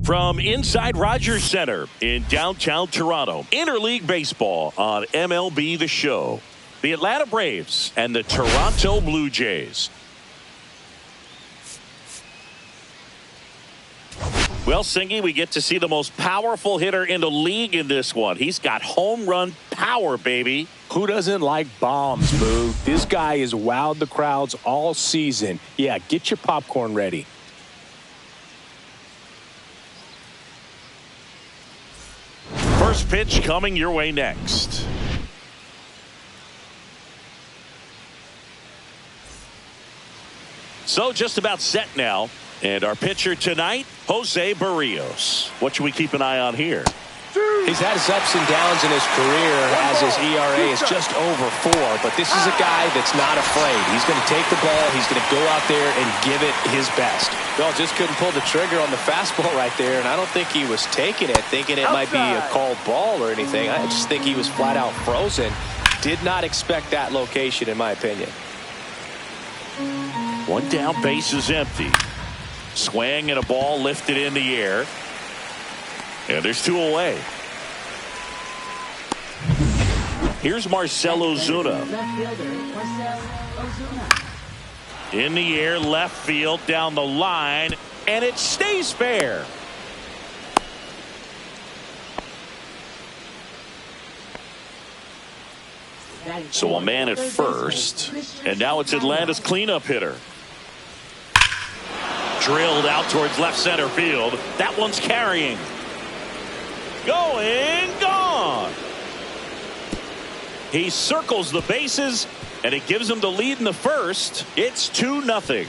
From inside Rogers Center in downtown Toronto, interleague baseball on MLB The Show. The Atlanta Braves and the Toronto Blue Jays. Well, Singy, we get to see the most powerful hitter in the league in this one. He's got home run power, baby. Who doesn't like bombs, Boo? This guy has wowed the crowds all season. Yeah, get your popcorn ready. First pitch coming your way next. So just about set now. And our pitcher tonight, Jose Barrios. What should we keep an eye on here? He's had his ups and downs in his career as his ERA is just over 4. But this is a guy that's not afraid. He's going to take the ball. He's going to go out there and give it his best. Well, just couldn't pull the trigger on the fastball right there. And I don't think he was taking it, thinking it might be a called ball or anything. I just think he was flat out frozen. Did not expect that location, in my opinion. One down, base is empty. Swing and a ball lifted in the air. And there's 2 away. Here's Marcell Ozuna. In the air, left field, down the line, and it stays fair. So a man at first, and now it's Atlanta's cleanup hitter. Drilled out towards left center field. That one's carrying. Going, gone. He circles the bases, and it gives him the lead in the first. It's 2-0.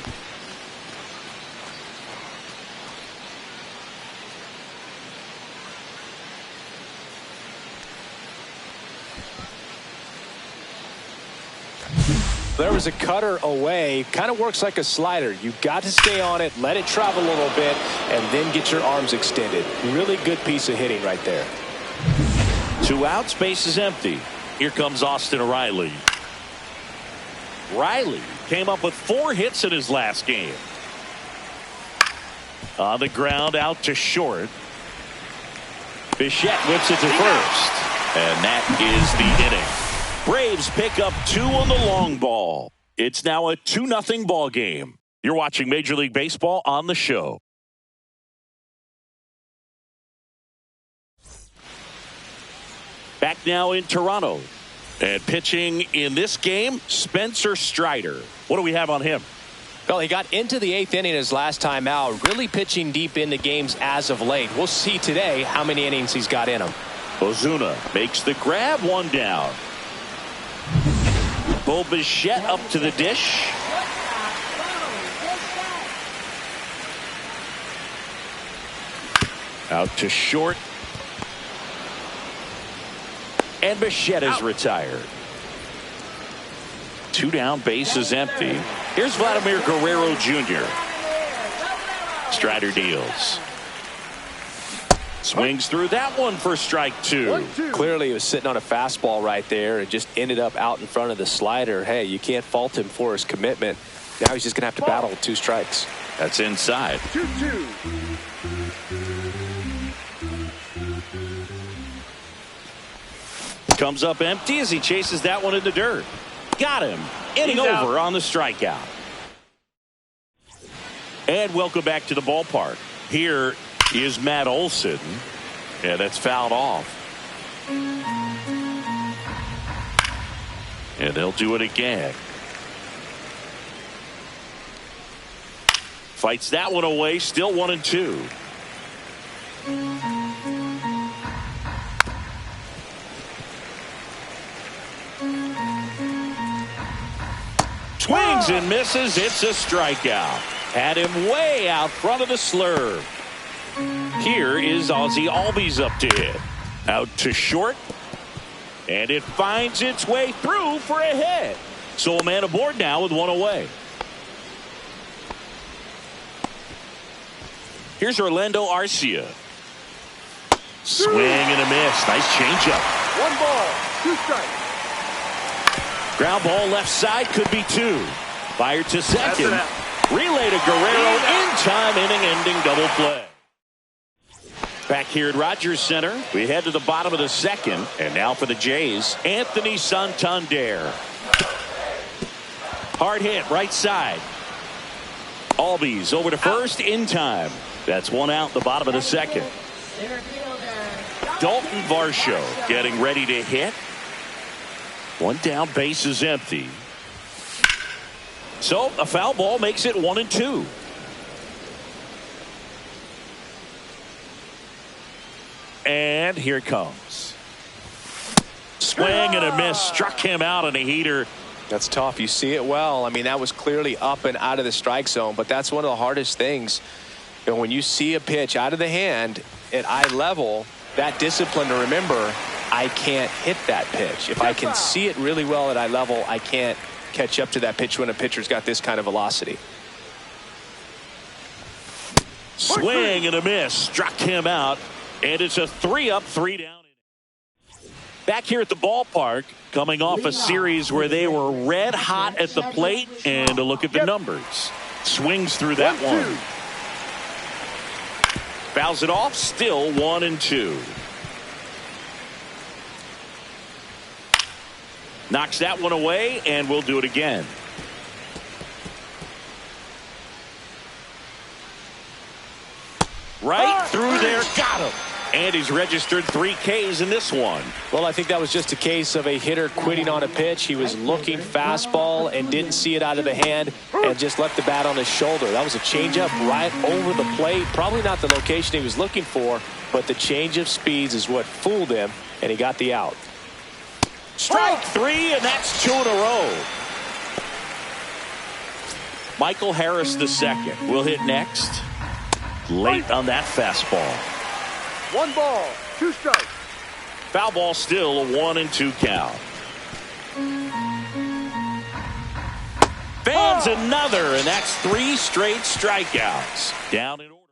There was a cutter away. Kind of works like a slider. You've got to stay on it, let it travel a little bit, and then get your arms extended. Really good piece of hitting right there. 2 outs, base is empty. Here comes Austin Riley. Riley came up with 4 hits in his last game. On the ground, out to short. Bichette whips it to first. And that is the inning. Braves pick up 2 on the long ball. It's now a 2-0 ball game. You're watching Major League Baseball on The Show. Back now in Toronto. And pitching in this game, Spencer Strider. What do we have on him? Well, he got into the 8th inning his last time out, really pitching deep into games as of late. We'll see today how many innings he's got in him. Ozuna makes the grab, 1 down. Bo Bichette up to the dish. Out to short. And Bichette is retired. 2 down, base is empty. Here's Vladimir Guerrero Jr. Strider deals. Swings through that one for strike 2. Clearly he was sitting on a fastball right there and just ended up out in front of the slider. Hey, you can't fault him for his commitment. Now he's just going to have to battle with 2 strikes. That's inside. 2-2. Comes up empty as he chases that one in the dirt. Got him. Inning over on the strikeout. And welcome back to the ballpark. Here is Matt Olson. And that's fouled off. And they'll do it again. Fights that one away. Still 1-2. Swings and misses. It's a strikeout. Had him way out front of the slurve. Here is Ozzie Albies up to hit. Out to short. And it finds its way through for a hit. So a man aboard now with 1 away. Here's Orlando Arcia. Swing and a miss. Nice changeup. 1 ball, 2 strikes. Ground ball left side, could be 2. Fired to second. Relay to Guerrero in time, inning-ending double play. Back here at Rogers Center, we head to the bottom of the second. And now for the Jays, Anthony Santander. Hard hit, right side. Albies over to first in time. That's one out the bottom of the second. Dalton Varsho getting ready to hit. One down, base is empty. So a foul ball makes it 1-2. And here it comes. Swing and a miss. Struck him out on a heater. That's tough. You see it well. I mean, that was clearly up and out of the strike zone, but that's one of the hardest things. You know, when you see a pitch out of the hand at eye level, that discipline to remember, I can't hit that pitch. If I can see it really well at eye level, I can't catch up to that pitch when a pitcher's got this kind of velocity. Swing and a miss. Struck him out. And it's a 3-up, 3-down. Back here at the ballpark, coming off a series where they were red hot at the plate. And a look at the numbers. Swings through that one. Fouls it off. Still 1-2. Knocks that one away, and we'll do it again. Right through there. Got him. And he's registered 3 Ks in this one. Well, I think that was just a case of a hitter quitting on a pitch. He was looking fastball and didn't see it out of the hand and just left the bat on his shoulder. That was a changeup right over the plate. Probably not the location he was looking for, but the change of speeds is what fooled him, and he got the out. Strike 3, and that's 2 in a row. Michael Harris II will hit next. Late on that fastball. 1 ball, 2 strikes. Foul ball, still a 1-2 count. Fans another, and that's 3 straight strikeouts. Down in order.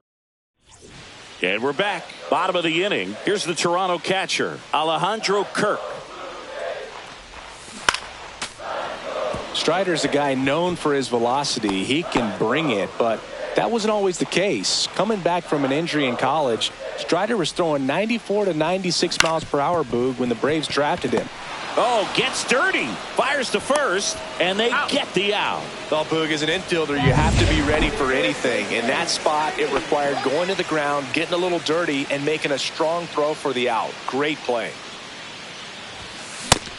And we're back. Bottom of the inning. Here's the Toronto catcher, Alejandro Kirk. Strider's a guy known for his velocity. He can bring it, but that wasn't always the case. Coming back from an injury in college, Strider was throwing 94 to 96 miles per hour, Boog, when the Braves drafted him. Oh, gets dirty. Fires to first, and they get the out. Well, Boog, as an infielder, you have to be ready for anything. In that spot, it required going to the ground, getting a little dirty, and making a strong throw for the out. Great play.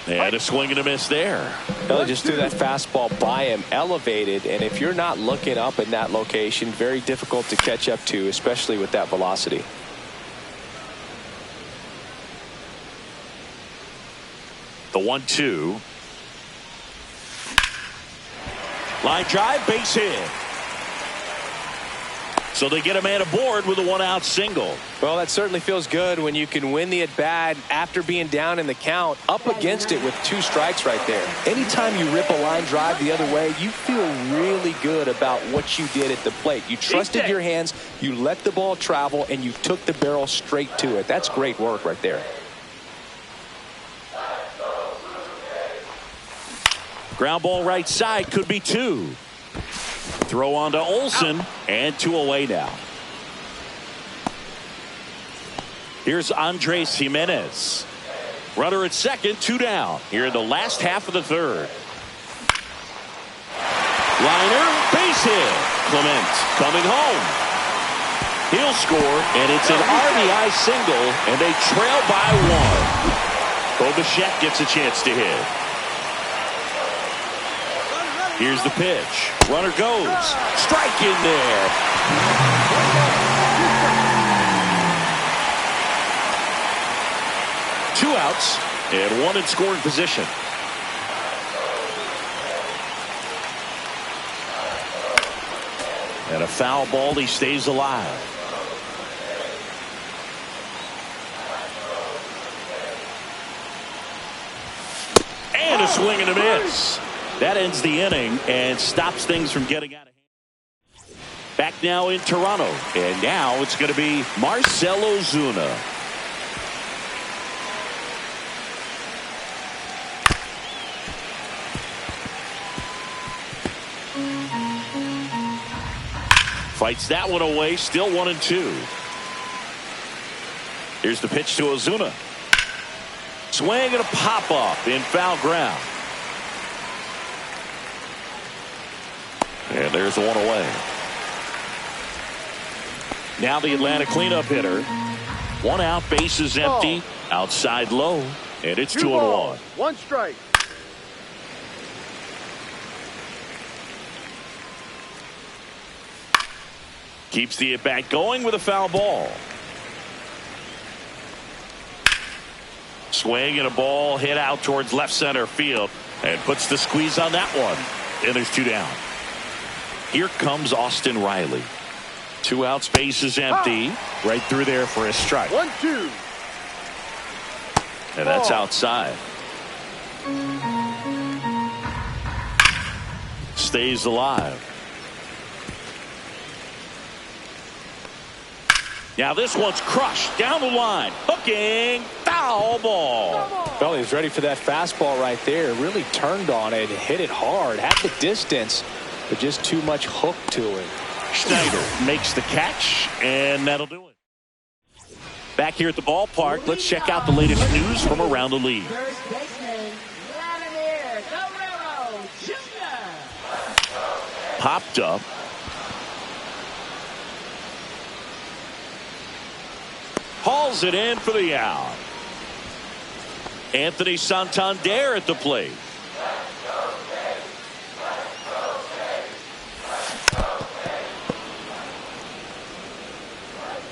And a swing and a miss there. Well, just threw that fastball by him, elevated, and if you're not looking up in that location, very difficult to catch up to, especially with that velocity. The 1-2. Line drive, base hit. So they get a man aboard with a 1-out single. Well, that certainly feels good when you can win the at-bat after being down in the count, up against it with 2 strikes right there. Anytime you rip a line drive the other way, you feel really good about what you did at the plate. You trusted your hands, you let the ball travel, and you took the barrel straight to it. That's great work right there. Ground ball right side, could be 2. Throw on to Olsen, and 2 away now. Here's Andres Jimenez. Runner at second, 2 down. Here in the last half of the third. Liner, base hit. Clement coming home. He'll score, and it's an RBI single, and they trail by 1. Bo Bichette gets a chance to hit. Here's the pitch. Runner goes. Strike in there. Two outs and 1 in scoring position. And a foul ball. He stays alive. And a swing and a miss. That ends the inning and stops things from getting out of hand. Back now in Toronto. And now it's going to be Marcell Ozuna. Fights that one away. Still 1-2. Here's the pitch to Ozuna. Swing and a pop up in foul ground. And there's one away. Now the Atlanta cleanup hitter. One out, bases empty. Outside low. And it's 2-1. One strike. Keeps the at-bat going with a foul ball. Swing and a ball hit out towards left center field. And puts the squeeze on that one. And there's 2 down. Here comes Austin Riley. 2 outs, bases empty. Right through there for a strike. 1-2. And that's outside. Stays alive. Now this one's crushed down the line. Hooking. Foul ball. Well, he was ready for that fastball right there. Really turned on it. Hit it hard. Had the distance. But just too much hook to it. Schneider makes the catch, and that'll do it. Back here at the ballpark, let's check out the latest news from around the league. First baseman, Vladimir Guerrero Jr. Popped up. Hauls it in for the out. Anthony Santander at the plate.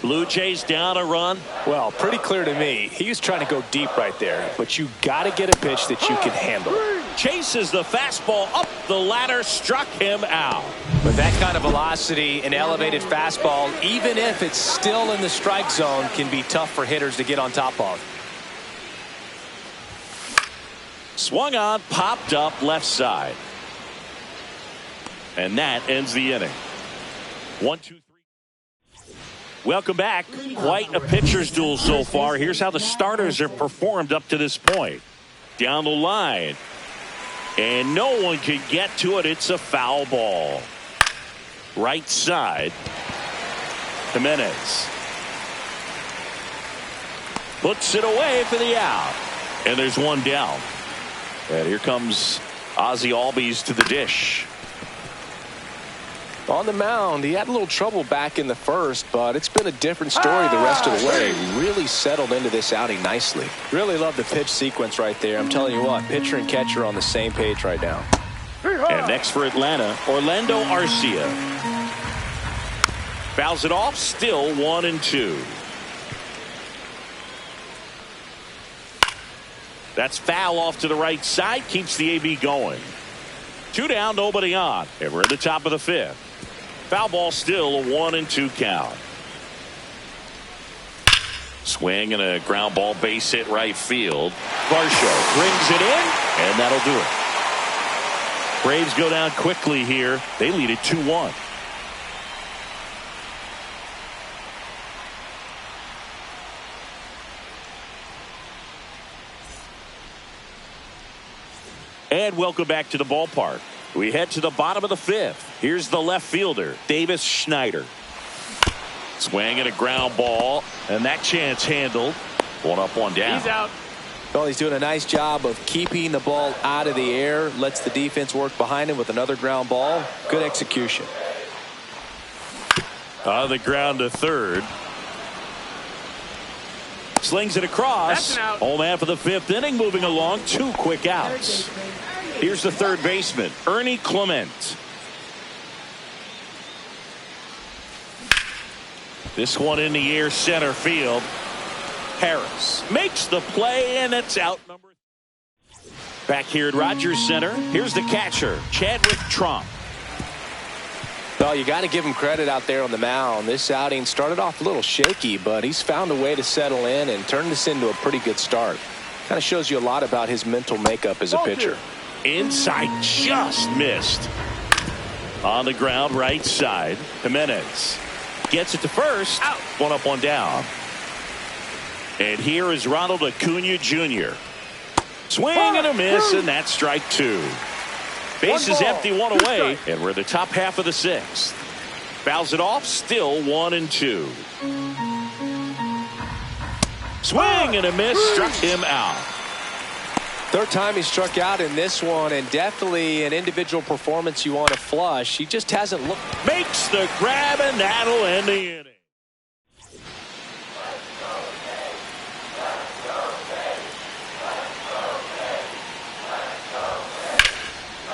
Blue Jays down a run. Well, pretty clear to me. He was trying to go deep right there, but you got to get a pitch that you can handle. Chases the fastball up the ladder, struck him out. With that kind of velocity, an elevated fastball, even if it's still in the strike zone, can be tough for hitters to get on top of. Swung on, popped up left side. And that ends the inning. 1-2-3. Welcome back. Quite a pitcher's duel so far. Here's how the starters have performed up to this point. Down the line. And no one can get to it. It's a foul ball. Right side. Jimenez. Puts it away for the out. And there's one down. And here comes Ozzie Albies to the dish. On the mound, he had a little trouble back in the first, but it's been a different story the rest of the way. Really settled into this outing nicely. Really love the pitch sequence right there. I'm telling you what, pitcher and catcher are on the same page right now. And next for Atlanta, Orlando Arcia. Fouls it off, still 1-2. That's foul off to the right side, keeps the AB going. 2 down, nobody on, and we're at the top of the 5th. Foul ball, still a 1-2 count. Swing and a ground ball, base hit right field. Varsho brings it in, and that'll do it. Braves go down quickly here. They lead it 2-1. And welcome back to the ballpark. We head to the bottom of the 5th. Here's the left fielder, Davis Schneider. Swing and a ground ball, and that chance handled. 1 up, 1 down. He's out. Well, he's doing a nice job of keeping the ball out of the air. Lets the defense work behind him with another ground ball. Good execution. On the ground to third. Slings it across. That's an out. Home half of the 5th inning, moving along. 2 quick outs. Here's the third baseman, Ernie Clement. This one in the air, center field. Harris makes the play, and it's out number. Back here at Rogers Center, here's the catcher, Chadwick Tromp. Well, you got to give him credit out there on the mound. This outing started off a little shaky, but he's found a way to settle in and turn this into a pretty good start. Kind of shows you a lot about his mental makeup as a pitcher. Inside, just missed. On the ground, right side. Jimenez gets it to first. Out. 1 up, 1 down. And here is Ronald Acuna Jr. Swing and a miss, and that's strike 2. Base is empty, 1 away, and we're at the top half of the 6th. Fouls it off, still 1-2. Swing and a miss, struck him out. Third time he struck out in this one, and definitely an individual performance you want to flush. He just hasn't looked. Makes the grab, and that'll end the inning.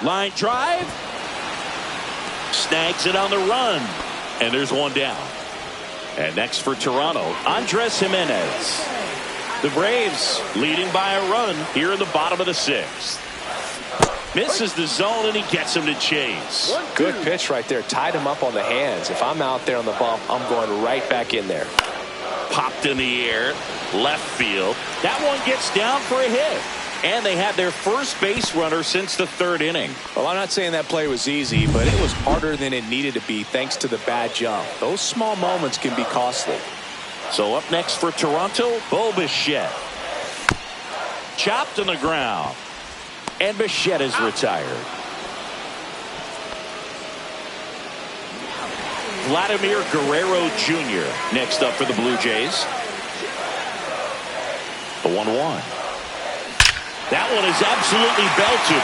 Line drive. Snags it on the run. And there's one down. And next for Toronto, Andres Jimenez. The Braves leading by a run here in the bottom of the sixth. Misses the zone, and he gets him to chase. Good pitch right there. Tied him up on the hands. If I'm out there on the bump, I'm going right back in there. Popped in the air. Left field. That one gets down for a hit. And they had their first base runner since the third inning. Well, I'm not saying that play was easy, but it was harder than it needed to be thanks to the bad jump. Those small moments can be costly. So up next for Toronto, Bo Bichette. Chopped on the ground. And Bichette is retired. Vladimir Guerrero Jr. next up for the Blue Jays. The 1-1. That one is absolutely belted.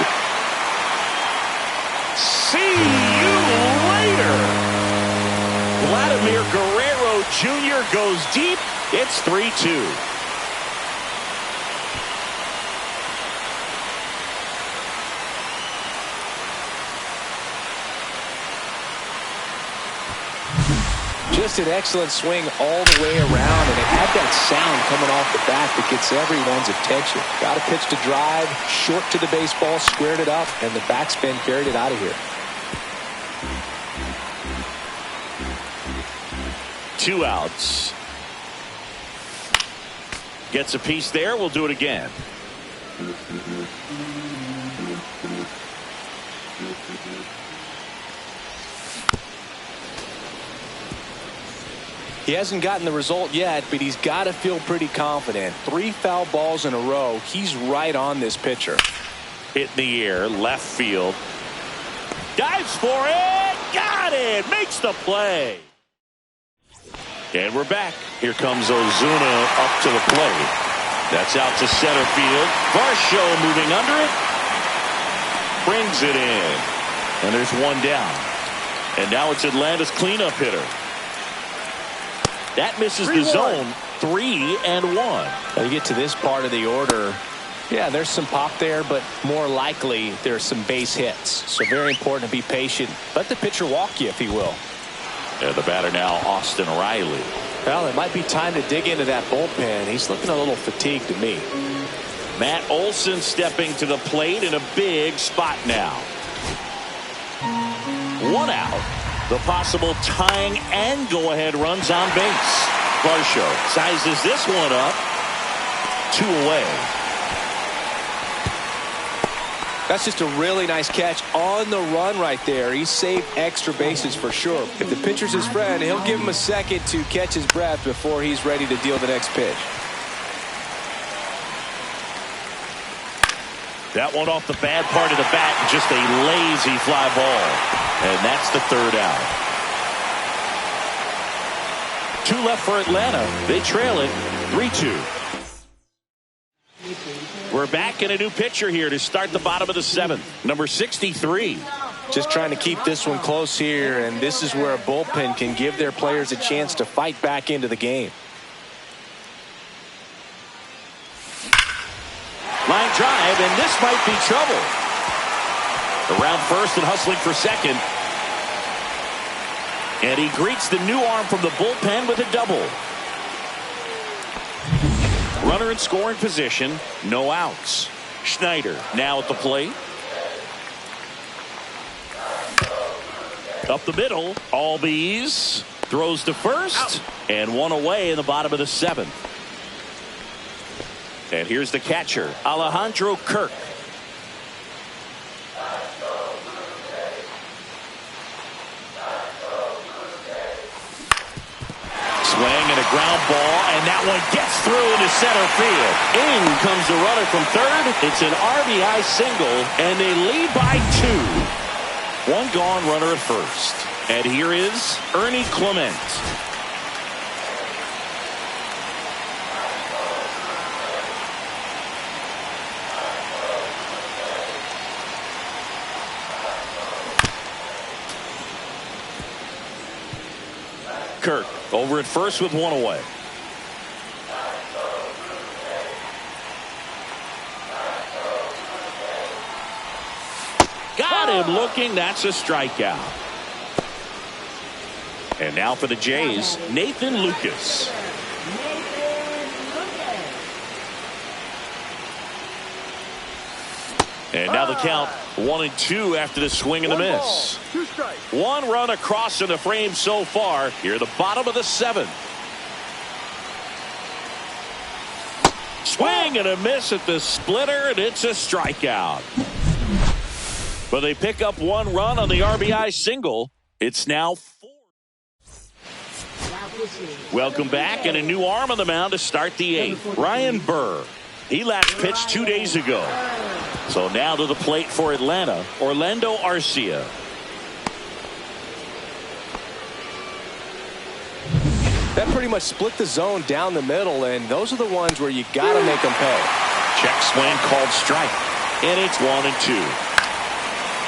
See you later. Vladimir Guerrero Jr. goes deep. It's 3-2. Just an excellent swing all the way around, and it had that sound coming off the bat that gets everyone's attention. Got a pitch to drive, short to the baseball, squared it up, and the backspin carried it out of here. 2 outs. Gets a piece there. We'll do it again. He hasn't gotten the result yet, but he's got to feel pretty confident. 3 foul balls in a row. He's right on this pitcher. Hit in the air, left field. Dives for it. Got it. Makes the play. And we're back. Here comes Ozuna up to the plate. That's out to center field. Varsho moving under it. Brings it in. And there's one down. And now it's Atlanta's cleanup hitter. That misses the zone. 3-1. When you get to this part of the order, yeah, there's some pop there, but more likely there's some base hits. So very important to be patient. Let the pitcher walk you, if he will. And the batter now, Austin Riley. Well, it might be time to dig into that bullpen. He's looking a little fatigued to me. Matt Olson stepping to the plate in a big spot now. 1 out. The possible tying and go-ahead runs on base. Varsho sizes this one up. 2 away. That's just a really nice catch on the run right there. He saved extra bases for sure. If the pitcher's his friend, he'll give him a second to catch his breath before he's ready to deal the next pitch. That one off the bad part of the bat, just a lazy fly ball. And that's the 3rd out. 2 left for Atlanta. They trail it 3-2. We're back in a new pitcher here to start the bottom of the 7th. Number 63. Just trying to keep this one close here, and this is where a bullpen can give their players a chance to fight back into the game. Line drive, and this might be trouble. Around first and hustling for second. And he greets the new arm from the bullpen with a double. Runner in scoring position, no outs. Schneider now at the plate. Up the middle, Albies throws to first. And 1 away in the bottom of the 7th. And here's the catcher, Alejandro Kirk. Swing and a ground ball, and that one gets through into center field. In comes the runner from third. It's an RBI single, and they lead by 2. 1 gone, runner at first. And here is Ernie Clement. Kirk over at first with one away. Got him looking. That's a strikeout. And now for the Jays, Nathan Lucas. And now the count 1-2 after the swing and the miss. One run across in the frame so far. Here at the bottom of the seventh. Swing and a miss at the splitter, and it's a strikeout. But they pick up one run on the RBI single. It's now 4. Welcome back, and a new arm on the mound to start the 8th. Ryan Burr. He last pitched 2 days ago. So now to the plate for Atlanta, Orlando Arcia. That pretty much split the zone down the middle, and those are the ones where you got to make them pay. Check swing called strike, and it's 1-2.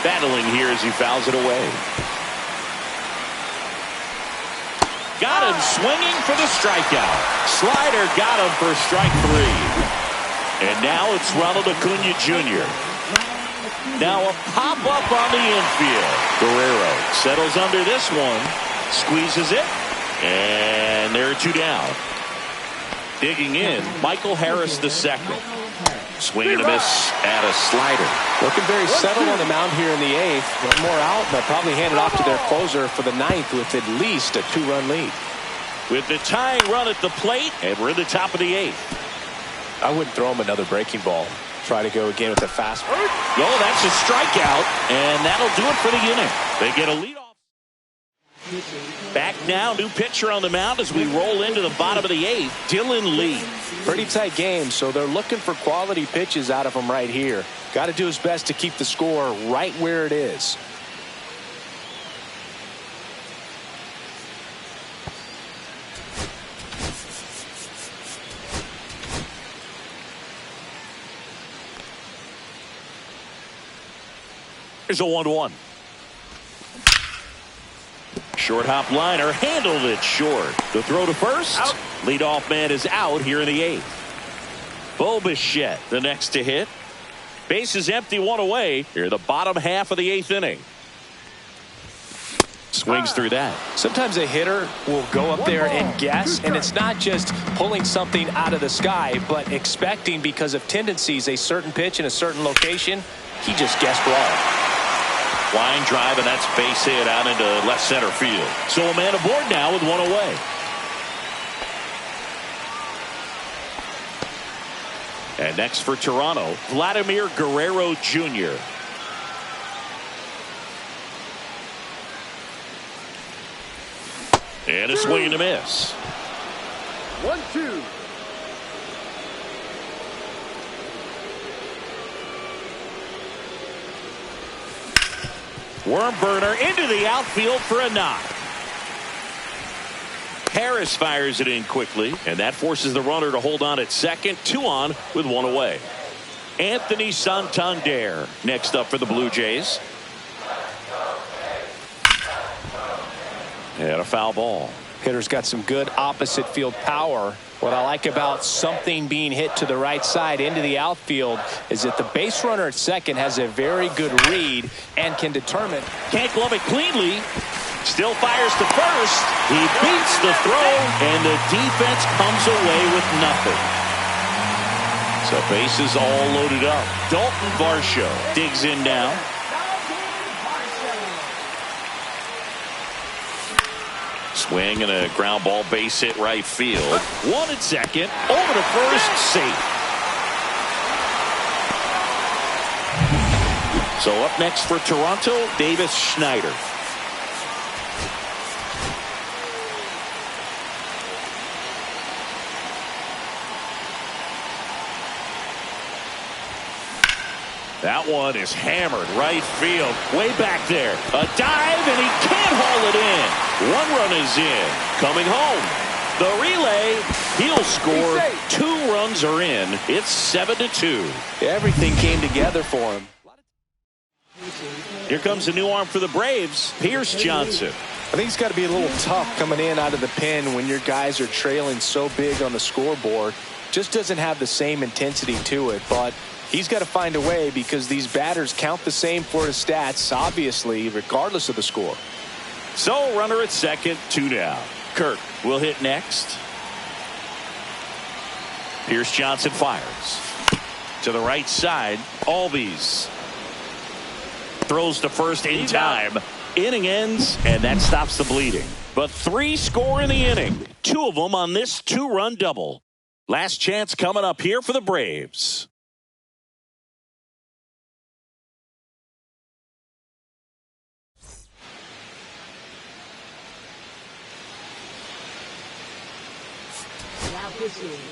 Battling here as he fouls it away. Got him swinging for the strikeout. Slider got him for strike 3. And now it's Ronald Acuna Jr. Now a pop-up on the infield. Guerrero settles under this one. Squeezes it. And there are 2 down. Digging in, Michael Harris II. Swing and a miss at a slider. Looking very settled on the mound here in the 8th. One more out. They'll probably hand it off to their closer for the 9th with at least a 2-run lead. With the tying run at the plate, and we're in the top of the 8th. I wouldn't throw him another breaking ball. Try to go again with the fastball. Oh, that's a strikeout, and that'll do it for the inning. They get a leadoff. Back now, new pitcher on the mound as we roll into the bottom of the 8th, Dylan Lee. Pretty tight game, so they're looking for quality pitches out of him right here. Got to do his best to keep the score right where it is. Here's a 1-1. Short hop liner handled it short. The throw to first. Out. Leadoff man is out here in the 8th. Bo Bichette the next to hit. Base is empty, 1 away. Here the bottom half of the 8th inning. Swings through that. Sometimes a hitter will go up there and guess, and it's not just pulling something out of the sky, but expecting because of tendencies a certain pitch in a certain location. He just guessed wrong. Line drive, and that's base hit out into left center field. So a man aboard now with 1 away. And next for Toronto, Vladimir Guerrero Jr. And a swing and a miss. 1-2. Worm burner into the outfield for a knock. Harris fires it in quickly, and that forces the runner to hold on at second. 2 on with 1 away. Anthony Santander next up for the Blue Jays. And a foul ball. Hitter's got some good opposite field power. What I like about something being hit to the right side into the outfield is that the base runner at second has a very good read and can determine. Can't glove it cleanly. Still fires to first. He beats the throw, and the defense comes away with nothing. So bases all loaded up. Dalton Varsho digs in now. Swing and a ground ball, base hit right field. 1 at second, over to first, safe. So up next for Toronto, Davis Schneider. That one is hammered right field. Way back there. A dive, and he can't haul it in. 1 run is in. Coming home. The relay. He'll score. 2 runs are in. It's 7-2. Everything came together for him. Here comes a new arm for the Braves. Pierce Johnson. I think it's got to be a little tough coming in out of the pen when your guys are trailing so big on the scoreboard. Just doesn't have the same intensity to it, but he's got to find a way because these batters count the same for his stats, obviously, regardless of the score. So runner at second, 2 down. Kirk will hit next. Pierce Johnson fires to the right side. Albies throws to first in time. Inning ends, and that stops the bleeding. But 3 score in the inning. 2 of them on this 2-run double. Last chance coming up here for the Braves.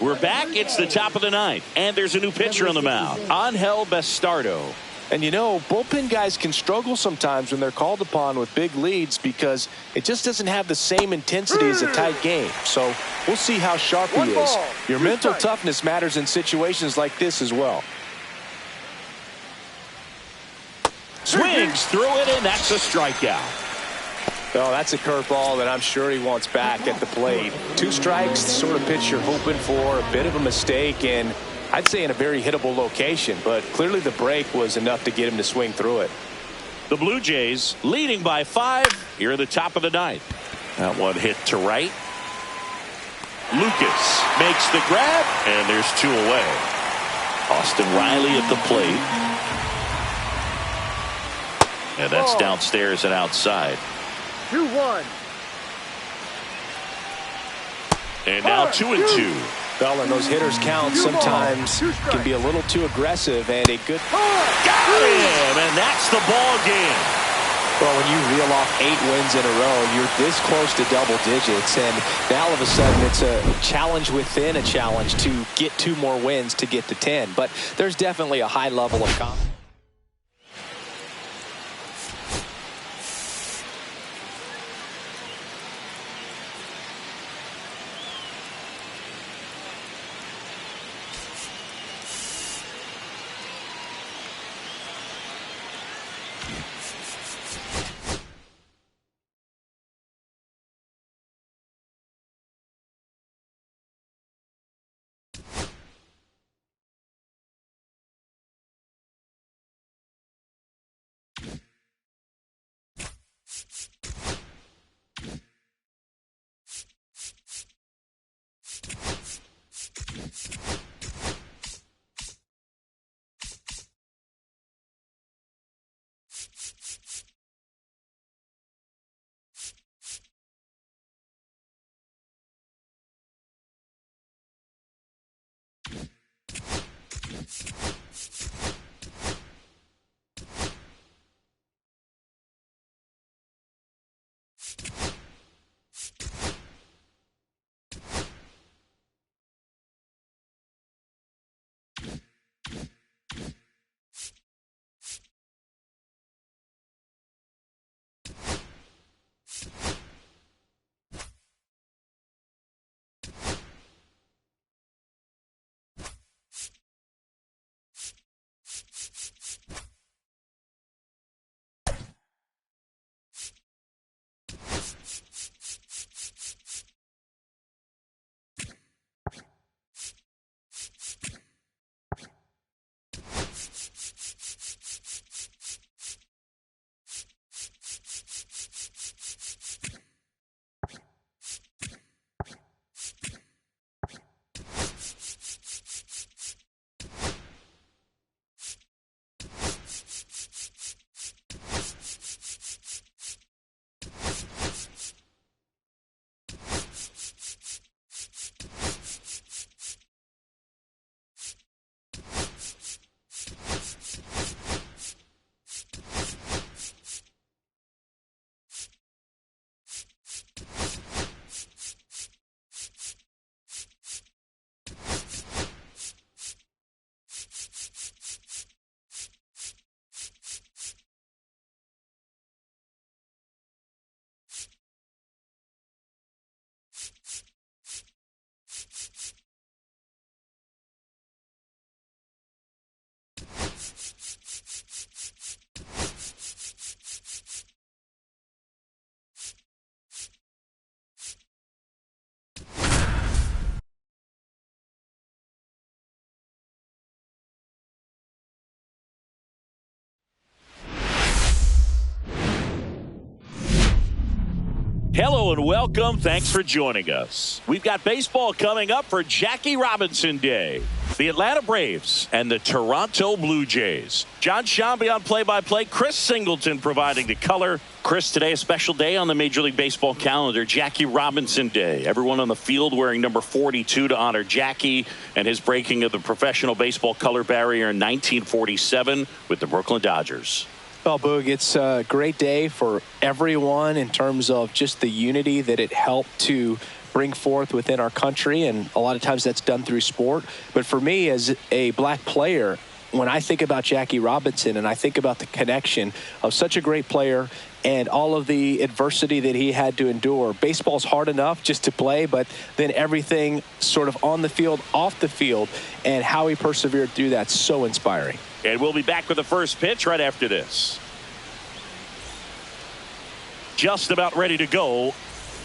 We're back. It's the top of the ninth, and there's a new pitcher on the mound, Angel Bastardo. And you know, bullpen guys can struggle sometimes when they're called upon with big leads because it just doesn't have the same intensity as a tight game. So we'll see how sharp he is. Your mental toughness matters in situations like this as well. Swings through it, and that's a strikeout. Oh, that's a curveball that I'm sure he wants back at the plate. 2 strikes, the sort of pitch you're hoping for, a bit of a mistake, and I'd say in a very hittable location, but clearly the break was enough to get him to swing through it. The Blue Jays leading by 5 here at the top of the ninth. That one hit to right. Lucas makes the grab, and there's 2 away. Austin Riley at the plate. And that's downstairs and outside. 2-1. And now 2-2. Well, and those hitters count sometimes can be a little too aggressive, and a good got him, and that's the ball game. Well, when you reel off 8 wins in a row, you're this close to double digits, and now all of a sudden it's a challenge within a challenge to get 2 more wins to get to 10. But there's definitely a high level of confidence. Hello and welcome. Thanks for joining us. We've got baseball coming up for Jackie Robinson Day. The Atlanta Braves and the Toronto Blue Jays. John Shambi on play-by-play. Chris Singleton providing the color. Chris, today a special day on the Major League Baseball calendar. Jackie Robinson Day. Everyone on the field wearing number 42 to honor Jackie and his breaking of the professional baseball color barrier in 1947 with the Brooklyn Dodgers. Well, Boog, it's a great day for everyone in terms of just the unity that it helped to bring forth within our country, and a lot of times that's done through sport. But for me, as a black player, when I think about Jackie Robinson and I think about the connection of such a great player and all of the adversity that he had to endure, baseball's hard enough just to play, but then everything sort of on the field, off the field, and how he persevered through that, so inspiring. And we'll be back with the first pitch right after this. Just about ready to go.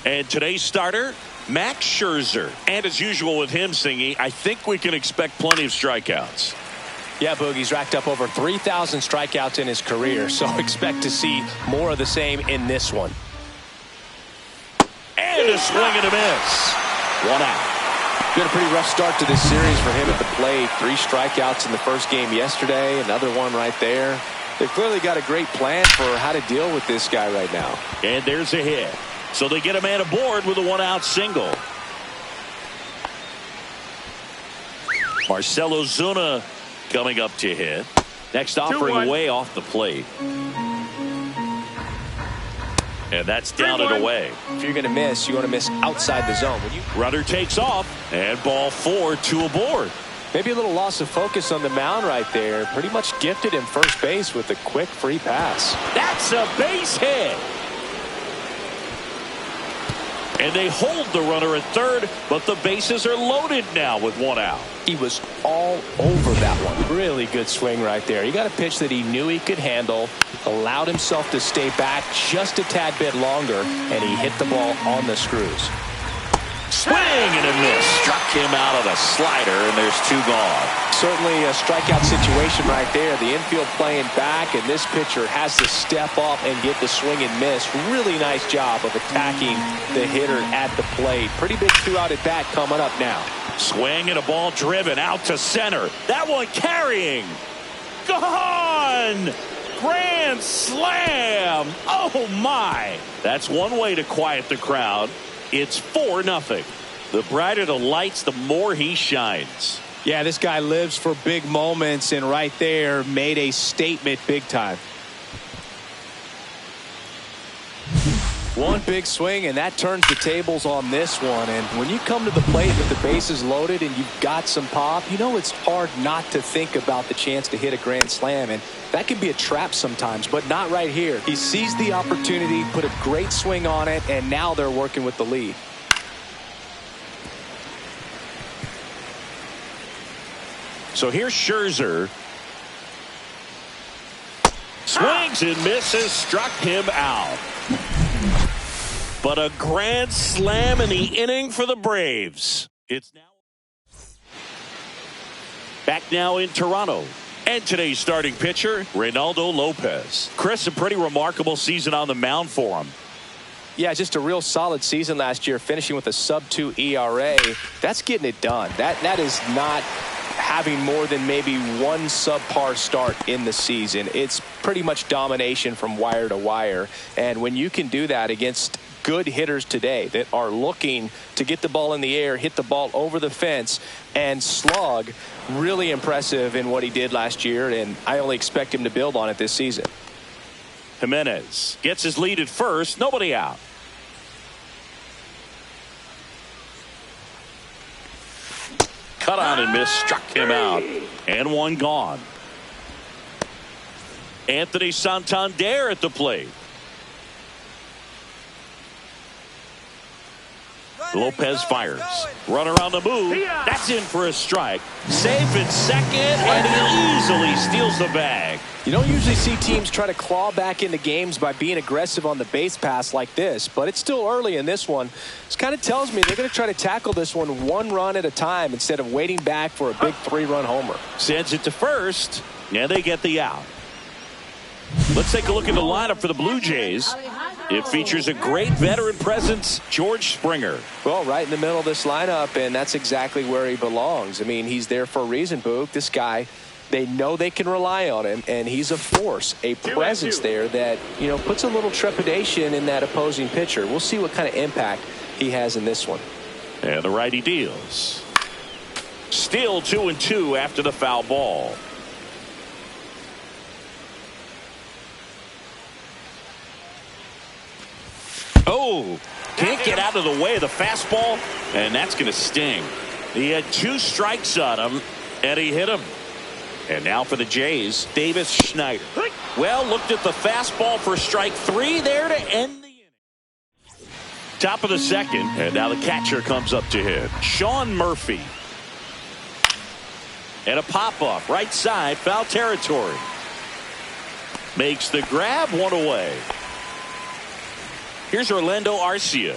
And today's starter, Max Scherzer. And as usual with him singing, I think we can expect plenty of strikeouts. Yeah, Boogie's racked up over 3,000 strikeouts in his career, so expect to see more of the same in this one. And a swing and a miss. 1 out. Been a pretty rough start to this series for him at the plate. 3 strikeouts in the first game yesterday, another one right there. They've clearly got a great plan for how to deal with this guy right now. And there's a hit. So they get a man aboard with a 1-out single. Marcell Ozuna coming up to hit. Next offering way off the plate. And that's down and away. If you're going to miss, you want to miss outside the zone. Runner takes off, and ball 4, 2 aboard. Maybe a little loss of focus on the mound right there. Pretty much gifted him first base with a quick free pass. That's a base hit. And they hold the runner at third, but the bases are loaded now with 1 out. He was all over that one. Really good swing right there. He got a pitch that he knew he could handle, allowed himself to stay back just a tad bit longer, and he hit the ball on the screws. Swing and a miss. Struck him out of the slider, and there's 2 gone. Certainly a strikeout situation right there. The infield playing back, and this pitcher has to step up and get the swing and miss. Really nice job of attacking the hitter at the plate. Pretty big 2-out at bat coming up now. Swing and a ball driven out to center. That one carrying. Gone! Grand slam! Oh, my! That's one way to quiet the crowd. It's 4-0. The brighter the lights, the more he shines. Yeah, this guy lives for big moments, and right there made a statement big time. One big swing, and that turns the tables on this one. And when you come to the plate with the bases loaded and you've got some pop, you know it's hard not to think about the chance to hit a grand slam. And that can be a trap sometimes, but not right here. He seized the opportunity, put a great swing on it, and now they're working with the lead. So here's Scherzer. Swings and misses, struck him out. But a grand slam in the inning for the Braves. It's now back now in Toronto. And today's starting pitcher, Reynaldo Lopez. Chris, a pretty remarkable season on the mound for him. Yeah, just a real solid season last year, finishing with a sub-2 ERA. That's getting it done. That is not having more than maybe one subpar start in the season. It's pretty much domination from wire to wire. And when you can do that against good hitters today that are looking to get the ball in the air, hit the ball over the fence, and slug, really impressive in what he did last year, and I only expect him to build on it this season. Jimenez gets his lead at first, nobody out. Cut on and miss, struck him out, and 1 gone. Anthony Santander at the plate. Lopez fires. Runner on the move. That's in for a strike. Safe at second, and he easily steals the bag. You don't usually see teams try to claw back into games by being aggressive on the base pass like this, but it's still early in this one. This kind of tells me they're going to try to tackle this one 1 run at a time instead of waiting back for a big 3-run homer. Sends it to first, and they get the out. Let's take a look at the lineup for the Blue Jays. It features a great veteran presence, George Springer. Well, right in the middle of this lineup, and that's exactly where he belongs. I mean, he's there for a reason, Boog. This guy, they know they can rely on him, and he's a force, a presence there that, you know, puts a little trepidation in that opposing pitcher. We'll see what kind of impact he has in this one. And the righty deals. Still 2-2 after the foul ball. Oh, can't get out of the way of the fastball, and that's going to sting. He had 2 strikes on him, and he hit him. And now for the Jays, Davis Schneider. Well, looked at the fastball for strike 3 there to end the inning. Top of the second, and now the catcher comes up to hit. Sean Murphy. And a pop-up, right side, foul territory. Makes the grab, 1 away. Here's Orlando Arcia.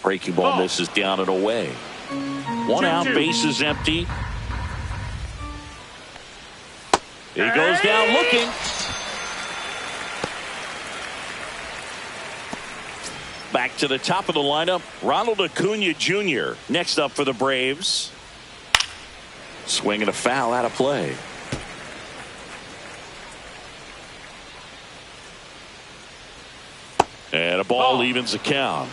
Breaking ball misses down and away. 1 out, bases empty. He goes down looking. Back to the top of the lineup, Ronald Acuna Jr. next up for the Braves. Swinging a foul out of play. And a ball evens the count.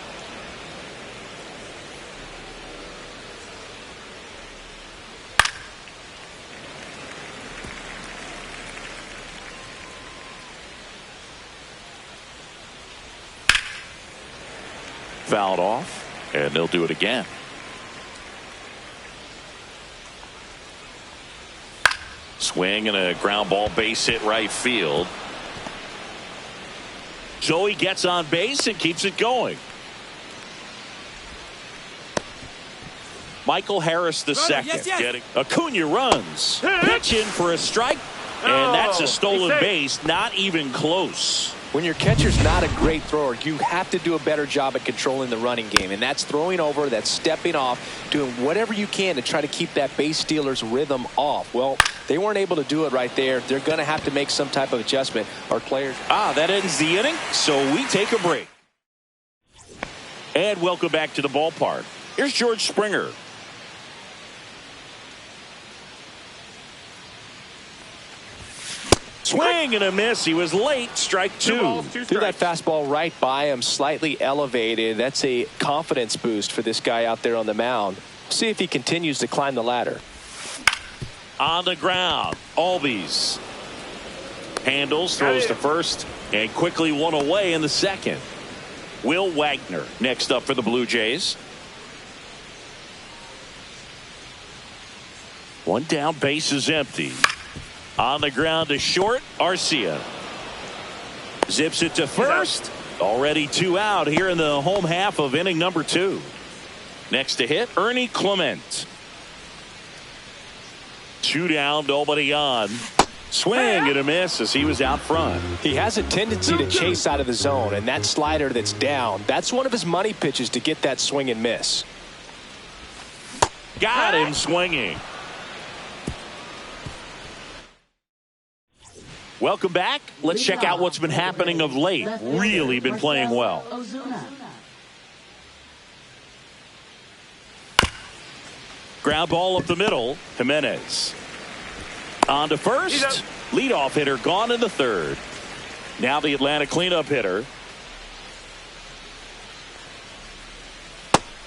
Fouled off, and they'll do it again. Swing and a ground ball, base hit right field. So he gets on base and keeps it going. Michael Harris the second. Getting Acuna runs. Pitch in for a strike, and that's a stolen base. Not even close. When your catcher's not a great thrower, you have to do a better job at controlling the running game, and that's throwing over, that's stepping off, doing whatever you can to try to keep that base stealer's rhythm off. Well, they weren't able to do it right there. They're going to have to make some type of adjustment. Our players. That ends the inning, so we take a break. And welcome back to the ballpark. Here's George Springer. Swing and a miss. He was late. Strike 2. Threw that fastball right by him, slightly elevated. That's a confidence boost for this guy out there on the mound. See if he continues to climb the ladder. On the ground, Albies handles, throws to first, and quickly 1 away in the second. Will Wagner next up for the Blue Jays. 1 down, base is empty. On the ground to short, Arcia zips it to first. Already 2 out here in the home half of inning number 2. Next to hit, Ernie Clement. 2 down, nobody on. Swing and a miss as he was out front. He has a tendency to chase out of the zone, and that slider that's down, that's one of his money pitches to get that swing and miss. Got him swinging. Welcome back. Let's check out what's been happening of late. Really been playing well. Ground ball up the middle. Jimenez. On to first. Leadoff hitter gone in the third. Now the Atlanta cleanup hitter.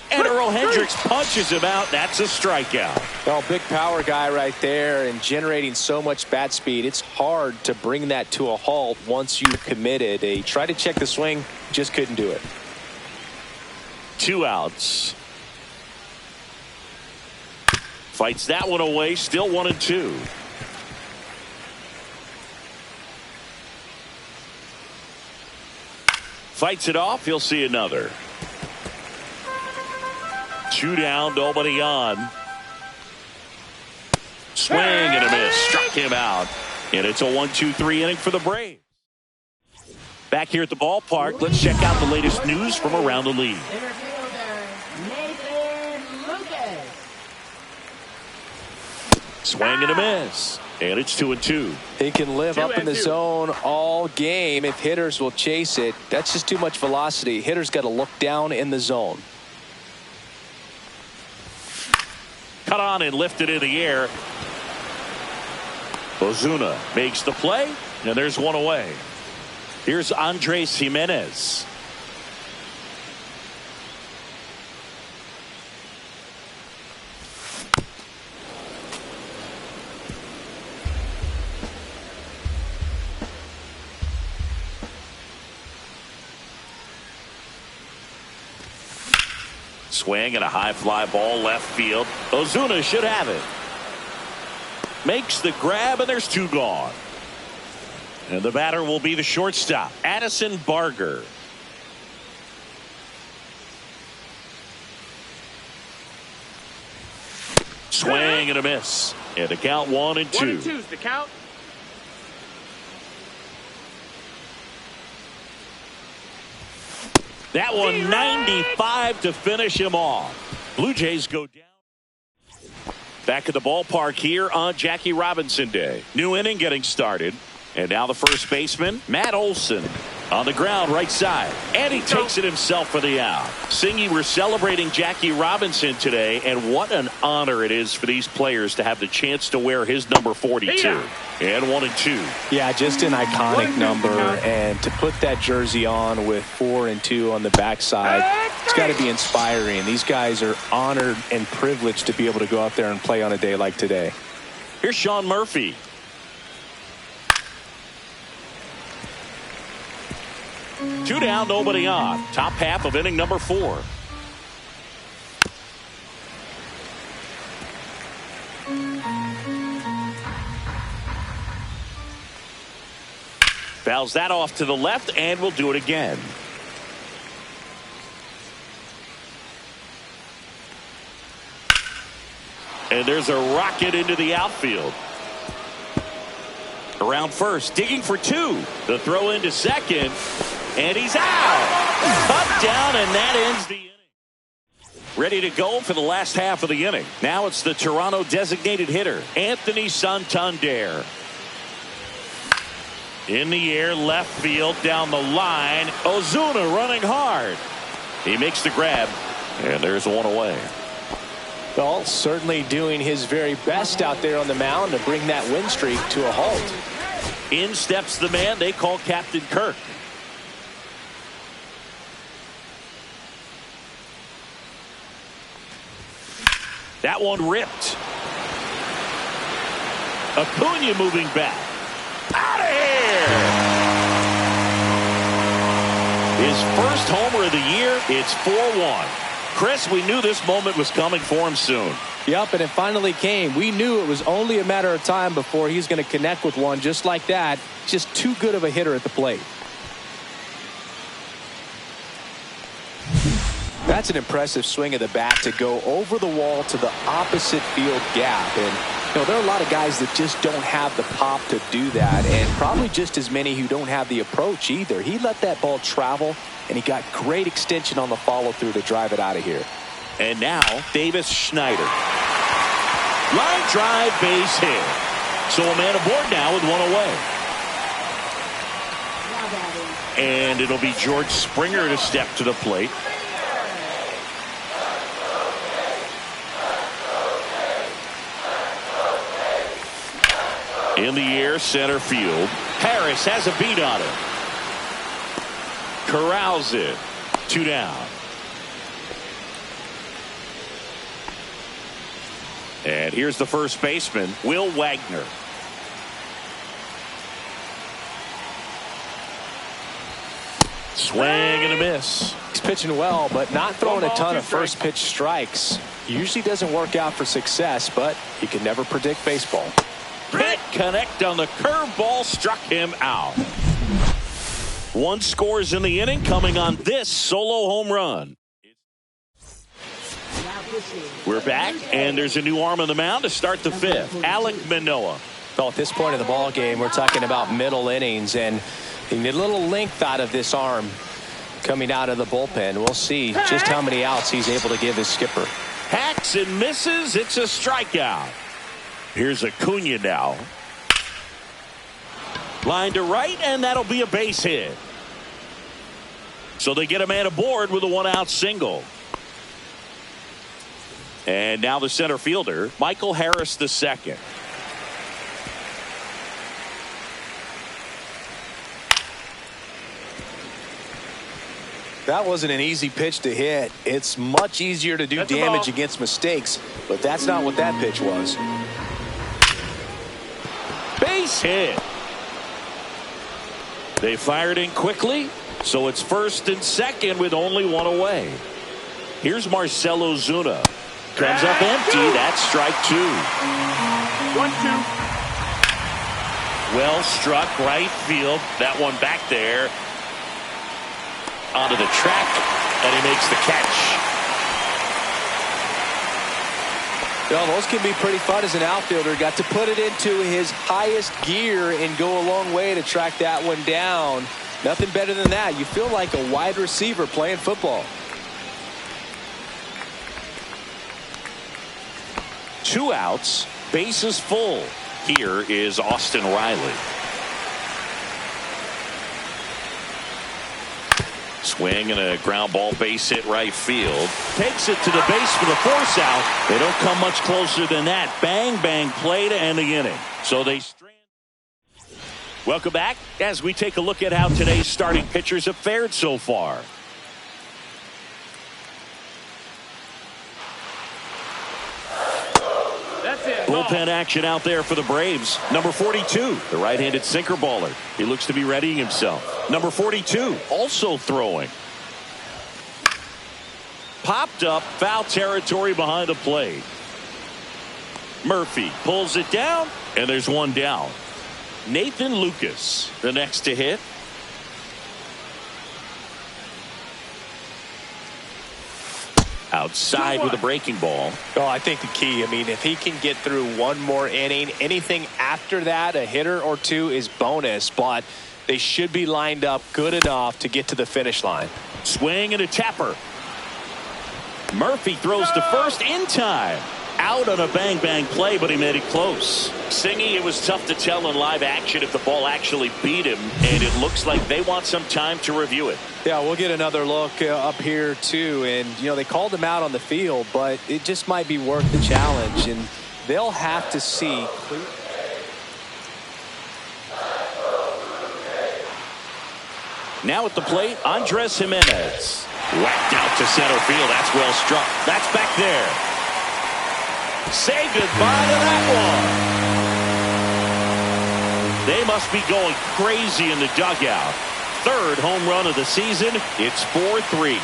And Earl Hendricks punches him out. That's a strikeout. Well, big power guy right there and generating so much bat speed. It's hard to bring that to a halt once you've committed. He tried to check the swing, just couldn't do it. 2 outs. Fights that one away. Still 1-2. Fights it off. He'll see another. 2 down, nobody on. Swing and a miss. Struck him out. And it's a 1-2-3 inning for the Braves. Back here at the ballpark, let's check out the latest news from around the league. Center fielder, Nathan Swing and a miss. And it's 2-2. He can live up in the zone all game if hitters will chase it. That's just too much velocity. Hitters got to look down in the zone. Cut on and lifted in the air. Ozuna makes the play, and there's one away. Here's Andres Jimenez. Swing and a high fly ball left field. Ozuna should have it. Makes the grab, and there's two gone. And the batter will be the shortstop, Addison Barger. Swing and a miss. And the count 1-2. 1-2's the count. That one 95 to finish him off. Blue Jays go down. Back at the ballpark here on Jackie Robinson Day. New inning getting started. And now the first baseman, Matt Olson, on the ground right side. And he takes it himself for the out. Singy, we're celebrating Jackie Robinson today, and what an honor it is for these players to have the chance to wear his number 42. And 1-2. Yeah, just an iconic number, and to put that jersey on with 4 and 2 on the backside, it's got to be inspiring. These guys are honored and privileged to be able to go out there and play on a day like today. Here's Sean Murphy. Two down, nobody on. Top half of inning number 4. Fouls that off to the left, and we'll do it again. And there's a rocket into the outfield. Around first, digging for 2. The throw into second, and he's out. Cut down, and that ends the inning. Ready to go for the last half of the inning. Now it's the Toronto designated hitter, Anthony Santander. In the air, left field, down the line. Ozuna running hard. He makes the grab, and there's one away. Well, certainly doing his very best out there on the mound to bring that win streak to a halt. In steps the man they call Captain Kirk. That one ripped. Acuna moving back. Out of here! His first homer of the year. It's 4-1. Chris, we knew this moment was coming for him soon. Yep, and it finally came. We knew it was only a matter of time before he's going to connect with one just like that. Just too good of a hitter at the plate. That's an impressive swing of the bat to go over the wall to the opposite field gap. And you know, there are a lot of guys that just don't have the pop to do that, and probably just as many who don't have the approach either. He let that ball travel, and he got great extension on the follow-through to drive it out of here. And now, Davis Schneider. Line drive, base hit. So a man aboard now with one away. And it'll be George Springer to step to the plate. In the air, center field. Harris has a beat on it. Corrals it. 2 down. And here's the first baseman, Will Wagner. Swing and a miss. He's pitching well, but not throwing a ton of first pitch strikes. Usually doesn't work out for success, but you can never predict baseball. Hit connect on the curveball, struck him out. 1 scores in the inning, coming on this solo home run. We're back, and there's a new arm on the mound to start the 5th. Alek Manoah. Well, at this point of the ball game, we're talking about middle innings, and you need a little length out of this arm coming out of the bullpen. We'll see just how many outs he's able to give his skipper. Hacks and misses. It's a strikeout. Here's Acuna now. Line to right, and that'll be a base hit. So they get a man aboard with a one-out single. And now the center fielder, Michael Harris II. That wasn't an easy pitch to hit. It's much easier to do damage against mistakes, but that's not what that pitch was. Base hit. They fired in quickly, so it's first and second with only one away. Here's Marcell Ozuna. Comes up empty. That's strike two. 1-2. Well struck right field. That one back there. Onto the track, and he makes the catch. Well, those can be pretty fun as an outfielder. Got to put it into his highest gear and go a long way to track that one down. Nothing better than that. You feel like a wide receiver playing football. 2 outs, bases full. Here is Austin Riley. Swing and a ground ball, base hit right field. Takes it to the base for the force out. They don't come much closer than that. Bang, bang play to end the inning. So they strand. Welcome back as we take a look at how today's starting pitchers have fared so far. Bullpen action out there for the Braves. Number 42, the right-handed sinker baller. He looks to be readying himself. Number 42, also throwing. Popped up, foul territory behind the plate. Murphy pulls it down, and there's one down. Nathan Lucas, the next to hit. Outside with a breaking ball. Oh, I think the key, if he can get through one more inning, anything after that, a hitter or two is bonus, but they should be lined up good enough to get to the finish line. Swing and a tapper. Murphy throws to first in time. Out on a bang-bang play, but he made it close. Singy, it was tough to tell in live action if the ball actually beat him, and it looks like they want some time to review it. Yeah, we'll get another look up here, too. And, they called him out on the field, but it just might be worth the challenge, and they'll have to see. Now at the plate, Andres Jimenez. Whacked out to center field. That's well struck. That's back there. Say goodbye to that one. They must be going crazy in the dugout. Third home run of the season. It's 4-3.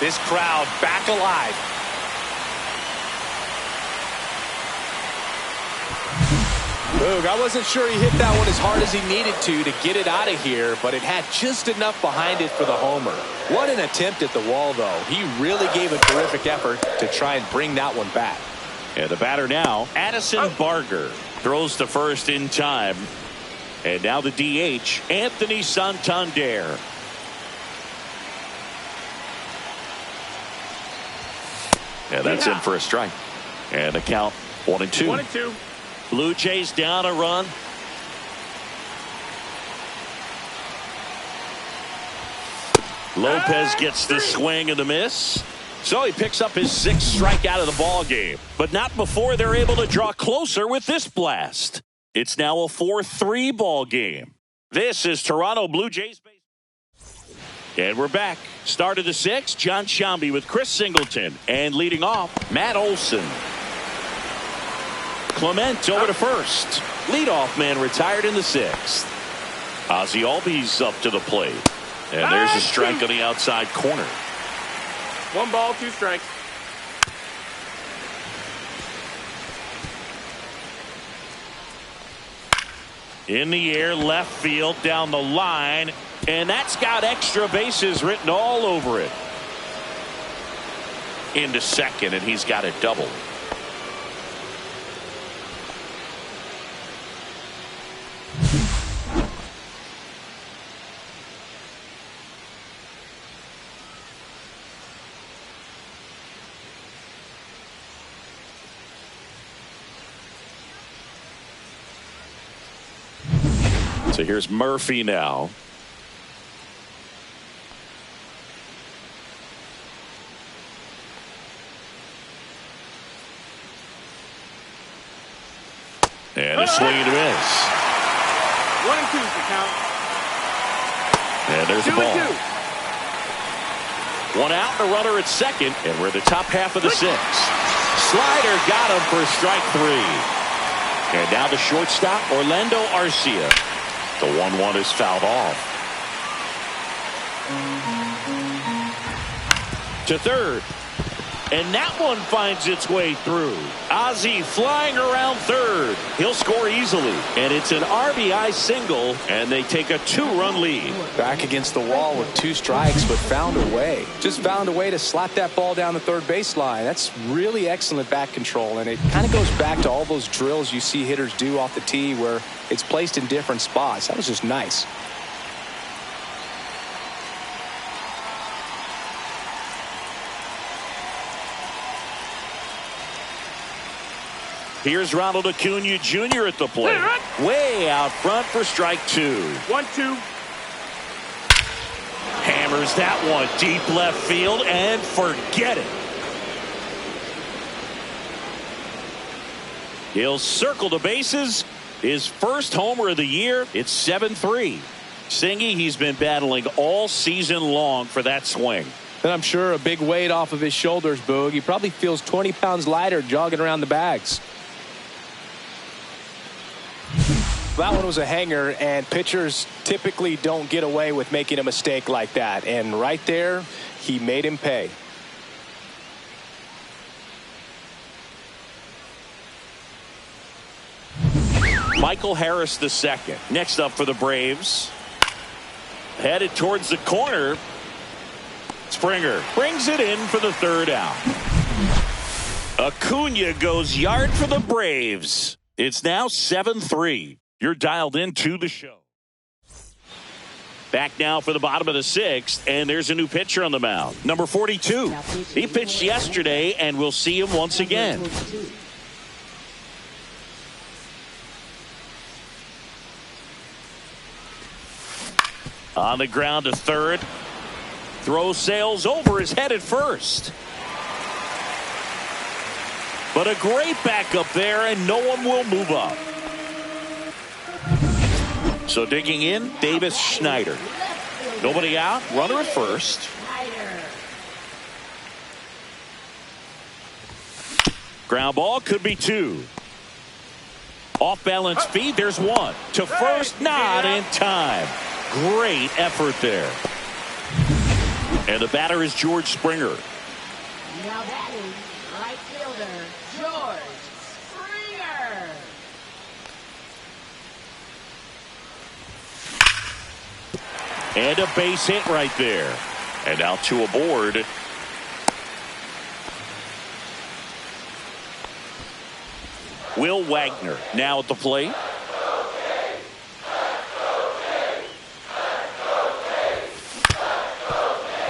This crowd back alive. Boog, I wasn't sure he hit that one as hard as he needed to get it out of here, but it had just enough behind it for the homer. What an attempt at the wall, though. He really gave a terrific effort to try and bring that one back. And the batter now, Addison Barger, throws to first in time. And now the DH, Anthony Santander. And that's in for a strike. And the count 1-2. 1-2. Blue Jays down a run. Lopez gets the swing and the miss. So he picks up his 6th strikeout of the ball game, but not before they're able to draw closer with this blast. It's now a 4-3 ball game. This is Toronto Blue Jays. And we're back. Start of the 6th, John Shambi with Chris Singleton. And leading off, Matt Olson. Clement over to first. Leadoff man retired in the 6th. Ozzie Albies up to the plate. And there's a strike on the outside corner. 1 ball, 2 strikes. In the air, left field, down the line, and that's got extra bases written all over it. Into second, and he's got a double. So here's Murphy now. And a swing and a miss. 1-2 to count. And there's the ball. 1 out and a runner at second. And we're the top half of the 6th. Slider got him for strike 3. And now the shortstop, Orlando Arcia. The 1-1 is fouled off. To third. And that one finds its way through. Ozzie flying around third. He'll score easily. And it's an RBI single, and they take a 2-run lead. Back against the wall with 2 strikes, but found a way. Just found a way to slap that ball down the third baseline. That's really excellent bat control, and it kind of goes back to all those drills you see hitters do off the tee where it's placed in different spots. That was just nice. Here's Ronald Acuna Jr. at the plate. Way out front for strike 2. 1-2. Hammers that one deep left field and forget it. He'll circle the bases. His first homer of the year. It's 7-3. Singy, he's been battling all season long for that swing. And I'm sure a big weight off of his shoulders, Boog. He probably feels 20 pounds lighter jogging around the bags. That one was a hanger, and pitchers typically don't get away with making a mistake like that. And right there, he made him pay. Michael Harris II. Next up for the Braves. Headed towards the corner. Springer brings it in for the 3rd out. Acuna goes yard for the Braves. It's now 7-3. You're dialed into the show. Back now for the bottom of the 6th, and there's a new pitcher on the mound. Number 42. He pitched yesterday, and we'll see him once again. On the ground to third. Throw sails over his head at first. But a great backup there, and no one will move up. So digging in, Davis Schneider. Nobody out, runner at first. Ground ball, could be 2. Off balance feed, there's 1. To first, not in time. Great effort there. And the batter is George Springer. Now batting, right fielder, George Springer. And a base hit right there. And now 2 aboard. Will Wagner now at the plate.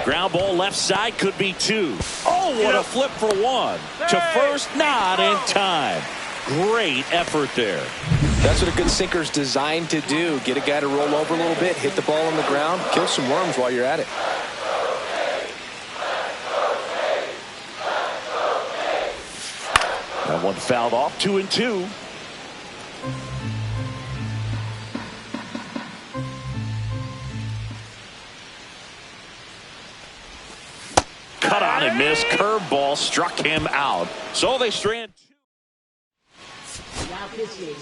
Ground ball left side, could be 2. Oh, what a flip for 1. To first, not in time. Great effort there. That's what a good sinker's designed to do. Get a guy to roll over a little bit, hit the ball on the ground, kill some worms while you're at it. That one fouled off, 2-2. Cut on and missed. Curveball struck him out. So they strand 2.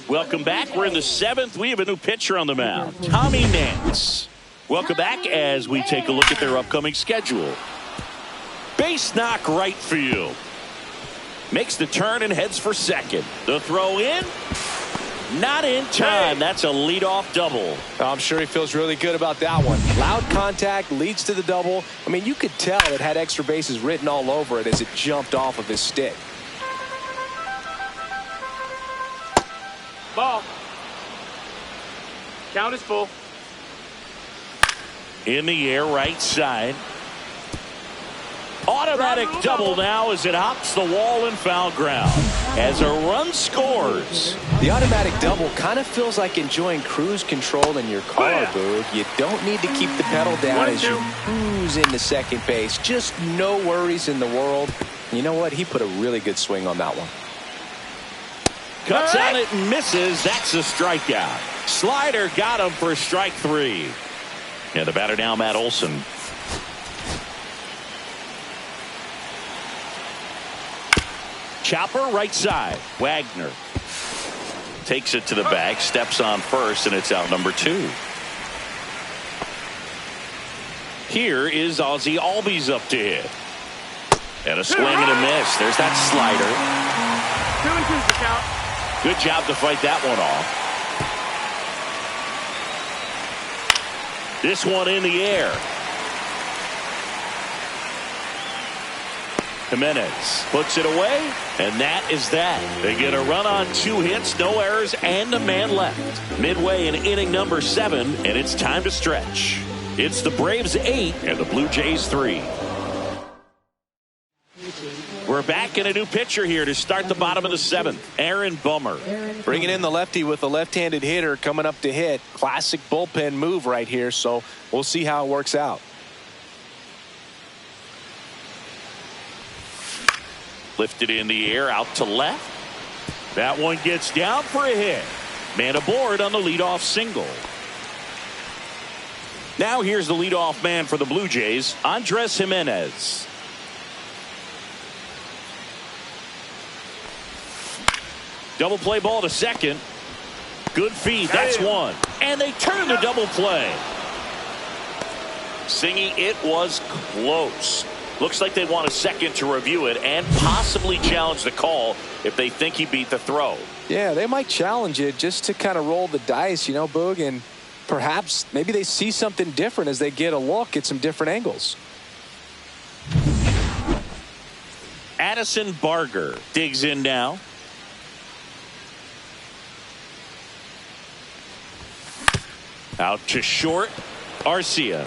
Welcome back. We're in the 7th. We have a new pitcher on the mound, Tommy Nance. Welcome back as we take a look at their upcoming schedule. Base knock right field. Makes the turn and heads for second. The throw in. Not in time. That's a leadoff double. I'm sure he feels really good about that one. Loud contact leads to the double. I mean, you could tell it had extra bases written all over it as it jumped off of his stick. Ball. Count is full. In the air, right side. Automatic double now as it hops the wall and foul ground. As a run scores. The automatic double kind of feels like enjoying cruise control in your car, Boog. You don't need to keep the pedal down as you cruise into second base. Just no worries in the world. You know what? He put a really good swing on that one. Cuts on it and misses. That's a strikeout. Slider got him for strike 3. And the batter now, Matt Olson. Chopper right side. Wagner takes it to the bag, steps on first, and it's out number 2. Here is Ozzie Albies up to hit. And a swing and a miss. There's that slider. 2-2's the count. Good job to fight that one off. This one in the air. Jimenez puts it away, and that is that. They get a run on 2 hits, no errors, and a man left. Midway in inning number 7, and it's time to stretch. It's the Braves 8 and the Blue Jays 3. We're back in a new pitcher here to start the bottom of the 7th. Aaron Bummer. Bringing in the lefty with a left-handed hitter coming up to hit. Classic bullpen move right here, so we'll see how it works out. Lifted in the air out to left. That one gets down for a hit. Man aboard on the leadoff single. Now here's the leadoff man for the Blue Jays, Andres Jimenez. Double play ball to second. Good feed. That's one. And they turn the double play. Singy, it was close. Looks like they want a second to review it and possibly challenge the call if they think he beat the throw. Yeah, they might challenge it just to kind of roll the dice, you know, Boog, and perhaps maybe they see something different as they get a look at some different angles. Addison Barger digs in now. Out to short. Arcia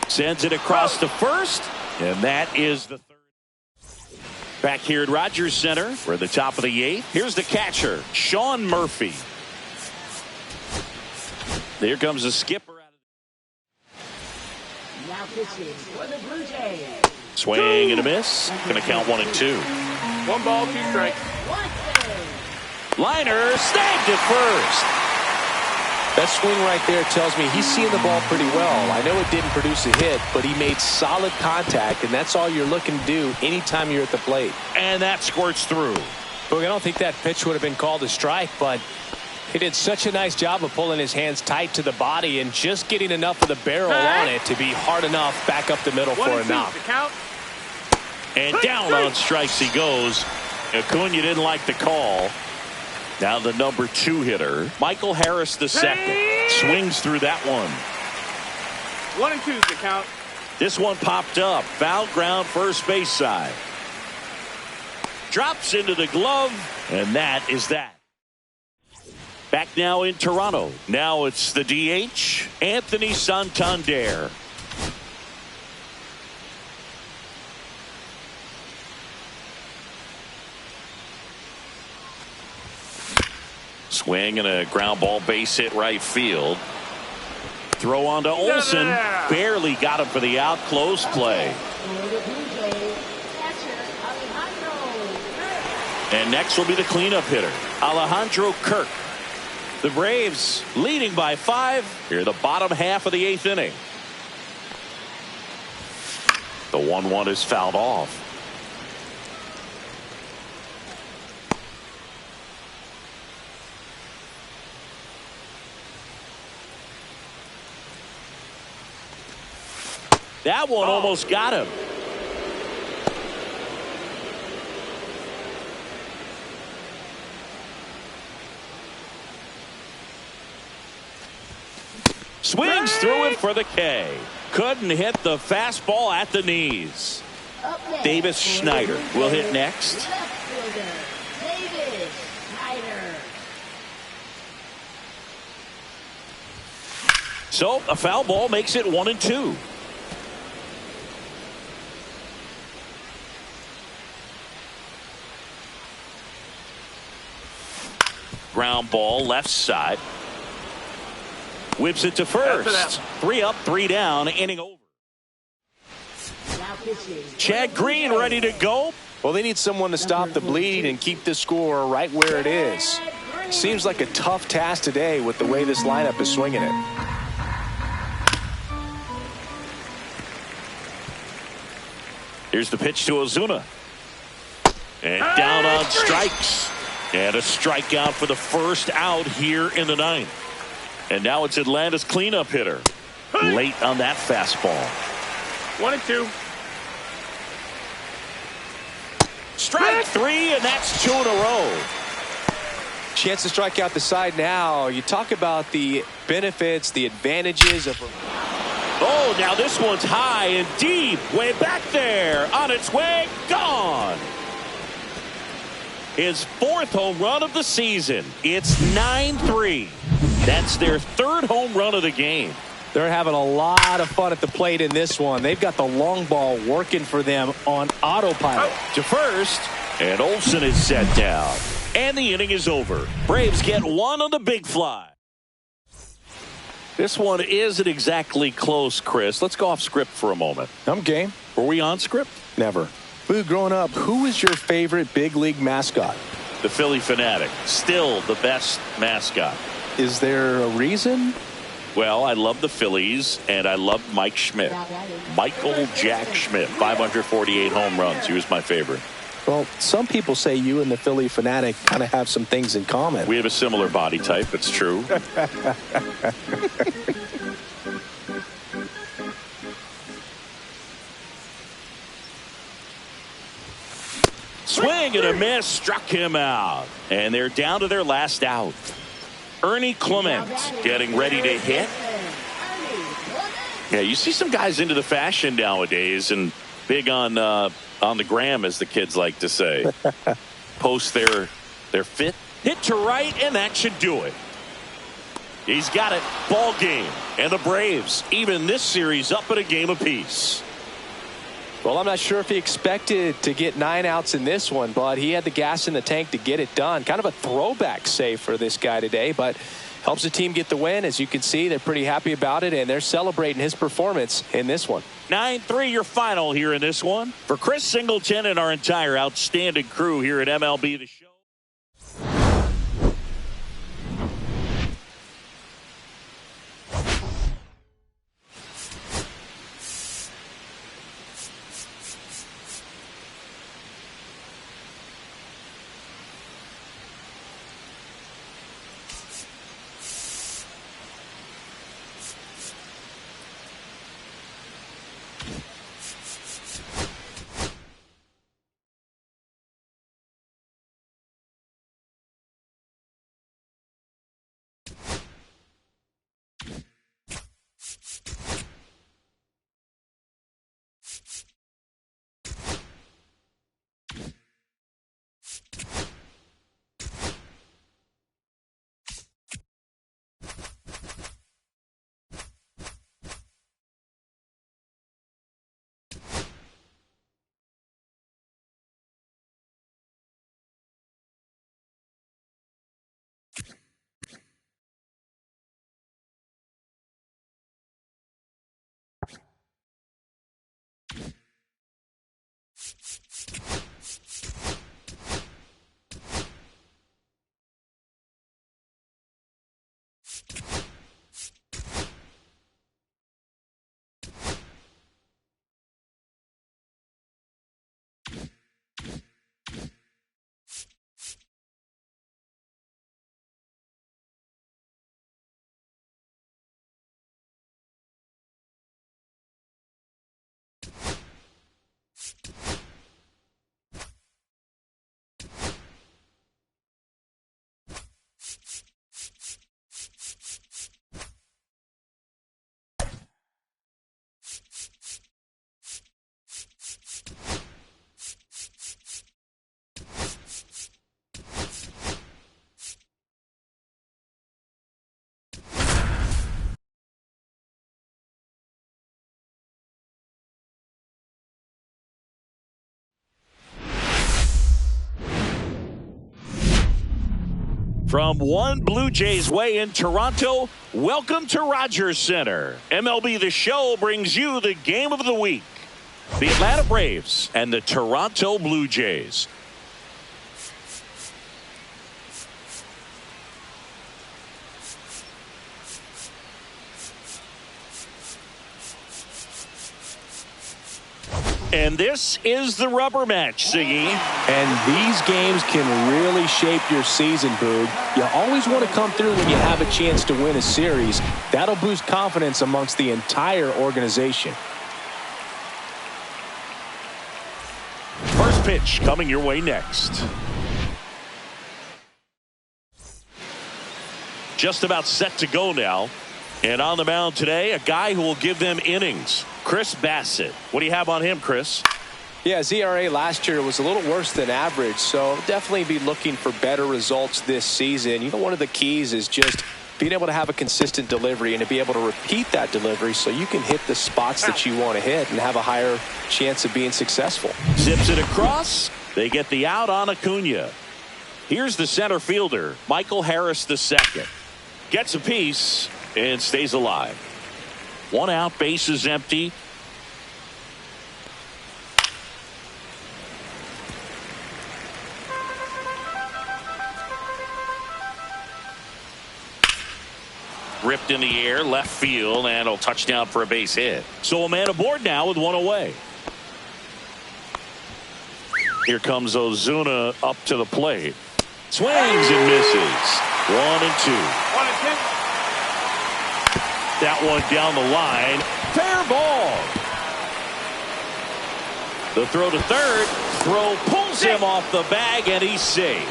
sends it across to first, and that is the 3rd. Back here at Rogers Center, we're at the top of the 8th. Here's the catcher, Sean Murphy. Here comes the skipper. Now pitching for the Blue Jays. Swing and a miss. Going to count 1 and 2. 1 ball, 2 strikes. Liner snagged at first. That swing right there tells me he's seeing the ball pretty well. I know it didn't produce a hit, but he made solid contact, and that's all you're looking to do anytime you're at the plate. And that squirts through. Look, I don't think that pitch would have been called a strike, but he did such a nice job of pulling his hands tight to the body and just getting enough of the barrel on it to be hard enough back up the middle for a knock. And down on strikes he goes. Acuna didn't like the call. Now the number 2 hitter, Michael Harris II, swings through that one. 1 and 2's the count. This one popped up. Foul ground first base side. Drops into the glove, and that is that. Back now in Toronto. Now it's the DH, Anthony Santander. Swing and a ground ball base hit right field. Throw on to Olsen. Barely got him for the out. Close play. And next will be the cleanup hitter, Alejandro Kirk. The Braves leading by 5 here, the bottom half of the 8th inning. The 1-1 is fouled off. That one almost got him. Swings through it for the K. Couldn't hit the fastball at the knees. Davis Schneider will hit next. Left fielder, Davis Schneider. So a foul ball makes it 1 and 2. Ground ball left side. Whips it to first. 3 up, 3 down. Inning over. Now pitching. Chad Green ready to go. Well, they need someone to stop the bleed and keep the score right where it is. Seems like a tough task today with the way this lineup is swinging it. Here's the pitch to Ozuna. And down on strikes. And a strikeout for the first out here in the ninth. And now it's Atlanta's cleanup hitter. Late on that fastball. 1-2. Strike 3, and that's 2 in a row. Chance to strike out the side now. You talk about the benefits, the advantages of... Oh, now this one's high and deep. Way back there. On its way. Gone. His 4th home run of the season. It's 9-3. That's their 3rd home run of the game. They're having a lot of fun at the plate in this one. They've got the long ball working for them on autopilot. To first, and Olsen is set down. And the inning is over. Braves get 1 on the big fly. This one isn't exactly close, Chris. Let's go off script for a moment. I'm game. Were we on script? Never. Boo, growing up, who was your favorite big league mascot? The Philly Fanatic. Still the best mascot. Is there a reason? Well, I love the Phillies, and I love Mike Schmidt. Michael Jack Schmidt, 548 home runs. He was my favorite. Well, some people say you and the Philly Fanatic kind of have some things in common. We have a similar body type. It's true. Swing and a miss. Struck him out. And they're down to their last out. Ernie Clement getting ready to hit. Yeah, you see some guys into the fashion nowadays and big on the gram, as the kids like to say. Post their fit. Hit to right, and that should do it. He's got it. Ball game. And the Braves, even this series, up at a game apiece. Well, I'm not sure if he expected to get 9 outs in this one, but he had the gas in the tank to get it done. Kind of a throwback save for this guy today, but helps the team get the win. As you can see, they're pretty happy about it, and they're celebrating his performance in this one. 9-3 your final here in this one. For Chris Singleton and our entire outstanding crew here at MLB The Show. From one Blue Jays way in Toronto, welcome to Rogers Center. MLB The Show brings you the game of the week. The Atlanta Braves and the Toronto Blue Jays. And this is the rubber match, Siggy. And these games can really shape your season, Boog. You always want to come through when you have a chance to win a series. That'll boost confidence amongst the entire organization. First pitch coming your way next. Just about set to go now. And on the mound today, a guy who will give them innings. Chris Bassett. What do you have on him, Chris? Yeah, his ERA last year was a little worse than average, so definitely be looking for better results this season. You know, one of the keys is just being able to have a consistent delivery and to be able to repeat that delivery so you can hit the spots that you want to hit and have a higher chance of being successful. Zips it across. They get the out on Acuna. Here's the center fielder, Michael Harris II. Gets a piece and stays alive. One out, base is empty. Ripped in the air, left field, and a touchdown for a base hit. So a man aboard now with one away. Here comes Ozuna up to the plate. Swings and misses. 1-2. 1-2. That one down the line. Fair ball. The throw to third. Throw pulls him off the bag, and he's safe.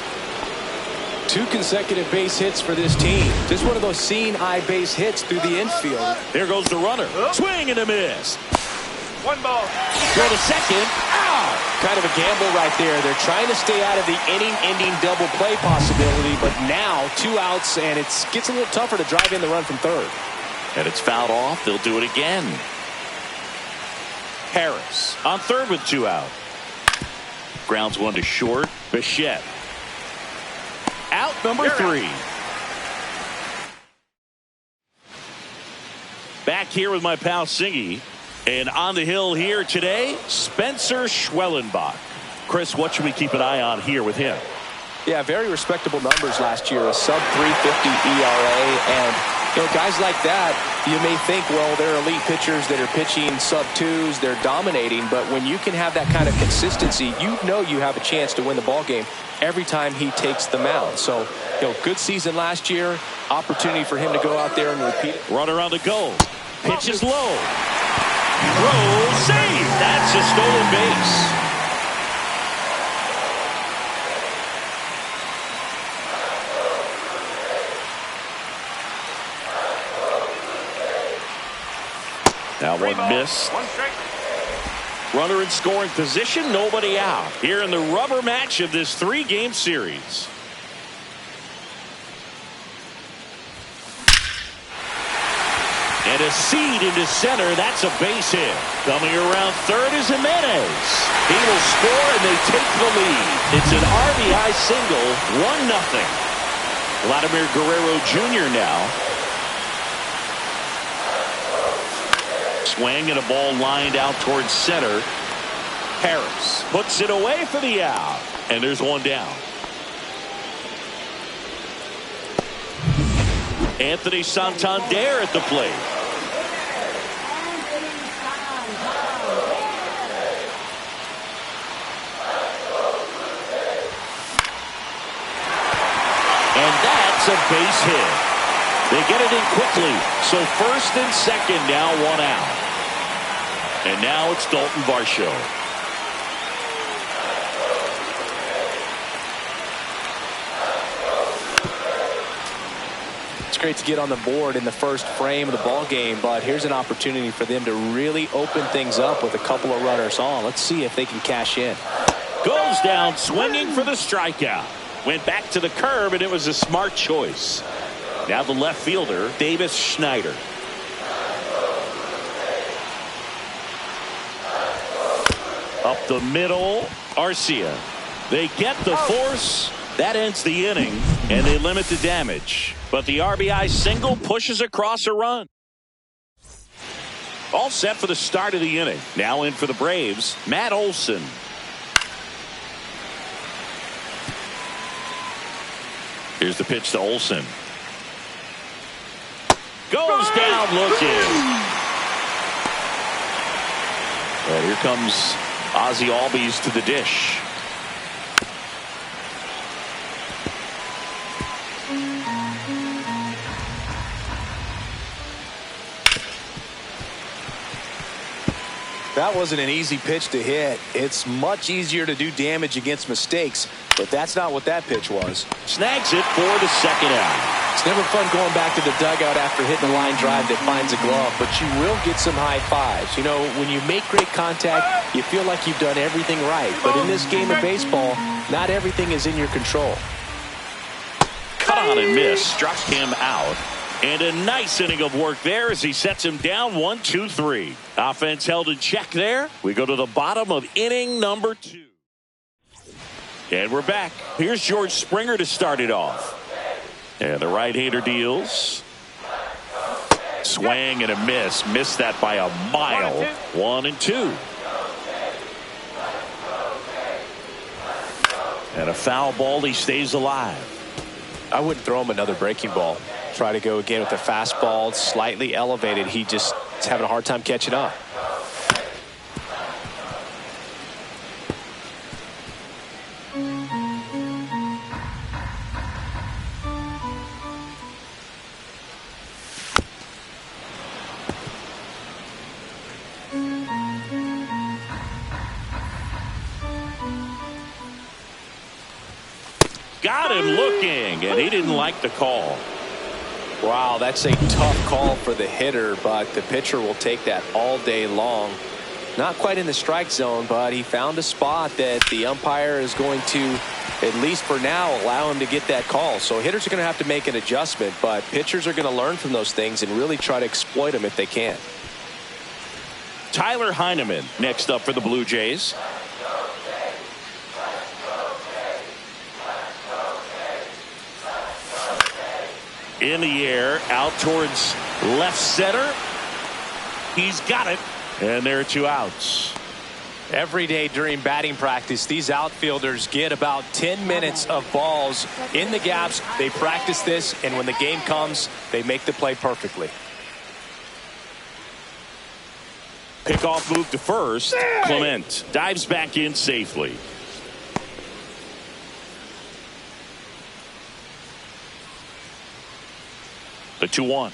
2 consecutive base hits for this team. Just one of those seeing eye base hits through the infield. There goes the runner. Swing and a miss. 1 ball. Throw to second. Out. Kind of a gamble right there. They're trying to stay out of the inning-ending double play possibility, but now 2 outs, and it gets a little tougher to drive in the run from third. And it's fouled off. They'll do it again. Harris on third with 2 out. Grounds one to short. Bichette. Out number 3. Back here with my pal Siggy. And on the hill here today, Spencer Schwellenbach. Chris, what should we keep an eye on here with him? Yeah, very respectable numbers last year. A sub 350 ERA. And, you know, guys like that, you may think, well, they're elite pitchers that are pitching sub 2s. They're dominating. But when you can have that kind of consistency, you know you have a chance to win the ball game every time he takes the mound. So, you know, good season last year. Opportunity for him to go out there and repeat it. Runner on the go. Pitch is low. Throw, save. That's a stolen base. Now one miss. 1 strike. Runner in scoring position, nobody out. Here in the rubber match of this 3-game series. And a seed into center. That's a base hit. Coming around third is Jimenez. He will score and they take the lead. It's an RBI single, 1-0. Vladimir Guerrero Jr. now. Swing and a ball lined out towards center. Harris puts it away for the out. And there's one down. Anthony Santander at the plate. And that's a base hit. They get it in quickly. So first and second now, 1 out. And now it's Dalton Varsho. It's great to get on the board in the first frame of the ball game, but here's an opportunity for them to really open things up with a couple of runners on. Let's see if they can cash in. Goes down swinging for the strikeout. Went back to the curb, and it was a smart choice. Now the left fielder, Davis Schneider. Up the middle, Arcia. They get the force, That ends the inning, and they limit the damage. But the RBI single pushes across a run. All set for the start of the inning. Now in for the Braves, Matt Olson. Here's the pitch to Olson. Goes down looking. And here comes Ozzie Albies to the dish. That wasn't an easy pitch to hit. It's much easier to do damage against mistakes, but that's not what that pitch was. Snags it for the second out. It's never fun going back to the dugout after hitting a line drive that finds a glove, but you will get some high fives. You know, when you make great contact, you feel like you've done everything right. But in this game of baseball, not everything is in your control. Cut on and miss. Struck him out. And a nice inning of work there as he sets him down 1-2-3. Offense held in check there. We go to the bottom of inning number 2. And we're back. Here's George Springer to start it off. And the right-hander deals. Swing and a miss. Missed that by a mile. 1-2. And a foul ball. He stays alive. I wouldn't throw him another breaking ball. Try to go again with the fastball, slightly elevated. He just is having a hard time catching up. Got him looking, and he didn't like the call. Wow, that's a tough call for the hitter, but the pitcher will take that all day long. Not quite in the strike zone, but he found a spot that the umpire is going to, at least for now, allow him to get that call. So hitters are going to have to make an adjustment, but pitchers are going to learn from those things and really try to exploit them if they can. Tyler Heineman next up for the Blue Jays. In the air, out towards left center. He's got it. And there are 2 outs. Every day during batting practice, these outfielders get about 10 minutes of balls in the gaps. They practice this, and when the game comes, they make the play perfectly. Pickoff move to first. Clement dives back in safely. The 2-1.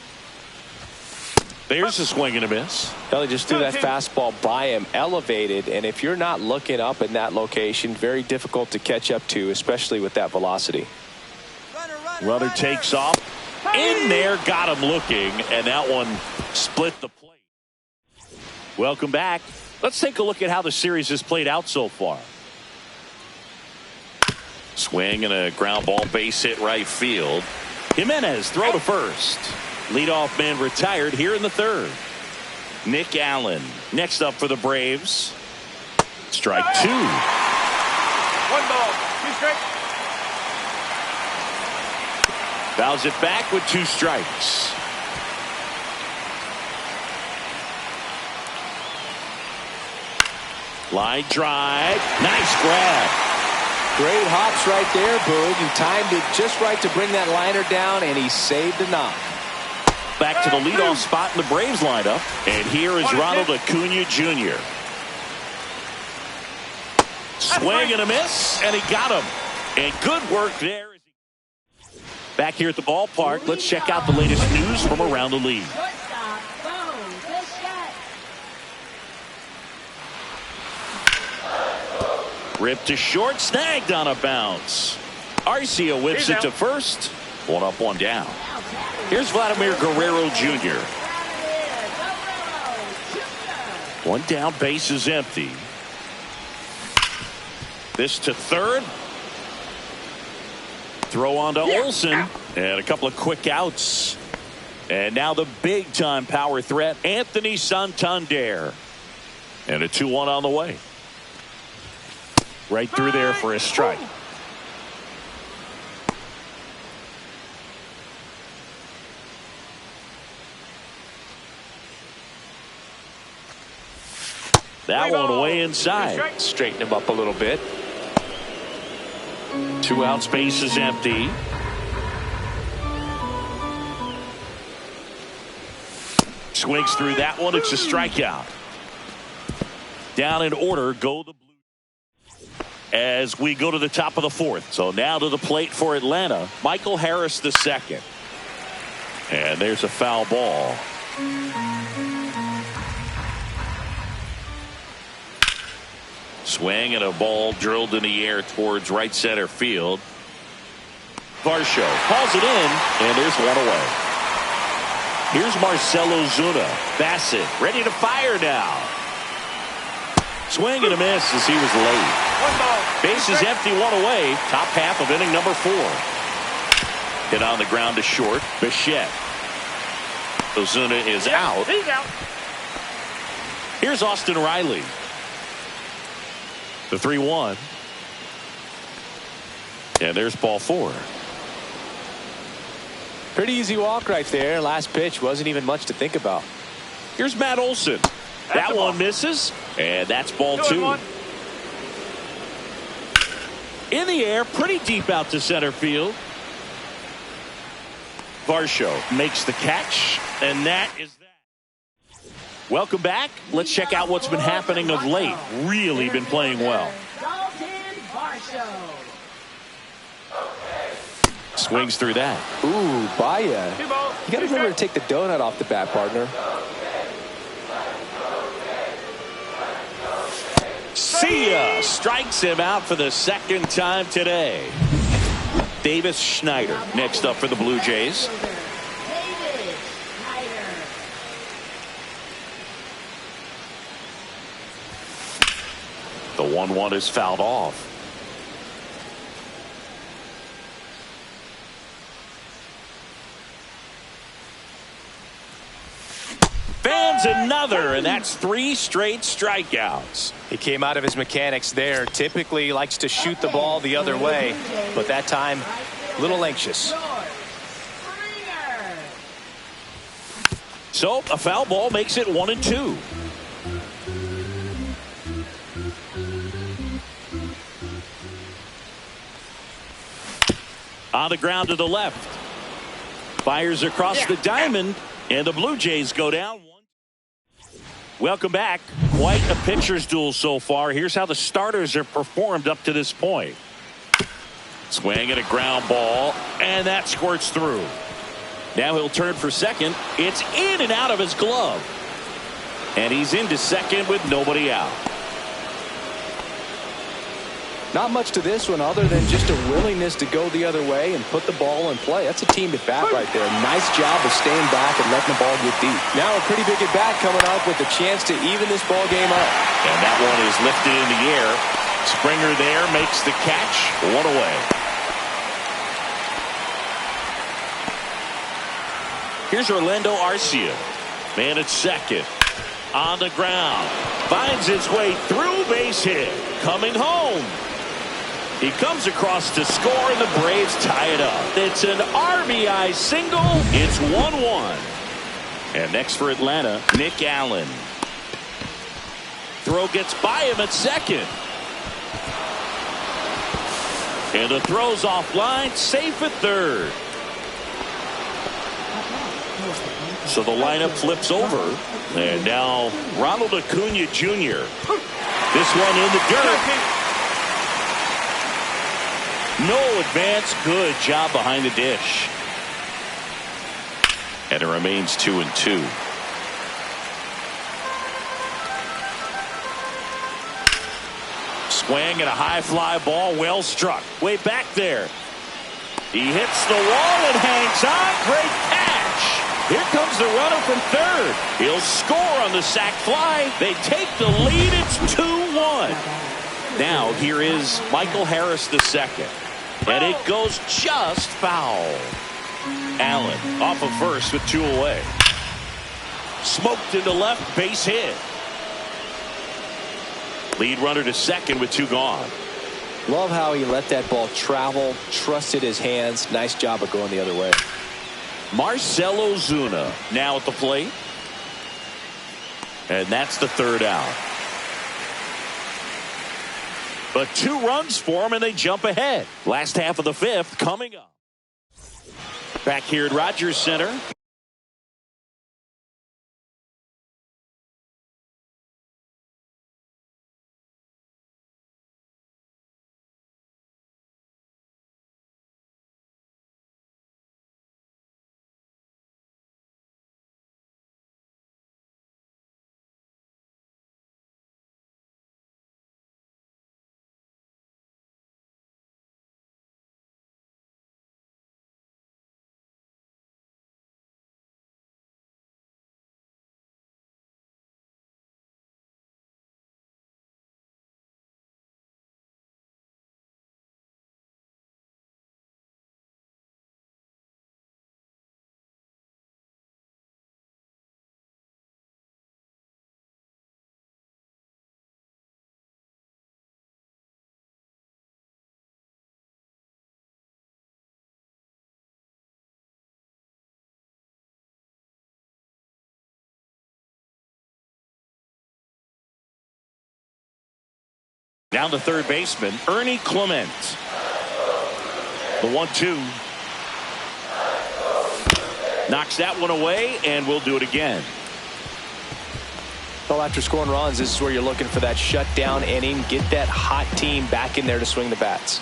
There's a swing and a miss. Kelly just threw that fastball by him, elevated, and if you're not looking up in that location, very difficult to catch up to, especially with that velocity. Runner takes off. In there, got him looking, and that one split the plate. Welcome back. Let's take a look at how the series has played out so far. Swing and a ground ball, base hit right field. Jimenez throw to first. Leadoff man retired here in the 3rd. Nick Allen next up for the Braves. Strike 2. 1 ball, 2 strikes. Fouls it back with 2 strikes. Line drive. Nice grab. Great hops right there, Boog. He timed it just right to bring that liner down, and he saved a knock. Back to the leadoff spot in the Braves lineup. And here is Ronald Acuna Jr. Swing and a miss, and he got him. And good work there. Back here at the ballpark, let's check out the latest news from around the league. Ripped to short, snagged on a bounce. Arcia whips it to first. 1 up, 1 down. Here's Vladimir Guerrero Jr. 1 down, base is empty. This to third. Throw on to Olson. And a couple of quick outs. And now the big-time power threat, Anthony Santander. And a 2-1 on the way. Right through there for a strike. That one way inside. Straighten him up a little bit. 2 out, space is empty. Swings through that one. It's a strikeout. Down in order go the Blues as we go to the top of the 4th. So now to the plate for Atlanta, Michael Harris II. And there's a foul ball. Swing and a ball drilled in the air towards right center field. Varsho calls it in, and there's one away. Here's Marcell Ozuna. Bassett ready to fire now. Swing and a miss as he was late. Bases empty, one away. Top half of inning number 4. Hit on the ground to short. Bichette. Ozuna is out. He's out. Here's Austin Riley. The 3-1. And there's ball 4. Pretty easy walk right there. Last pitch wasn't even much to think about. Here's Matt Olson. That one misses. And that's ball 2. In the air, pretty deep out to center field. Varsho makes the catch. And that is that. Welcome back. Let's check out what's been happening of late. Really been playing well. Swings through that. Ooh, Baya. You got to remember to take the donut off the bat, partner. See ya. Strikes him out for the 2nd time today. Davis Schneider next up for the Blue Jays. The 1-1 is fouled off. Fans another, and that's 3 straight strikeouts. He came out of his mechanics there. Typically likes to shoot the ball the other way, but that time a little anxious. So a foul ball makes it 1-2. On the ground to the left. Fires across the diamond, and the Blue Jays go down 1. Welcome back. Quite a pitcher's duel so far. Here's how the starters have performed up to this point. Swing and a ground ball, and that squirts through. Now he'll turn for second. It's in and out of his glove. And he's into second with nobody out. Not much to this one other than just a willingness to go the other way and put the ball in play. That's a team at bat right there. Nice job of staying back and letting the ball get deep. Now a pretty big at bat coming up with a chance to even this ball game up. And that one is lifted in the air. Springer there makes the catch. 1 away. Here's Orlando Arcia. Man at second. On the ground. Finds his way through, base hit. Coming home. He comes across to score, and the Braves tie it up. It's an RBI single. It's 1-1. And next for Atlanta, Nick Allen. Throw gets by him at second. And the throw's offline, safe at third. So the lineup flips over. And now Ronald Acuna Jr. This one in the dirt. No advance. Good job behind the dish. And it remains 2-2. Swing and a high fly ball, well struck. Way back there. He hits the wall and hangs on. Great catch. Here comes the runner from third. He'll score on the sac fly. They take the lead. It's 2-1. Now here is Michael Harris II. And it goes just foul. Allen off of first with 2 away. Smoked into left, base hit. Lead runner to second with 2 gone. Love how he let that ball travel, trusted his hands. Nice job of going the other way. Marcell Ozuna now at the plate. And that's the 3rd out. But 2 runs for them, and they jump ahead. Last half of the 5th coming up. Back here at Rogers Center. Down to third baseman, Ernie Clement. The 1-2. Knocks that one away, and we'll do it again. Well, after scoring runs, this is where you're looking for that shutdown inning. Get that hot team back in there to swing the bats.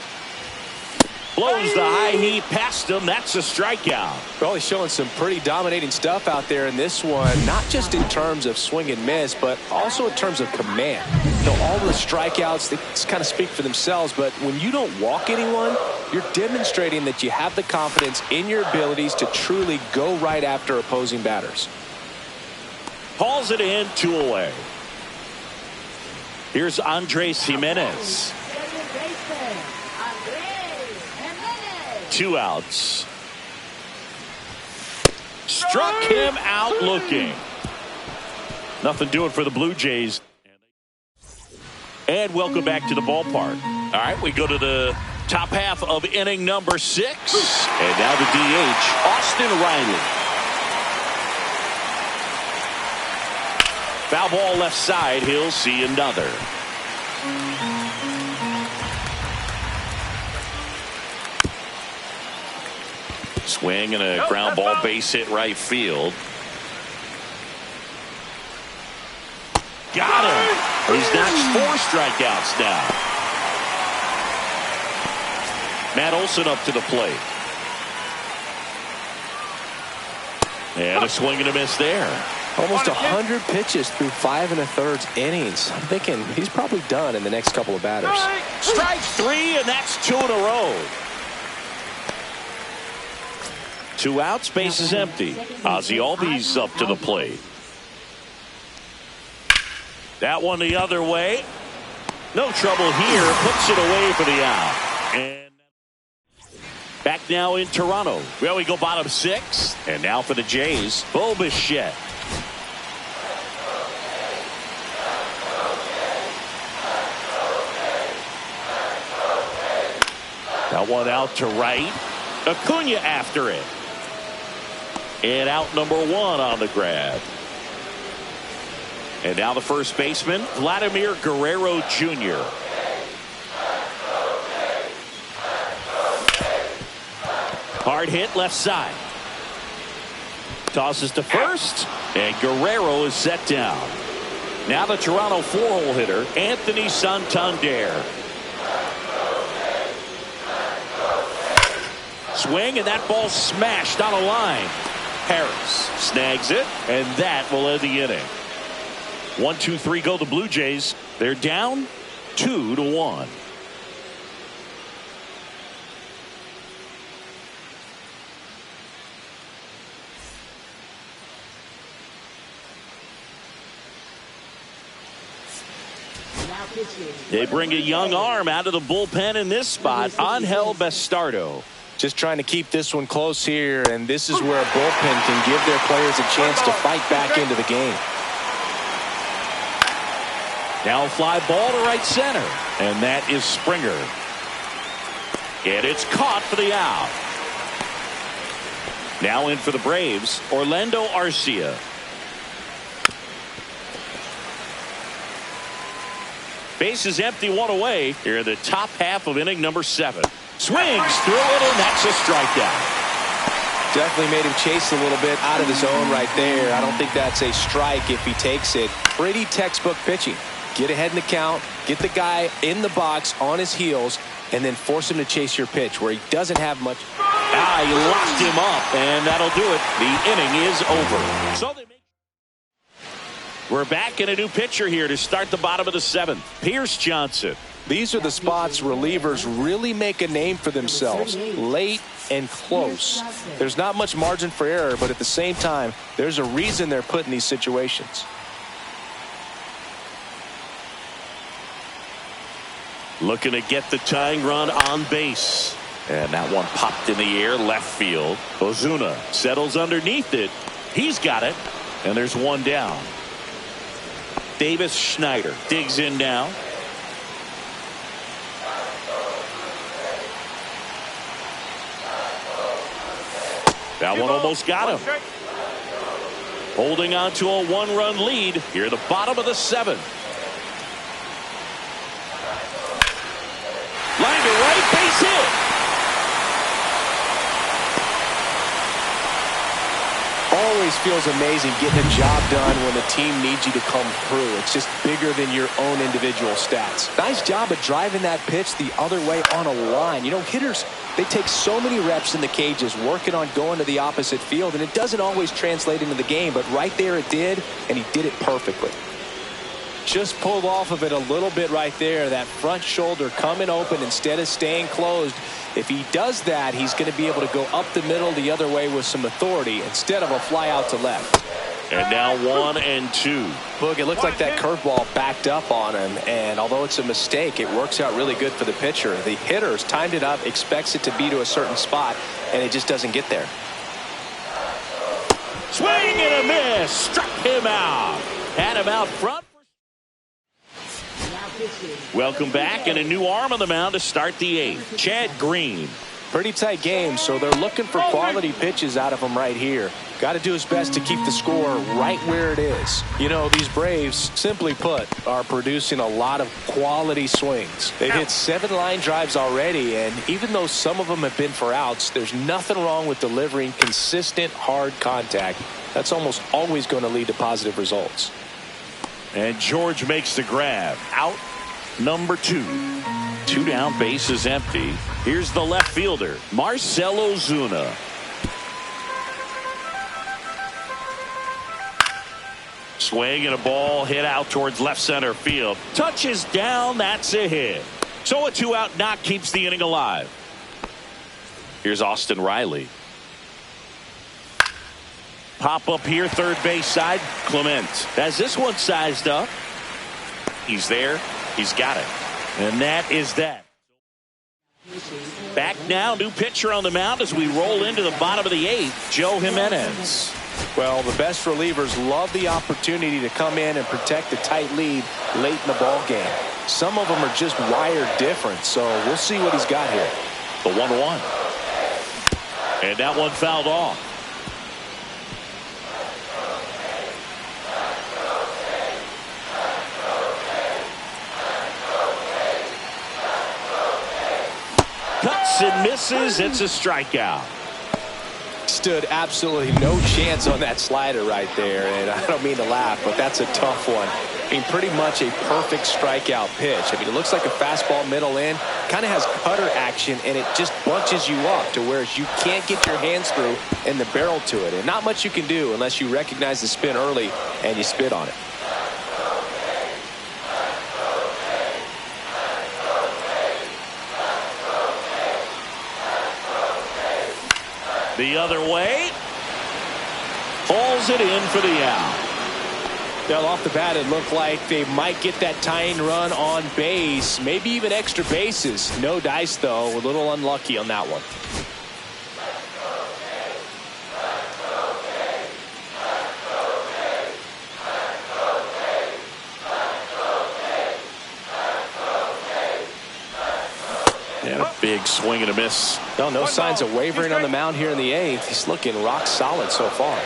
Blows the high heat past him. That's a strikeout. Well, he's showing some pretty dominating stuff out there in this one, not just in terms of swing and miss, but also in terms of command. You know, all the strikeouts, they kind of speak for themselves, but when you don't walk anyone, you're demonstrating that you have the confidence in your abilities to truly go right after opposing batters. Hauls it in, 2 away. Here's Andres Jimenez. 2 outs. Struck him out looking. Nothing doing for the Blue Jays. And welcome back to the ballpark. All right, we go to the top half of inning number 6. And now the DH, Austin Riley. Foul ball left side. He'll see another. Swing and a ground ball base hit right field. Got him. He's notched 4 strikeouts now. Matt Olson up to the plate. And a swing and a miss there. Almost 100 pitches through 5 1/3 innings. I'm thinking he's probably done in the next couple of batters. Strike 3, and that's 2 in a row. 2 outs, base is empty. Ozzie Albies up to the plate. That one the other way. No trouble here. Puts it away for the out. And back now in Toronto. Well, we go bottom 6. And now for the Jays, Bo Bichette. That one out to right. Acuna after it. And out number 1 on the grab. And now the first baseman, Vladimir Guerrero Jr. Hard hit left side. Tosses to first. And Guerrero is set down. Now the Toronto 4-hole hitter, Anthony Santander. Swing, and that ball smashed on a line. Harris snags it, and that will end the inning. 1-2-3 go the Blue Jays. They're down 2-1. They bring a young arm out of the bullpen in this spot. Angel Bastardo. Just trying to keep this one close here, and this is where a bullpen can give their players a chance to fight back into the game. Now fly ball to right center, and that is Springer. And it's caught for the out. Now in for the Braves, Orlando Arcia. Base is empty, one away. Here in the top half of inning number 7. Swings through it, and that's a strikeout. Definitely made him chase a little bit out of his zone right there. I don't think that's a strike if he takes it. Pretty textbook pitching. Get ahead in the count, get the guy in the box on his heels, and then force him to chase your pitch where he doesn't have much. He locked him up, and that'll do it. The inning is over. So we're back in a new pitcher here to start the bottom of the 7th. Pierce Johnson. These are the spots relievers really make a name for themselves. Late and close. There's not much margin for error, but at the same time, there's a reason they're put in these situations. Looking to get the tying run on base. And that one popped in the air left field. Ozuna settles underneath it. He's got it. And there's one down. Davis Schneider digs in now. That one almost got him. Holding on to a 1-run lead here at the bottom of the 7th. Line to right, base hit. Always feels amazing getting a job done when the team needs you to come through. It's just bigger than your own individual stats. Nice job of driving that pitch the other way on a line. You know, hitters, they take so many reps in the cages working on going to the opposite field, and it doesn't always translate into the game, but right there it did, and he did it perfectly. Just pulled off of it a little bit right there. That front shoulder coming open instead of staying closed. If he does that, he's going to be able to go up the middle the other way with some authority instead of a fly out to left. And now 1-2. Look, it looked like that curveball backed up on him, and although it's a mistake, it works out really good for the pitcher. The hitter's timed it up, expects it to be to a certain spot, and it just doesn't get there. Swing and a miss. Struck him out. Had him out front. Welcome back, and a new arm on the mound to start the 8th. Chad Green. Pretty tight game, so they're looking for quality pitches out of him right here. Got to do his best to keep the score right where it is. You know, these Braves, simply put, are producing a lot of quality swings. They've hit 7 line drives already, and even though some of them have been for outs, there's nothing wrong with delivering consistent, hard contact. That's almost always going to lead to positive results. And George makes the grab. Out number 2. 2 down, base is empty. Here's the left fielder, Marcell Ozuna. Swing and a ball hit out towards left center field. Touches down, that's a hit. So a 2-out knock keeps the inning alive. Here's Austin Riley. Pop up here, third base side. Clement has this one sized up. He's there. He's got it. And that is that. Back now, new pitcher on the mound as we roll into the bottom of the 8th, Joe Jimenez. Well, the best relievers love the opportunity to come in and protect a tight lead late in the ball game. Some of them are just wired different, so we'll see what he's got here. The 1-1. And that one fouled off. Cuts and misses. It's a strikeout. Stood absolutely no chance on that slider right there, and I don't mean to laugh, but that's a tough one. I mean, pretty much a perfect strikeout pitch. I mean, it looks like a fastball middle in, kind of has cutter action, and it just bunches you up to where you can't get your hands through and the barrel to it, and not much you can do unless you recognize the spin early and you spit on it. The other way. Hauls it in for the out. Now, off the bat, it looked like they might get that tying run on base, maybe even extra bases. No dice, though. A little unlucky on that one. And a big swing and a miss. No signs of wavering on the mound here in the 8th. He's looking rock solid so far.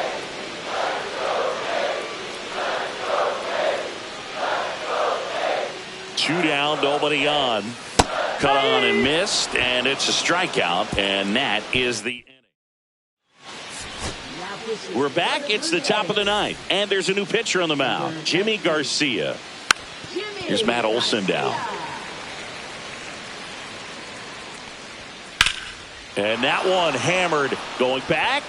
2 down, nobody on. Cut on and missed, and it's a strikeout, and that is the inning. We're back. It's the top of the ninth, and there's a new pitcher on the mound, Jimmy Garcia. Here's Matt Olson down. And that one hammered, going back.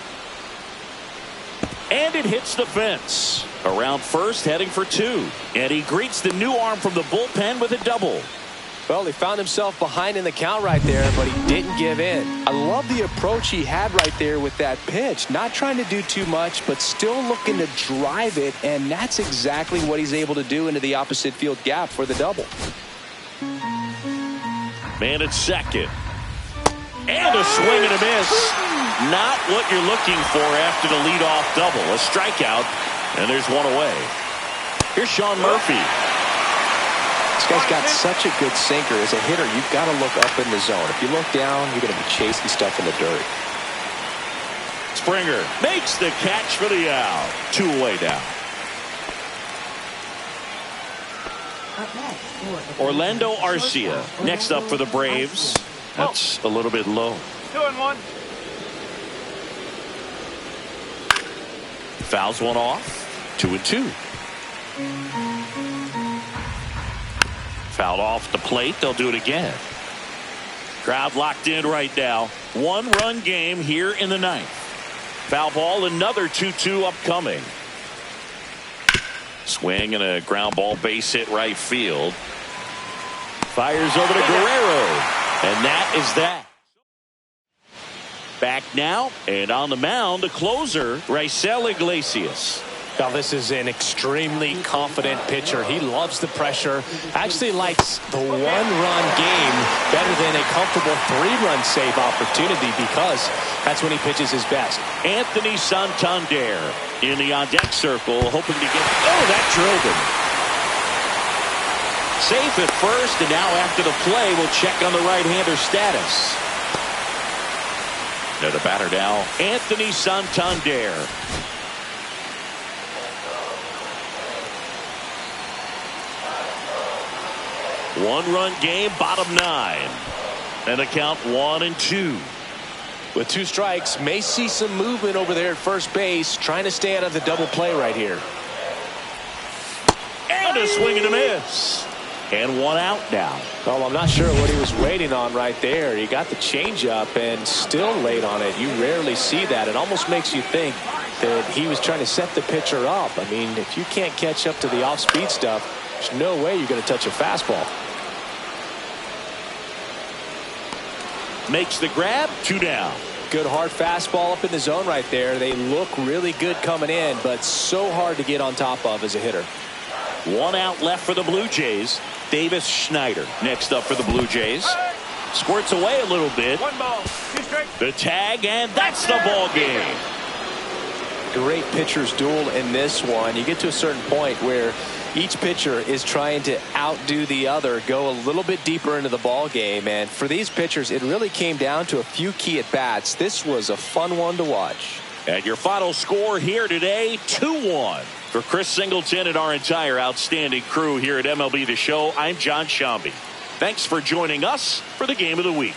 And it hits the fence. Around first, heading for 2. And he greets the new arm from the bullpen with a double. Well, he found himself behind in the count right there, but he didn't give in. I love the approach he had right there with that pitch. Not trying to do too much, but still looking to drive it, and that's exactly what he's able to do into the opposite field gap for the double. Man at second. And a swing and a miss. Not what you're looking for after the leadoff double. A strikeout, and there's one away. Here's Sean Murphy. This guy's got such a good sinker. As a hitter, you've got to look up in the zone. If you look down, you're going to be chasing stuff in the dirt. Springer makes the catch for the out. 2 away now. Orlando Arcia next up for the Braves. That's a little bit low. 2-1. Fouls one off. 2-2. Fouled off the plate. They'll do it again. Crowd locked in right now. 1-run game here in the ninth. Foul ball, another 2-2 upcoming. Swing and a ground ball, base hit right field. Fires over to Guerrero. And that is that. Back now, and on the mound, the closer, Raisel Iglesias. Now, this is an extremely confident pitcher. He loves the pressure. Actually likes the 1-run game better than a comfortable 3-run save opportunity because that's when he pitches his best. Anthony Santander in the on-deck circle, hoping to get... Oh, that drilled him. Safe at first, and now after the play, we'll check on the right-hander status. Now the batter now, Anthony Santander. One-run game, bottom 9. And the count 1-2. With 2 strikes, may see some movement over there at first base, trying to stay out of the double play right here. And a swing and a miss. And 1 out now. Well, I'm not sure what he was waiting on right there. He got the changeup and still laid on it. You rarely see that. It almost makes you think that he was trying to set the pitcher up. I mean, if you can't catch up to the off-speed stuff, there's no way you're going to touch a fastball. Makes the grab, 2 down. Good hard fastball up in the zone right there. They look really good coming in, but so hard to get on top of as a hitter. 1 out left for the Blue Jays. Davis Schneider next up for the Blue Jays. Squirts away a little bit. 1 ball, 2 strikes. The tag, and that's the ball game. Great pitcher's duel in this one. You get to a certain point where each pitcher is trying to outdo the other, go a little bit deeper into the ball game, and for these pitchers it really came down to a few key at bats. This was a fun one to watch. And your final score here today, 2-1. For Chris Singleton and our entire outstanding crew here at MLB The Show, I'm John Shambi. Thanks for joining us for the Game of the Week.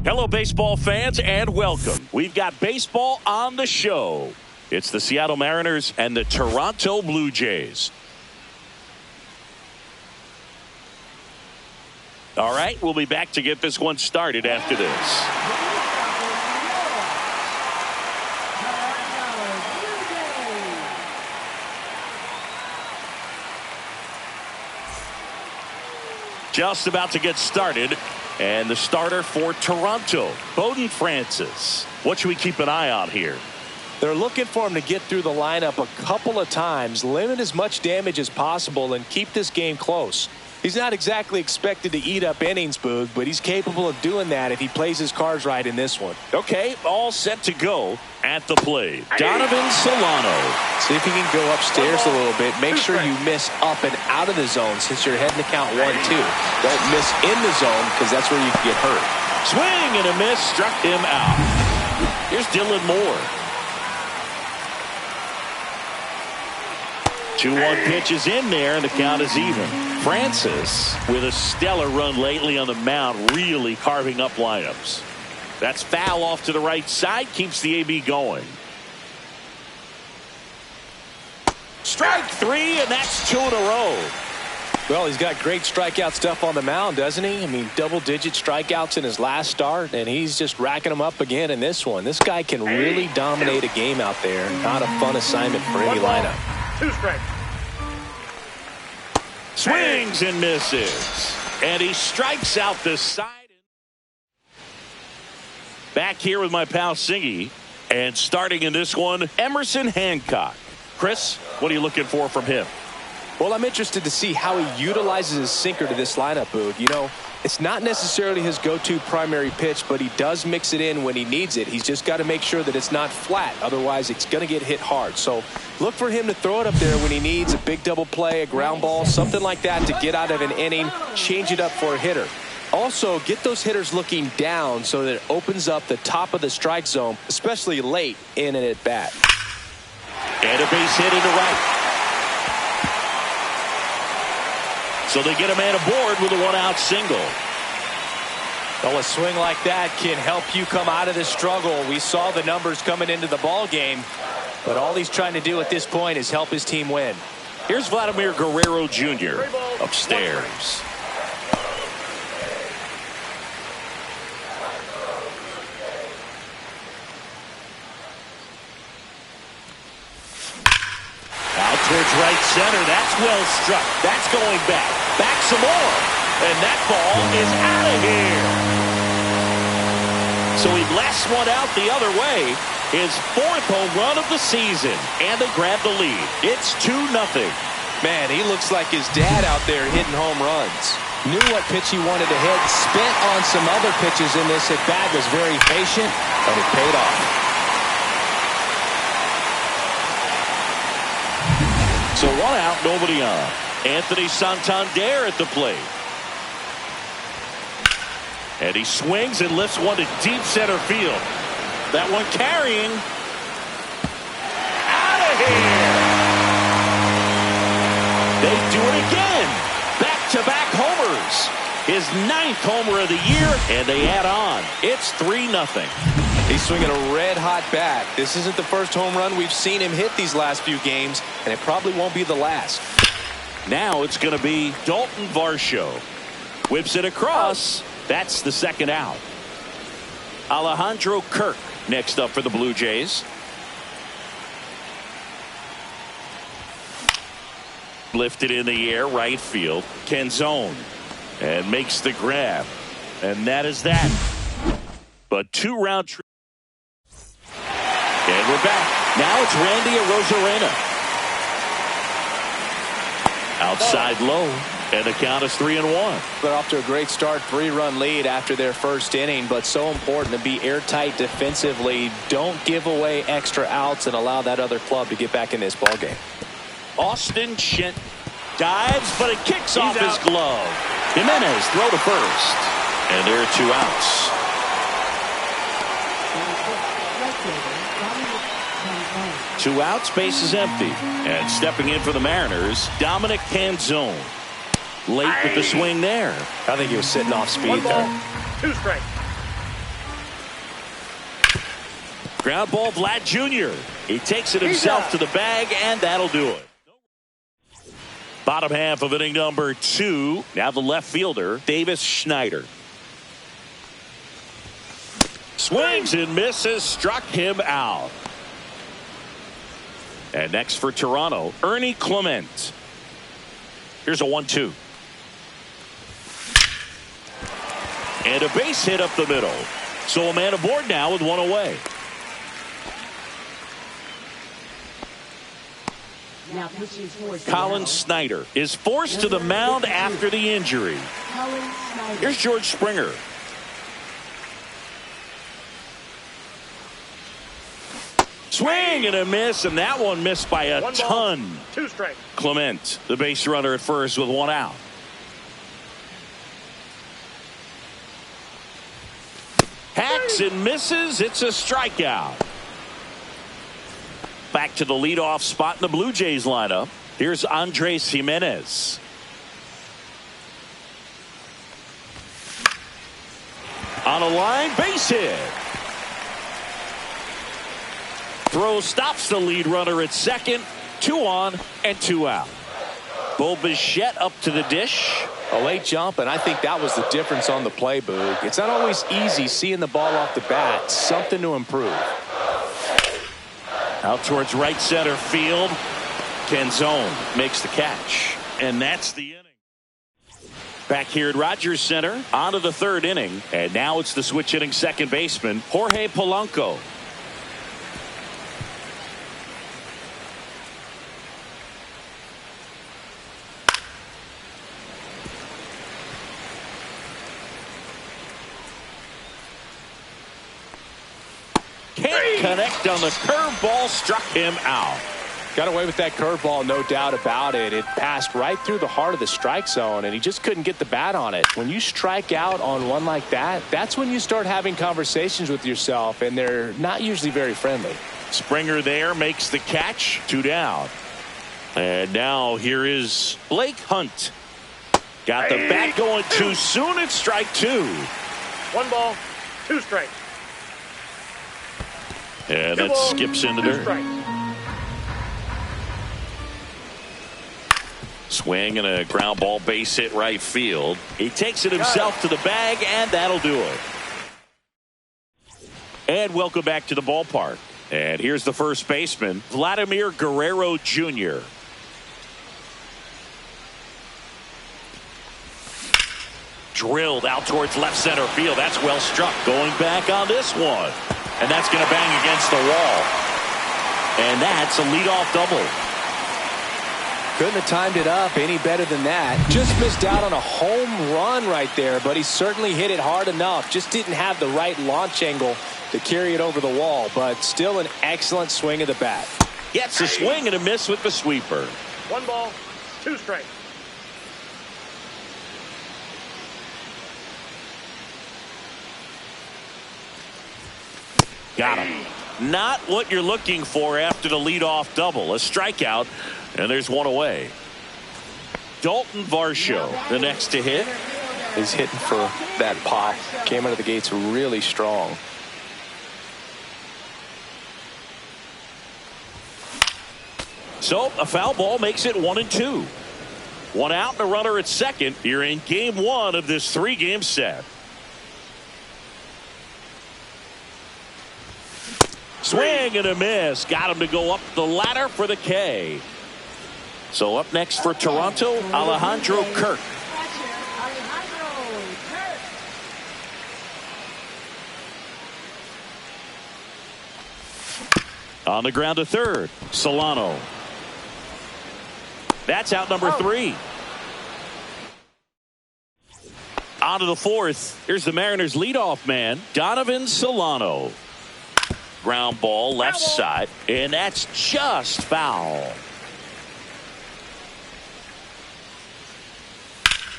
Hello, baseball fans, and welcome. We've got baseball on the show. It's the Seattle Mariners and the Toronto Blue Jays. All right, we'll be back to get this one started after this. Just about to get started. And the starter for Toronto, Bowden Francis. What should we keep an eye on here? They're looking for him to get through the lineup a couple of times, limit as much damage as possible, and keep this game close. He's not exactly expected to eat up innings, Boog, but he's capable of doing that if he plays his cards right in this one. Okay, all set to go at the plate. Donovan Solano. See if he can go upstairs a little bit. Make sure you miss up and out of the zone since you're heading to count 1-2. Don't miss in the zone because that's where you can get hurt. Swing and a miss, struck him out. Here's Dylan Moore. 2-1 pitch is in there, and the count is even. Francis, with a stellar run lately on the mound, really carving up lineups. That's foul off to the right side, keeps the AB going. Strike 3, and that's 2 in a row. Well, he's got great strikeout stuff on the mound, doesn't he? I mean, double-digit strikeouts in his last start, and he's just racking them up again in this one. This guy can really dominate a game out there. Not a fun assignment for any lineup. 2 strikes. Swings and misses. And he strikes out the side. Back here with my pal Singy. And starting in this one, Emerson Hancock. Chris, what are you looking for from him? Well, I'm interested to see how he utilizes his sinker to this lineup, Boog. You know, it's not necessarily his go-to primary pitch, but he does mix it in when he needs it. He's just got to make sure that it's not flat. Otherwise, it's going to get hit hard. So look for him to throw it up there when he needs a big double play, a ground ball, something like that to get out of an inning, change it up for a hitter. Also, get those hitters looking down so that it opens up the top of the strike zone, especially late in an at-bat. And a base hit into right. So they get a man aboard with a 1-out single. Well, a swing like that can help you come out of this struggle. We saw the numbers coming into the ball game, but all he's trying to do at this point is help his team win. Here's Vladimir Guerrero Jr. upstairs. Out towards right center. That's well struck. That's going back. Back some more. And that ball is out of here. So he blasts one out the other way. His 4th home run of the season. And they grab the lead. It's 2-0. Man, he looks like his dad out there hitting home runs. Knew what pitch he wanted to hit. Spent on some other pitches in this at bat. Was very patient, and it paid off. So 1 out, nobody on. Anthony Santander at the plate. And he swings and lifts one to deep center field. That one carrying. Out of here. They do it again. Back-to-back homers. His 9th homer of the year, and they add on. It's 3-0. He's swinging a red-hot bat. This isn't the first home run we've seen him hit these last few games, and it probably won't be the last. Now it's going to be Dalton Varsho. Whips it across. That's the 2nd out. Alejandro Kirk next up for the Blue Jays. Lifted in the air, right field. Canzone. And makes the grab. And that is that. But 2-round trip. And we're back. Now it's Randy Arozarena. Outside low. And the count is 3-1. They're off to a great start. 3-run lead after their first inning, but so important to be airtight defensively. Don't give away extra outs and allow that other club to get back in this ballgame. Austin Shint dives, but it kicks off his glove. Jimenez throw to first. And there are 2 outs. Two outs, base is empty. And stepping in for the Mariners, Dominic Canzone. Late with the swing there. I think he was sitting off speed 1 ball, there. 2 strikes. Ground ball, Vlad Jr. He takes it himself to the bag, and that'll do it. Bottom half of inning number 2. Now the left fielder, Davis Schneider. Swings and misses, struck him out. And next for Toronto, Ernie Clement. Here's a 1-2. And a base hit up the middle. So a man aboard now with one away. Now pitching towards Colin Snyder is forced to the mound after the injury. Here's George Springer. Swing and a miss, and that one missed by a ton. 2 strikes. Clement, the base runner at first with one out. Hacks and misses. It's a strikeout. Back to the leadoff spot in the Blue Jays lineup. Here's Andres Jimenez. On a line, base hit. Throw stops the lead runner at second. 2 on and 2 out. Bo Bichette up to the dish. A late jump, and I think that was the difference on the play, Boog. It's not always easy seeing the ball off the bat. Something to improve. Out towards right center field. Canzone makes the catch. And that's the inning. Back here at Rogers Center, on to the 3rd inning. And now it's the switch hitting second baseman, Jorge Polanco. Can't connect on the curveball, struck him out. Got away with that curveball, no doubt about it. It passed right through the heart of the strike zone, and he just couldn't get the bat on it. When you strike out on one like that, that's when you start having conversations with yourself, and they're not usually very friendly. Springer there makes the catch. 2 down. And now here is Blake Hunt. Got the bat going too soon. It's strike 2. 1 ball, 2 strikes. And that skips into 2 dirt. strikes. Swing and a ground ball, base hit right field. He takes it himself to the bag, and that'll do it. And welcome back to the ballpark. And here's the first baseman, Vladimir Guerrero Jr. Drilled out towards left center field. That's well struck. Going back on this one. And that's going to bang against the wall. And that's a leadoff double. Couldn't have timed it up any better than that. Just missed out on a home run right there, but he certainly hit it hard enough. Just didn't have the right launch angle to carry it over the wall, but still an excellent swing of the bat. Gets a swing and a miss with the sweeper. 1 ball, 2 strikes. Got him. Not what you're looking for after the leadoff double. A strikeout, and there's one away. Dalton Varsho, the next to hit. He's hitting for that pop. Came out of the gates really strong. So a foul ball makes it 1-2. 1 out and a runner at second. You're in game 1 of this 3-game set. Swing and a miss. Got him to go up the ladder for the K. So up next for Toronto, Alejandro Kirk. On the ground to third, Solano. That's out number 3. On to the 4th. Here's the Mariners leadoff man, Donovan Solano. Ground ball left side, and that's just foul.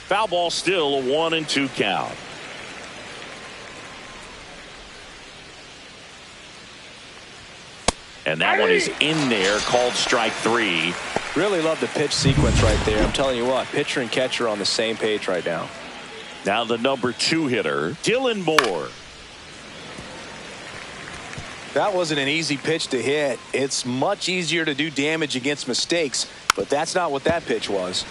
Foul ball, still a 1-2 count. And that one is in there, called strike 3. Really love the pitch sequence right there. I'm telling you what, pitcher and catcher on the same page right now. Now the number 2 hitter, Dylan Moore. That wasn't an easy pitch to hit. It's much easier to do damage against mistakes, but that's not what that pitch was.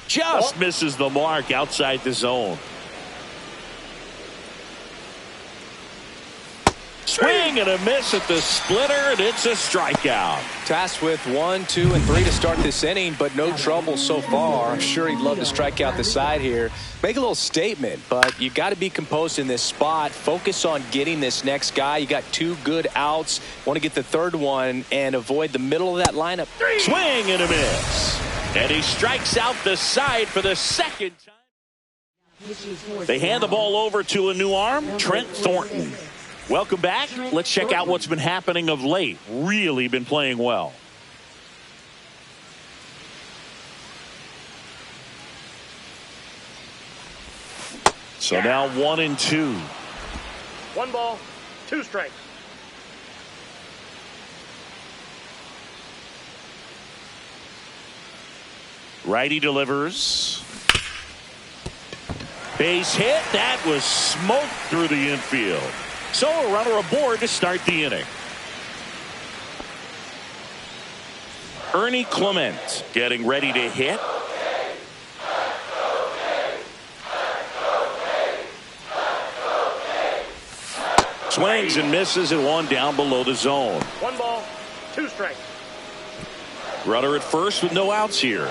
Just misses the mark outside the zone. Swing and a miss at the splitter, and it's a strikeout. Tasked with 1, 2, and 3 to start this inning, but no trouble so far. I'm sure he'd love to strike out the side here. Make a little statement, but you got to be composed in this spot. Focus on getting this next guy. You got 2 good outs. Want to get the third one and avoid the middle of that lineup. Swing and a miss. And he strikes out the side for the second time. They hand the ball over to a new arm, Trent Thornton. Welcome back. Let's check out what's been happening of late. Really been playing well. So now 1-2. 1 ball, 2 strikes. Righty delivers. Base hit. That was smoked through the infield. So a runner aboard to start the inning. Ernie Clement getting ready to hit. Swings and misses at 1 down below the zone. 1 ball, 2 strikes. Runner at first with no outs here.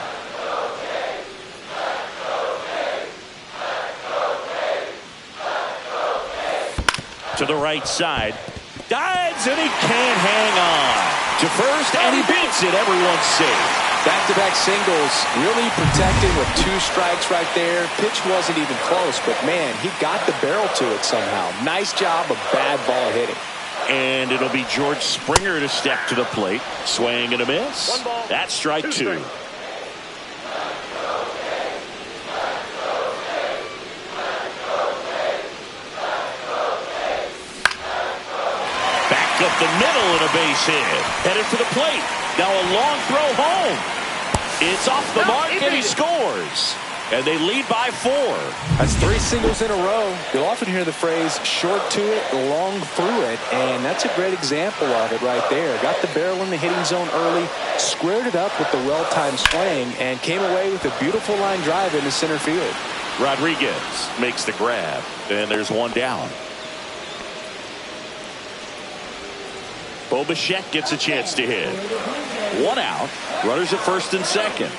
To the right side. Dives and he can't hang on. To first and he beats it. Everyone's safe. Back-to-back singles, really protected with 2 strikes right there. Pitch wasn't even close, but man, he got the barrel to it somehow. Nice job of bad ball hitting. And it'll be George Springer to step to the plate. Swing and a miss. 1 ball, That's strike 2. strikes. Up the middle and a base hit. Headed for the plate. Now a long throw home. It's off the mark and he scores. And they lead by 4. That's 3 singles in a row. You'll often hear the phrase short to it, long through it, and that's a great example of it right there. Got the barrel in the hitting zone early, squared it up with the well-timed swing, and came away with a beautiful line drive into center field. Rodriguez makes the grab, and there's 1 down. Bo Bichette gets a chance to hit. 1 out. Runners at first and second.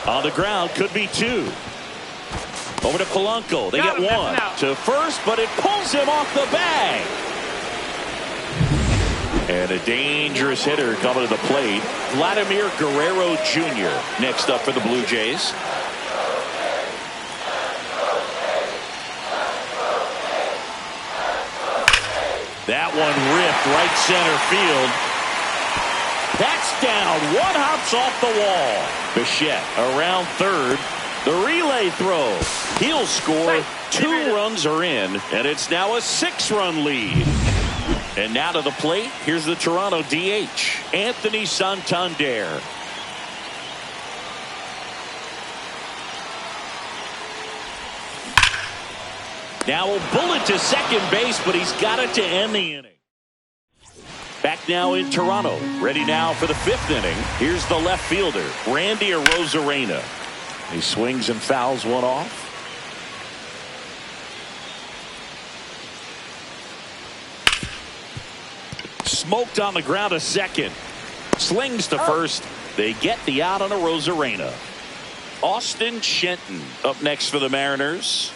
On the ground, could be 2. Over to Polanco. They get 1. To first, but it pulls him off the bag. And a dangerous hitter coming to the plate. Vladimir Guerrero Jr. next up for the Blue Jays. That one ripped right center field. That's down. 1 hops off the wall. Bichette around third. The relay throw. He'll score. 2 runs are in, and it's now a 6-run lead. And now to the plate, here's the Toronto DH, Anthony Santander. Now a bullet to second base, but he's got it to end the inning. Back now in Toronto. Ready now for the 5th inning. Here's the left fielder, Randy Arozarena. He swings and fouls 1 off. Smoked on the ground to second. Slings to first. They get the out on Arozarena. Austin Shenton up next for the Mariners.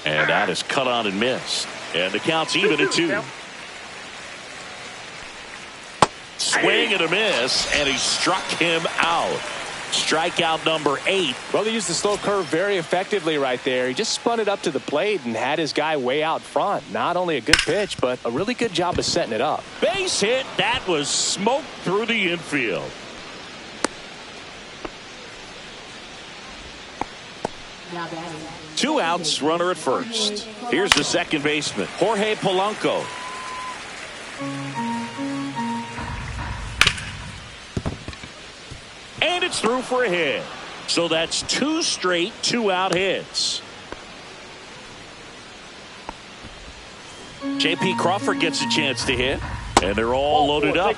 And that is cut on and missed. And the count's even at 2. Swing and a miss, and he struck him out. Strikeout number 8. Well, he used the slow curve very effectively right there. He just spun it up to the plate and had his guy way out front. Not only a good pitch, but a really good job of setting it up. Base hit. That was smoked through the infield. Now batting. 2 outs, runner at first. Here's the second baseman, Jorge Polanco. it's through for a hit. So that's 2 straight 2-out hits. J.P. Crawford gets a chance to hit, and they're all loaded up.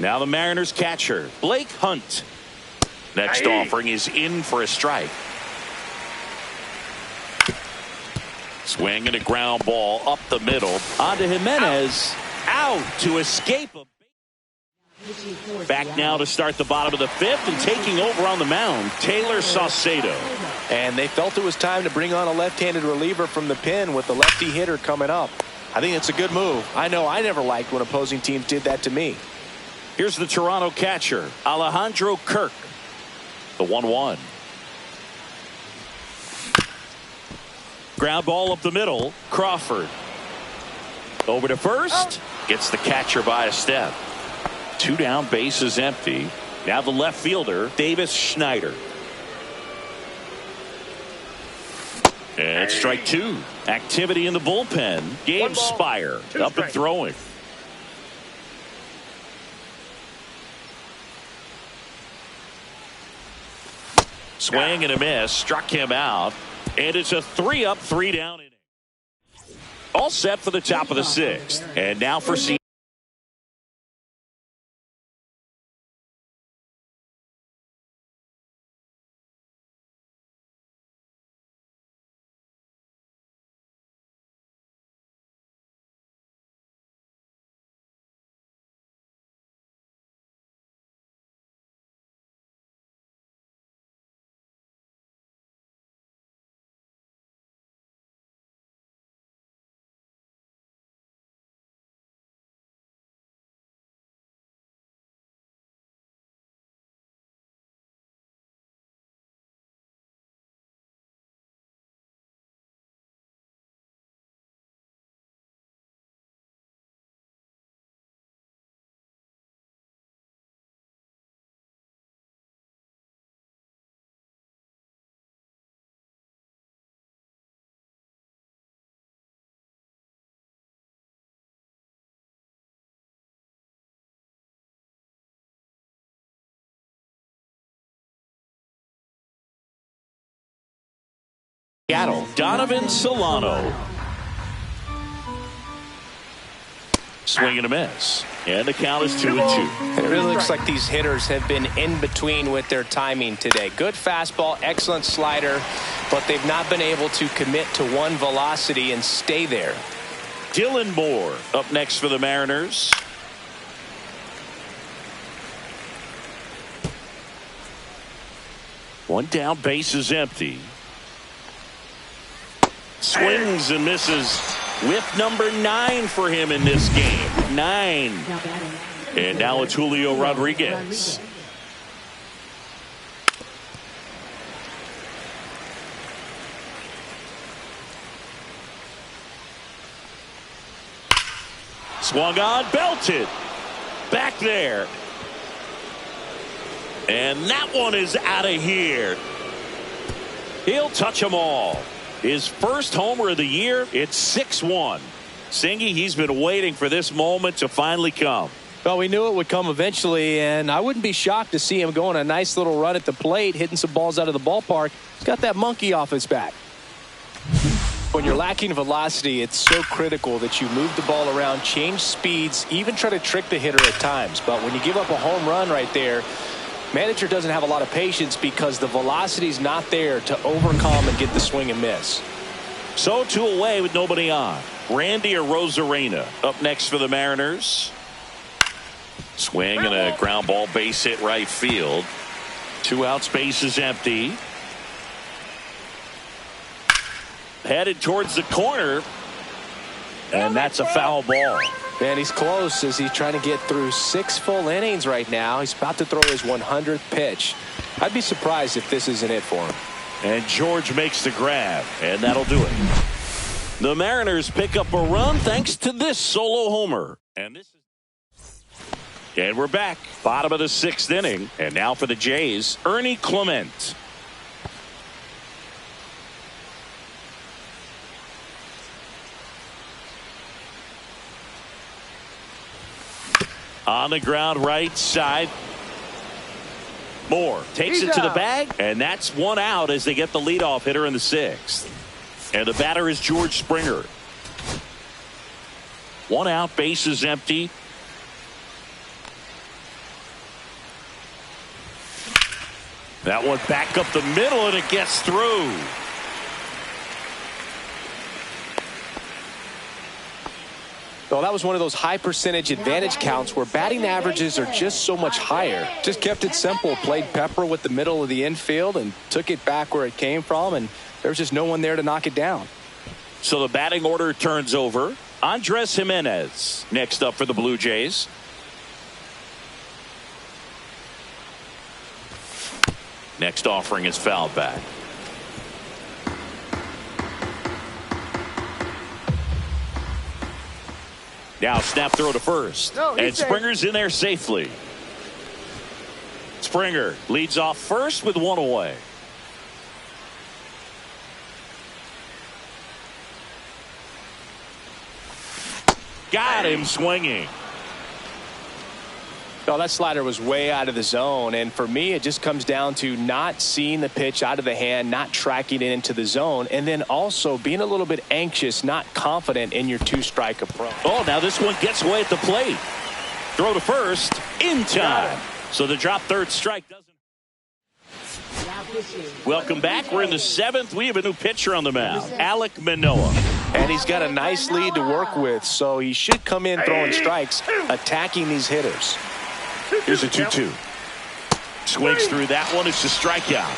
Now the Mariners catcher, Blake Hunt. Next offering is in for a strike. Swing and a ground ball up the middle. On to Jimenez. Out to escape him. Back now to start the bottom of the 5th, and taking over on the mound, Taylor Saucedo. And they felt it was time to bring on a left-handed reliever from the pen with the lefty hitter coming up. I think it's a good move. I know I never liked when opposing teams did that to me. Here's the Toronto catcher, Alejandro Kirk. The 1-1. Ground ball up the middle. Crawford. Over to first. Gets the catcher by a step. 2 down, bases empty. Now the left fielder, Davis Schneider. And strike 2. Activity in the bullpen. Gabe Spire up and throwing. Swing and a miss. Struck him out. And it's a 3-up, 3-down inning. All set for the top of the 6th. And now for Seattle. Donovan Solano. Swing and a miss. And the count is 2-2. It really looks like these hitters have been in between with their timing today. Good fastball, excellent slider, but they've not been able to commit to one velocity and stay there. Dylan Moore up next for the Mariners. One down, base is empty. Swings and misses. Whip number 9 for him in this game. 9. And now it's Julio Rodriguez. Swung on, belted. Back there. And that one is out of here. He'll touch them all. His first homer of the year. It's 6-1. Singy, he's been waiting for this moment to finally come. Well, we knew it would come eventually, and I wouldn't be shocked to see him go on a nice little run at the plate, hitting some balls out of the ballpark. He's got that monkey off his back. When you're lacking velocity, it's so critical that you move the ball around, change speeds, even try to trick the hitter at times. But when you give up a home run right there, manager doesn't have a lot of patience because the velocity's not there to overcome and get the swing and miss. So 2 away with nobody on. Randy Arozarena up next for the Mariners. Swing and a ground ball, base hit right field. 2 outs, base is empty. Headed towards the corner. And that's a foul ball. Man, he's close as he's trying to get through 6 full innings right now. He's about to throw his 100th pitch. I'd be surprised if this isn't it for him. And George makes the grab, and that'll do it. The Mariners pick up a run thanks to this solo homer. And we're back. Bottom of the 6th inning. And now for the Jays, Ernie Clement. On the ground right side. Moore takes it to the bag, and that's one out as they get the leadoff hitter in the sixth. And the batter is George Springer. One out, bases empty. That one back up the middle, and it gets through. Well, that was one of those high percentage advantage counts where batting averages are just so much higher. Just kept it simple, played pepper with the middle of the infield and took it back where it came from, and there was just no one there to knock it down. So the batting order turns over. Andres Jimenez next up for the Blue Jays. Next offering is fouled back. Now snap throw to first. And Springer's in there safely. Springer leads off first with one away. Got him swinging. No, that slider was way out of the zone, and for me it just comes down to not seeing the pitch out of the hand, not tracking it into the zone, and then also being a little bit anxious, not confident in your two-strike approach. Oh, now this one gets away at the plate. Throw to first in time. So the drop third strike doesn't. Welcome back. We're in the seventh. We have a new pitcher on the mound, Alek Manoah. And he's got a nice lead to work with, so he should come in throwing strikes, attacking these hitters. Here's a 2-2. Swings through that one. It's a strikeout.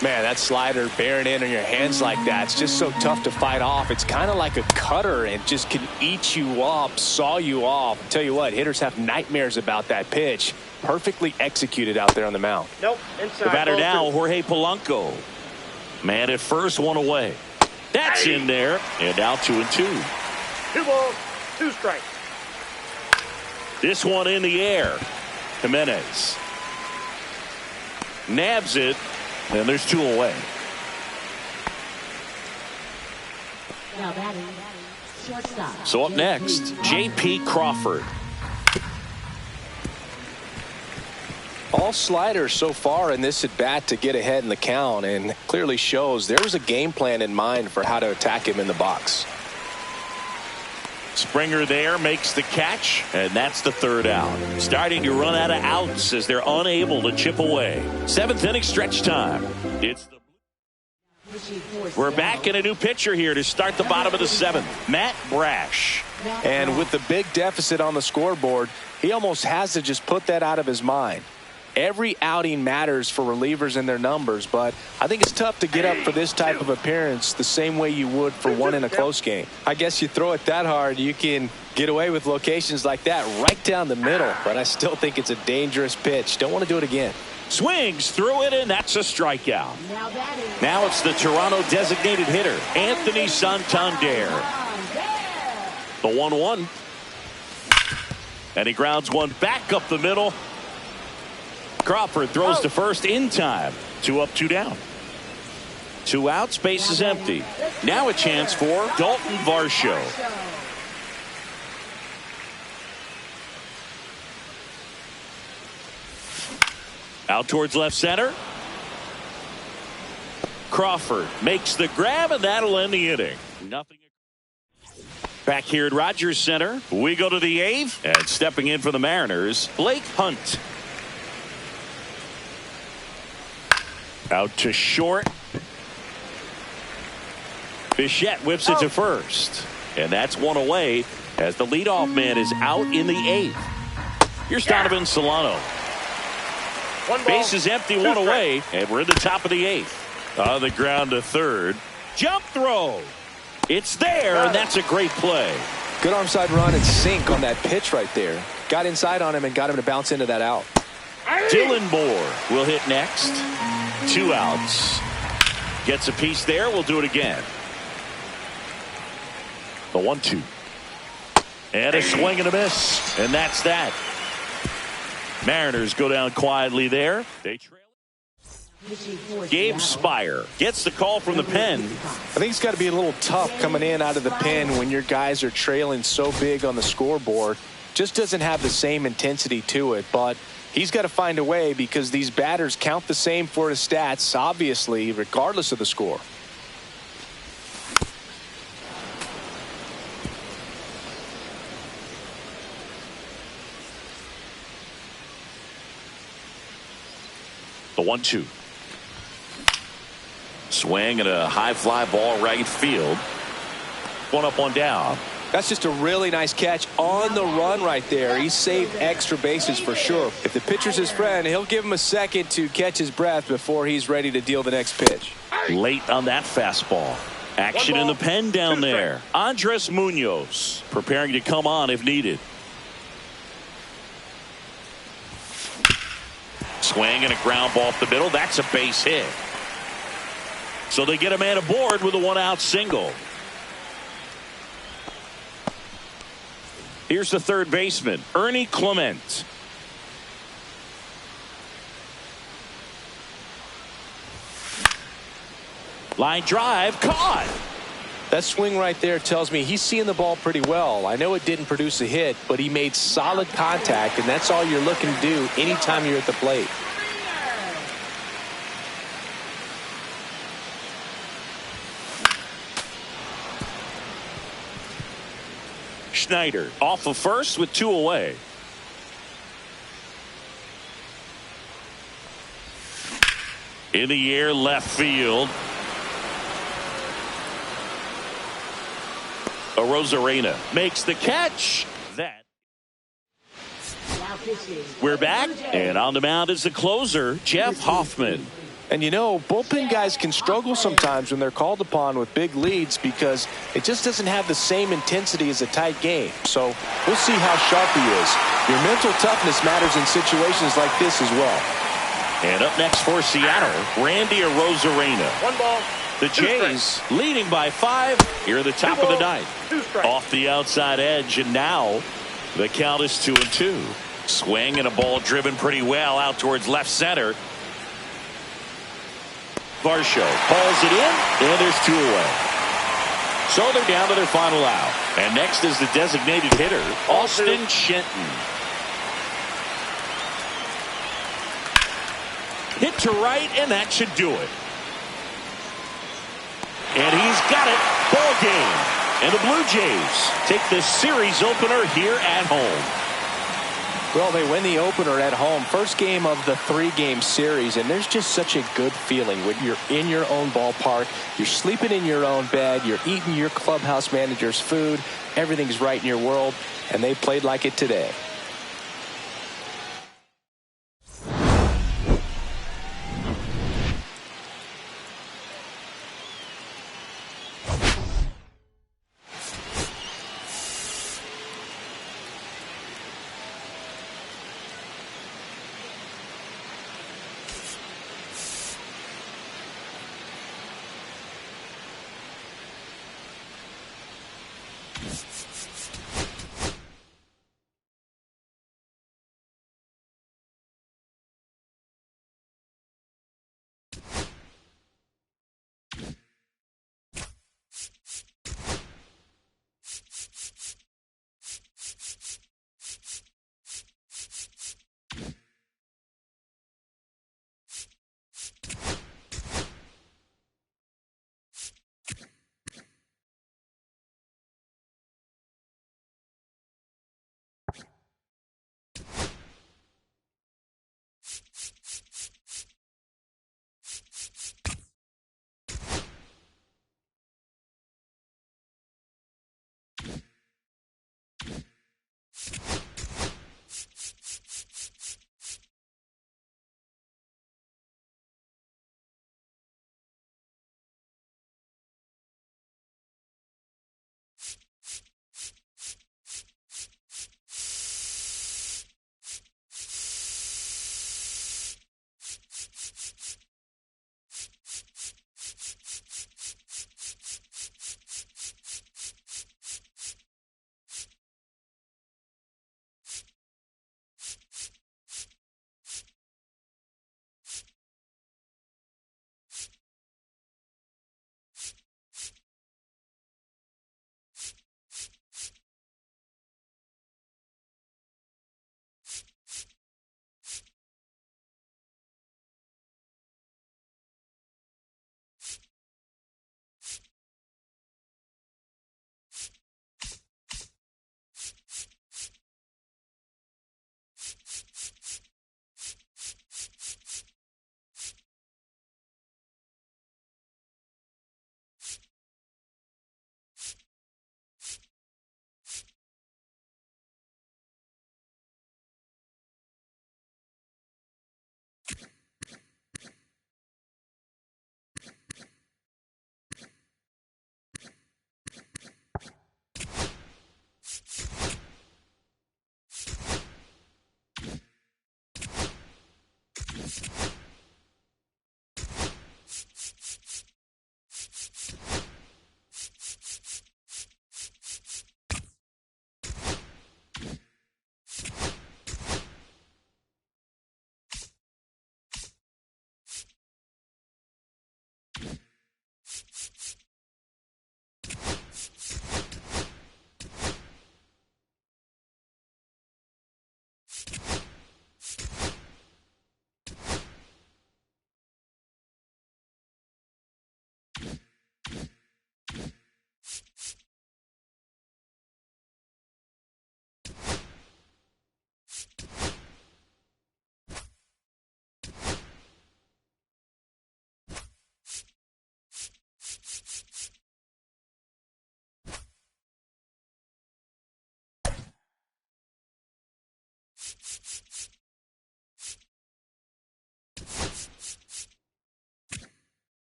Man, that slider bearing in on your hands like that, it's just so tough to fight off. It's kind of like a cutter and just can eat you up, saw you off. Tell you what, hitters have nightmares about that pitch. Perfectly executed out there on the mound. Nope. Inside. The batter now, Jorge Polanco. Man at first, one away. That's in there. And now 2-2. 2 balls, 2 strikes. This one in the air. Jimenez nabs it, and there's 2 away. Now batting, shortstop. So up next, J.P. Crawford. All sliders so far in this at bat to get ahead in the count, and clearly shows there was a game plan in mind for how to attack him in the box. Springer there makes the catch, and that's the third out. Starting to run out of outs as they're unable to chip away. 7th inning stretch time. We're back in a new pitcher here to start the bottom of the 7th. Matt Brash. And with the big deficit on the scoreboard, he almost has to just put that out of his mind. Every outing matters for relievers and their numbers, but I think it's tough to get up for this type of appearance the same way you would for one in a close game. I guess you throw it that hard, you can get away with locations like that right down the middle, but I still think it's a dangerous pitch. Don't want to do it again. Swings through it, and that's a strikeout. Now it's the Toronto designated hitter, Anthony Santander. The 1-1. And he grounds one back up the middle. Crawford throws to first in time. 2 up, 2 down. 2 outs, base is empty. Now a chance for Dalton Varsho. Out towards left center. Crawford makes the grab, and that'll end the inning. Nothing. Back here at Rogers Center, we go to the 8th, and stepping in for the Mariners, Blake Hunt. Out to short. Bichette whips it to first. And that's one away as the leadoff man is out in the 8th. Here's Donovan Solano. Base is empty, 1 away, and we're in the top of the 8th. On the ground to third. Jump throw. It's there, and that's a great play. Good arm side run and sink on that pitch right there. Got inside on him and got him to bounce into that out. Dylan Moore will hit next. 2 outs. Gets a piece there. We'll do it again. The 1-2. And a swing and a miss. And that's that. Mariners go down quietly there. They trail. Gabe Spire gets the call from the pen. I think it's got to be a little tough coming in out of the pen when your guys are trailing so big on the scoreboard. just doesn't have the same intensity to it, but he's got to find a way because these batters count the same for his stats, obviously, regardless of the score. The 1-2. Swing and a high fly ball right field. One up, one down. That's just a really nice catch on the run right there. He saved extra bases for sure. If the pitcher's his friend, he'll give him a second to catch his breath before he's ready to deal the next pitch. Late on that fastball. Action in the pen down there. Andres Munoz preparing to come on if needed. Swing and a ground ball up the middle. That's a base hit. So they get a man aboard with a one-out single. Here's the third baseman, Ernie Clement. Line drive, caught. That swing right there tells me he's seeing the ball pretty well. I know it didn't produce a hit, but he made solid contact, and that's all you're looking to do anytime you're at the plate. Schneider off of first with two away. In the air, left field. Arozarena makes the catch. That. We're back, and on the mound is the closer, Jeff Hoffman. And you know, bullpen guys can struggle sometimes when they're called upon with big leads because it just doesn't have the same intensity as a tight game. So we'll see how sharp he is. Your mental toughness matters in situations like this as well. And up next for Seattle, Randy Arozarena. One ball. The Jays leading by 5 here at the top of the ninth. Off the outside edge, and now the count is 2-2. Swing and a ball driven pretty well out towards left center. Varsho hauls it in, and there's 2 away. So they're down to their final out. And next is the designated hitter, Austin Shenton. Hit to right, and that should do it. And he's got it. Ball game. And the Blue Jays take the series opener here at home. Well, they win the opener at home. First game of the 3-game series, and there's just such a good feeling when you're in your own ballpark. You're sleeping in your own bed. You're eating your clubhouse manager's food. Everything's right in your world, and they played like it today.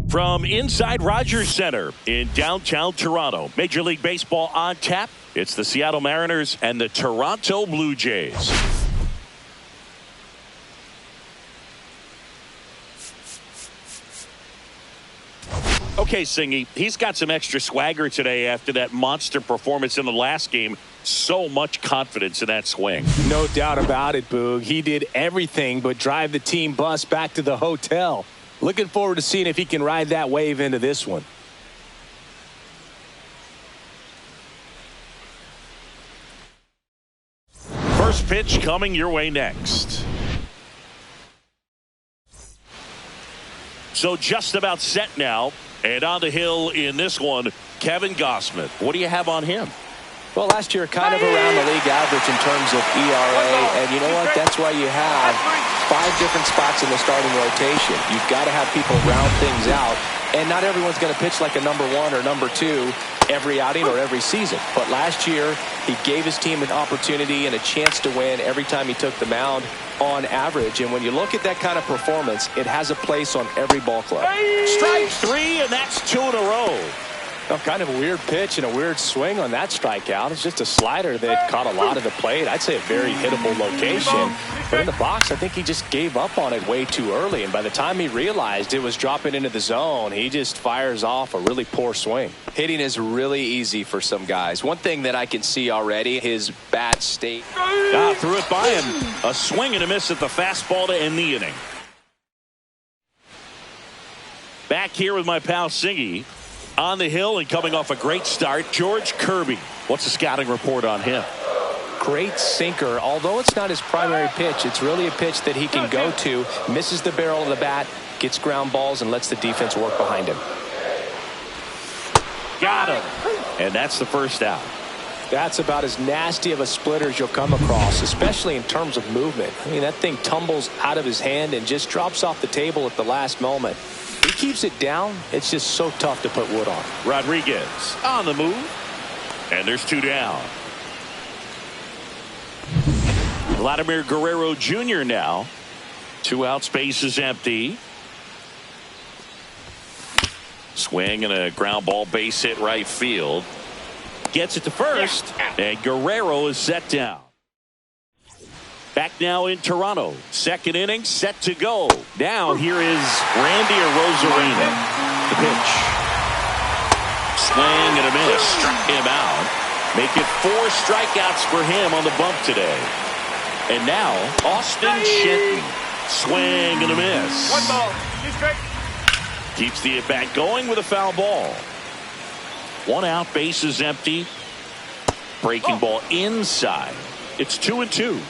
From inside Rogers Center in downtown Toronto, Major League Baseball on tap. It's the Seattle Mariners and the Toronto Blue Jays. Okay, Singy, he's got some extra swagger today after that monster performance in the last game. So much confidence in that swing. No doubt about it, Boog. He did everything but drive the team bus back to the hotel. Looking forward to seeing if he can ride that wave into this one. First pitch coming your way next. So just about set now. And on the hill in this one, Kevin Gausman. What do you have on him? Well, last year kind of around the league average in terms of ERA. And you know what? That's why you have 5 different spots in the starting rotation. You've got to have people round things out. And not everyone's going to pitch like a number 1 or number 2 every outing or every season. But last year, he gave his team an opportunity and a chance to win every time he took the mound on average. And when you look at that kind of performance, it has a place on every ball club. Strike 3, and that's 2 in a row. Well, kind of a weird pitch and a weird swing on that strikeout. It's just a slider that caught a lot of the plate. I'd say a very hittable location. But in the box, I think he just gave up on it way too early. And by the time he realized it was dropping into the zone, he just fires off a really poor swing. Hitting is really easy for some guys. One thing that I can see already, his bat state. Threw it by him. A swing and a miss at the fastball to end the inning. Back here with my pal Singy. On the hill and coming off a great start, George Kirby. What's the scouting report on him? Great sinker. Although it's not his primary pitch, it's really a pitch that he can go to, misses the barrel of the bat, gets ground balls, and lets the defense work behind him. Got him. And that's the first out. That's about as nasty of a splitter as you'll come across, especially in terms of movement. I mean, that thing tumbles out of his hand and just drops off the table at the last moment. He keeps it down. It's just so tough to put wood on. Rodriguez on the move. And there's 2 down. Vladimir Guerrero Jr. now. 2 outs, base is empty. Swing and a ground ball base hit right field. Gets it to first. And Guerrero is set down. Back now in Toronto. Second inning set to go. Now here is Randy Arozarena. The pitch. Swing and a miss. Struck him out. Make it 4 strikeouts for him on the bump today. And now Austin Shenton. Swing and a miss. 1 ball. 2 strikes. Keeps the at bat going with a foul ball. 1 out. Base is empty. Breaking ball inside. It's 2-2.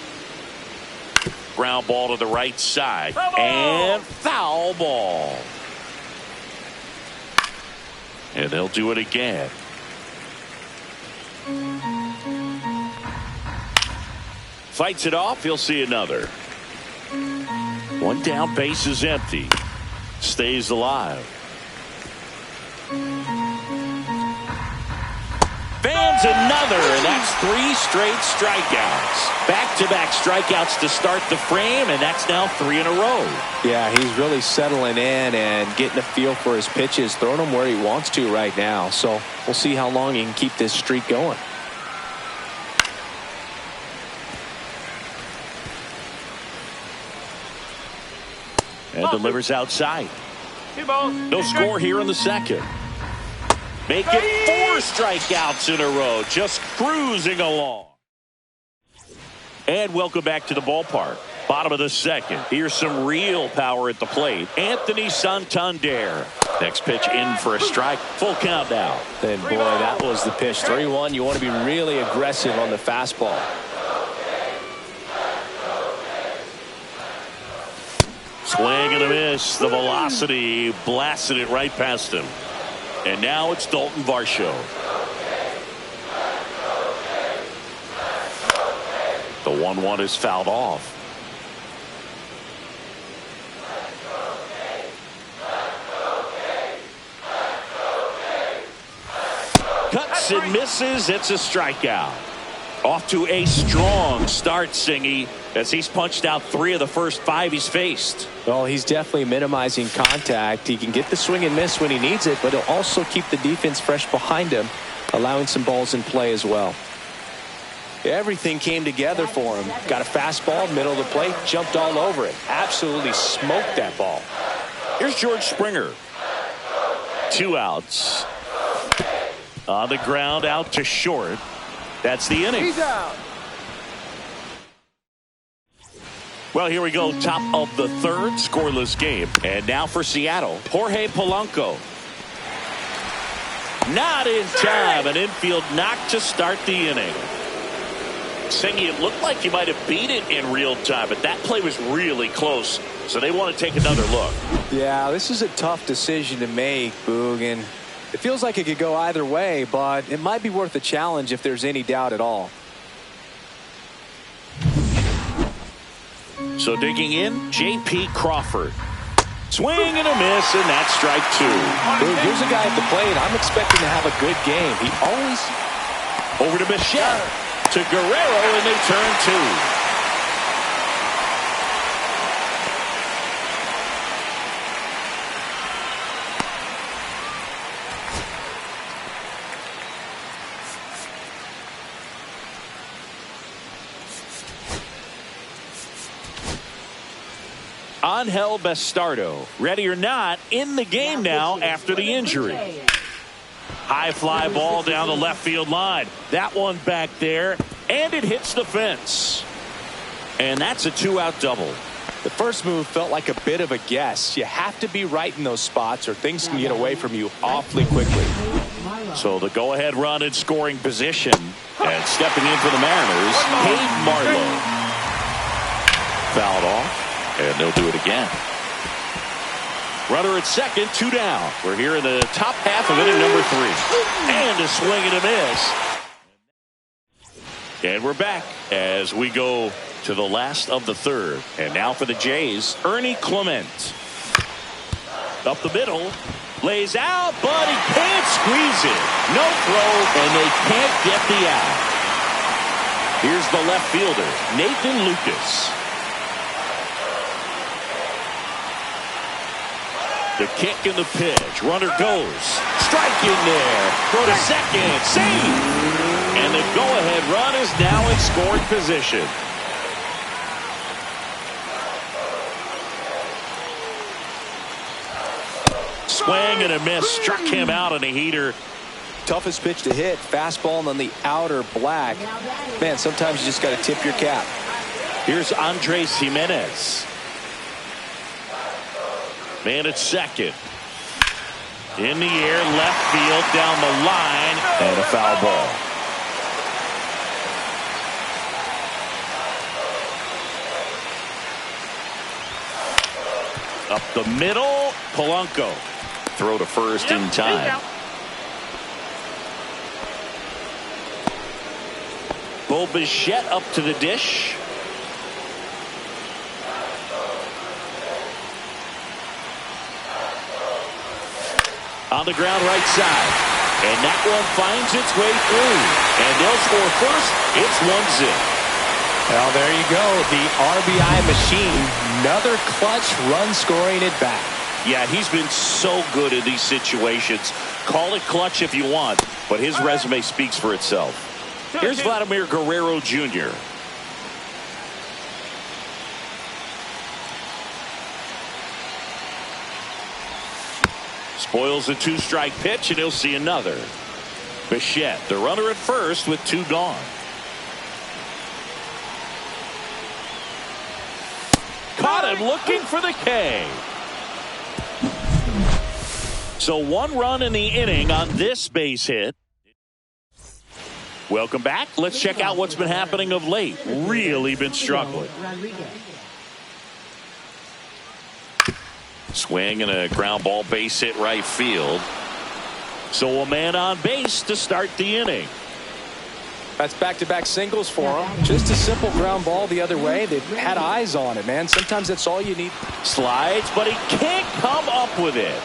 Ground ball to the right side. And foul ball. And they'll do it again. Fights it off. He'll see another. 1 down. Base is empty. Stays alive. another, and that's 3 straight strikeouts. Back-to-back strikeouts to start the frame, and that's now 3 in a row. Yeah, he's really settling in and getting a feel for his pitches, throwing them where he wants to right now. So we'll see how long he can keep this streak going. And delivers outside. T-ball. No score here in the second. Make it 4 strikeouts in a row. Just cruising along. And welcome back to the ballpark. Bottom of the second. Here's some real power at the plate. Anthony Santander. Next pitch in for a strike. Full count now. And boy, that was the pitch. 3-1. You want to be really aggressive on the fastball. Swing and a miss. The velocity blasted it right past him. And now it's Dalton Varsho. The 1-1 is fouled off. Cuts and misses. It's a strikeout. Off to a strong start, Singy, as he's punched out 3 of the first 5 he's faced. Well, he's definitely minimizing contact. He can get the swing and miss when he needs it, but he'll also keep the defense fresh behind him, allowing some balls in play as well. Everything came together for him. Got a fastball, middle of the plate, jumped all over it. Absolutely smoked that ball. Here's George Springer. 2 outs. On the ground, out to short. That's the inning. He's out. Well, here we go. Top of the third, scoreless game. And now for Seattle, Jorge Polanco. Not in time. An infield knock to start the inning. Singy, it looked like you might have beat it in real time, but that play was really close. So they want to take another look. Yeah, this is a tough decision to make, Boog, and it feels like it could go either way, but it might be worth a challenge if there's any doubt at all. So digging in, J.P. Crawford. Swing and a miss, and that's strike 2. Boog, here's a guy at the plate. I'm expecting to have a good game. He always... Over to Bichette. To Guerrero, and they turn 2. Angel Bastardo, ready or not, in the game now after the injury. High fly ball down the left field line. That one back there, and it hits the fence. And that's a 2-out double. The first move felt like a bit of a guess. You have to be right in those spots or things can get away from you awfully quickly. So the go-ahead run in scoring position. And stepping in for the Mariners, Cade Marlowe. Fouled off. And they'll do it again. Runner at second, 2 down. We're here in the top half of inning number 3. And a swing and a miss. And we're back as we go to the last of the third. And now for the Jays, Ernie Clement. Up the middle. Lays out, but he can't squeeze it. No throw, and they can't get the out. Here's the left fielder, Nathan Lucas. The kick and the pitch. Runner goes. Strike in there. Throw to second. Save. And the go-ahead run is now in scoring position. Swing and a miss. Struck him out on a heater. Toughest pitch to hit. Fastball on the outer black. Man, sometimes you just got to tip your cap. Here's Andres Jimenez. Man at second. In the air, left field, down the line, and a foul ball. Up the middle, Polanco. Throw to first in time. Bo Bichette up to the dish. On the ground right side. And that one finds its way through. And they'll score first. It's 1-0. Well, there you go. The RBI machine. Another clutch run scoring at bat. Yeah, he's been so good in these situations. Call it clutch if you want, but his resume speaks for itself. Here's Vladimir Guerrero Jr. Spoils the two-strike pitch, and he'll see another. Bichette, the runner at first with 2 gone. Caught him looking for the K. So 1 run in the inning on this base hit. Welcome back. Let's check out what's been happening of late. Really been struggling. Swing and a ground ball base hit right field. So a man on base to start the inning. That's back-to-back singles for him. Just a simple ground ball the other way. They've had eyes on it, man. Sometimes that's all you need. Slides, but he can't come up with it.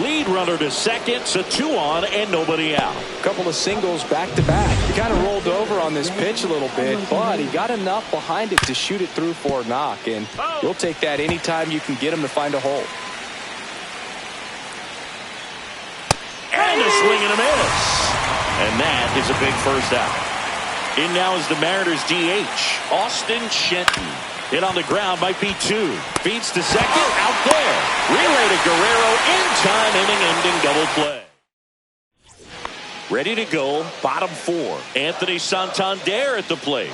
Lead runner to second, so 2 on and nobody out. A couple of singles back-to-back. He kind of rolled over on this pitch a little bit, but he got enough behind it to shoot it through for a knock, and you'll take that anytime you can get him to find a hole. And a swing and a miss. And that is a big first out. In now is the Mariners DH, Austin Shenton. Hit on the ground, might be 2. Feeds to second, out there. Relay to Guerrero, in time, inning-ending double play. Ready to go, bottom 4. Anthony Santander at the plate.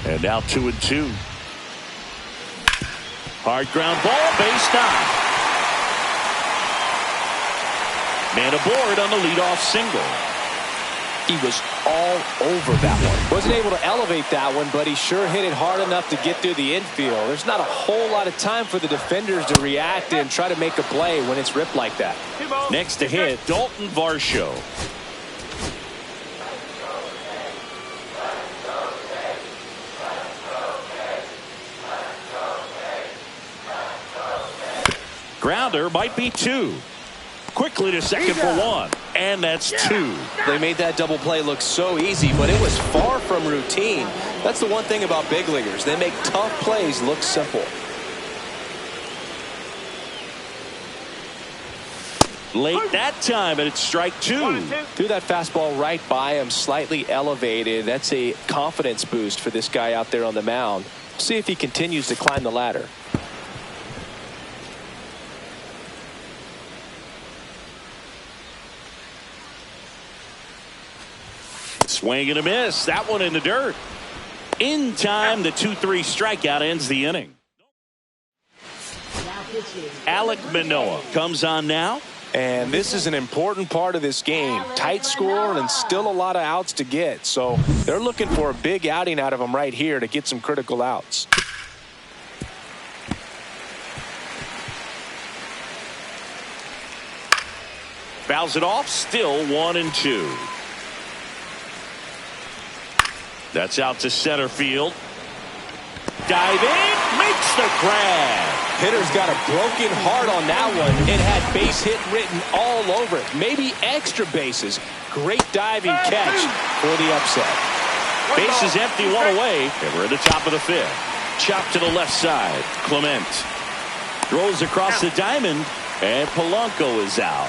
And now 2-2. Hard ground ball, base knock. Man aboard on the leadoff single. He was all over that one. Wasn't able to elevate that one, but he sure hit it hard enough to get through the infield. There's not a whole lot of time for the defenders to react and try to make a play when it's ripped like that. Next to hit, Dalton Varsho. Grounder might be 2. Quickly to second for 1. And that's 2. They made that double play look so easy, but it was far from routine. That's the one thing about big leaguers. They make tough plays look simple. Late that time, and it's strike 2. Threw that fastball right by him, slightly elevated. That's a confidence boost for this guy out there on the mound. See if he continues to climb the ladder. Swing and a miss. That one in the dirt. In time, the 2-3 strikeout ends the inning. Alek Manoah comes on now. And this is an important part of this game. Tight score and still a lot of outs to get. So they're looking for a big outing out of him right here to get some critical outs. Fouls it off. Still 1-2. That's out to center field. Diving, makes the grab. Hitter's got a broken heart on that one. It had base hit written all over it. Maybe extra bases. Great diving catch for the upset. Base is empty, 1 away. And we're at the top of the 5th. Chop to the left side. Clement throws across the diamond, and Polanco is out.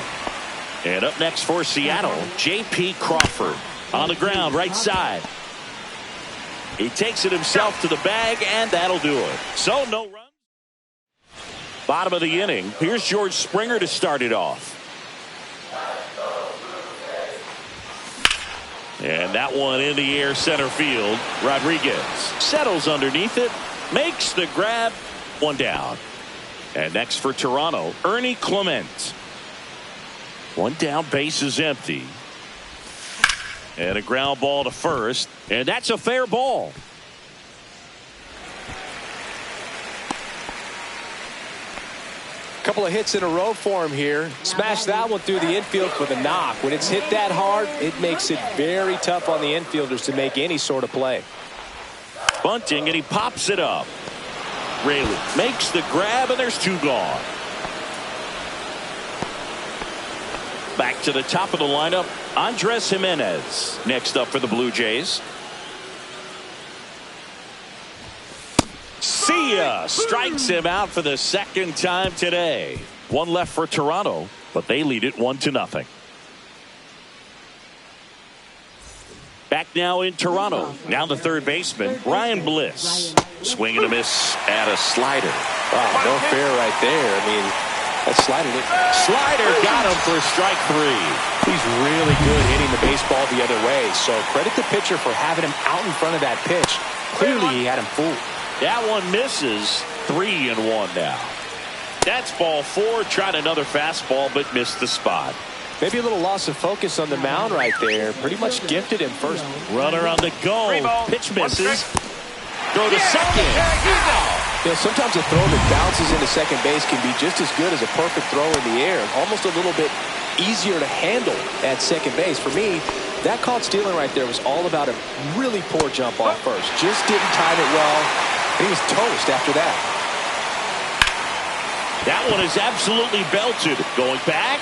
And up next for Seattle, J.P. Crawford on the ground, right side. He takes it himself to the bag, and that'll do it. So no runs. Bottom of the inning. Here's George Springer to start it off. And that one in the air center field. Rodriguez settles underneath it, makes the grab, 1 down. And next for Toronto, Ernie Clement. 1 down, base is empty. And a ground ball to first, and that's a fair ball. couple of hits in a row for him here. Smashed that one through the infield for the knock. When it's hit that hard, it makes it very tough on the infielders to make any sort of play. Bunting, and he pops it up. Rayleigh makes the grab, and there's 2 gone. Back to the top of the lineup, Andres Jimenez next up for the Blue Jays. See ya! Strikes him out for the 2nd time today. 1 left for Toronto, but they lead it 1-0. Back now in Toronto. Now the third baseman, Ryan Bliss. Swing and a miss at a slider. Wow, no fair right there. I mean, that Slider got him for strike 3. He's really good hitting the baseball the other way. So credit the pitcher for having him out in front of that pitch. Clearly he had him fooled. That one misses. 3-1 now. That's ball 4. Tried another fastball, but missed the spot. Maybe a little loss of focus on the mound right there. Pretty much gifted him first. Runner on the go. Pitch misses. Throw to second. You know, sometimes a throw that bounces into second base can be just as good as a perfect throw in the air. Almost a little bit easier to handle at second base. For me, that caught stealing right there was all about a really poor jump off first. Just didn't time it well. And he was toast after that. That one is absolutely belted. Going back.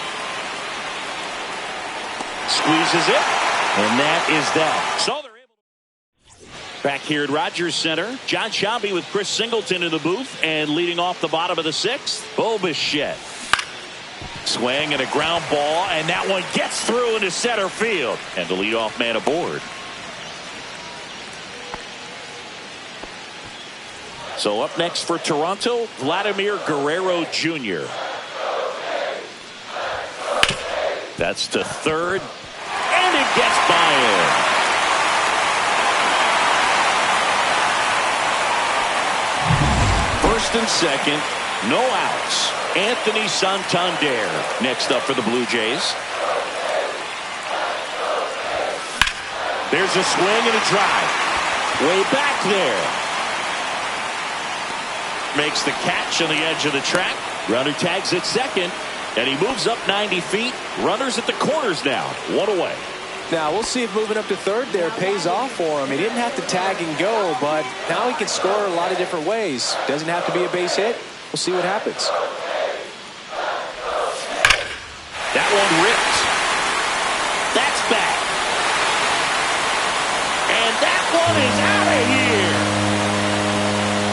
Squeezes it. And that is that. So they're able to... Back here at Rogers Center, John Shelby with Chris Singleton in the booth. And leading off the bottom of the 6th, Bo Bichette. Swing and a ground ball. And that one gets through into center field. And the leadoff man aboard. So up next for Toronto, Vladimir Guerrero Jr. That's to third, and it gets by him. First and second, no outs. Anthony Santander next up for the Blue Jays. There's a swing and a drive. Way back there. Makes the catch on the edge of the track. Runner tags at second. And he moves up 90 feet. Runners at the corners now. 1 away. Now we'll see if moving up to third there pays off for him. He didn't have to tag and go, but now he can score a lot of different ways. Doesn't have to be a base hit. We'll see what happens. That one ripped. That's back. And that one is out of here.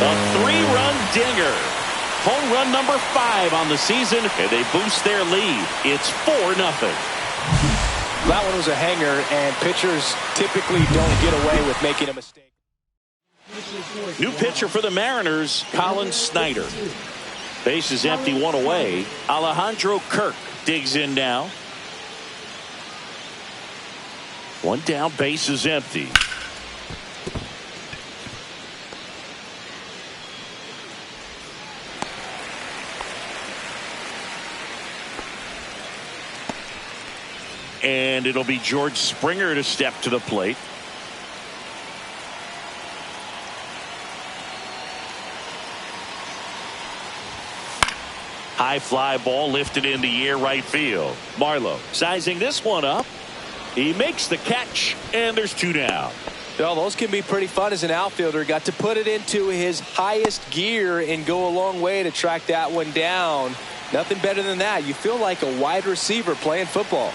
A 3-run dinger. Home run number 5 on the season, and they boost their lead. It's 4-0. That one was a hanger, and pitchers typically don't get away with making a mistake. New pitcher for the Mariners, Colin Snyder. Base is empty, 1 away. Alejandro Kirk digs in now. 1 down, base is empty. And it'll be George Springer to step to the plate. High fly ball lifted in the air right field. Marlowe sizing this one up. He makes the catch, and there's 2 down. Well, those can be pretty fun as an outfielder. Got to put it into his highest gear and go a long way to track that one down. Nothing better than that. You feel like a wide receiver playing football.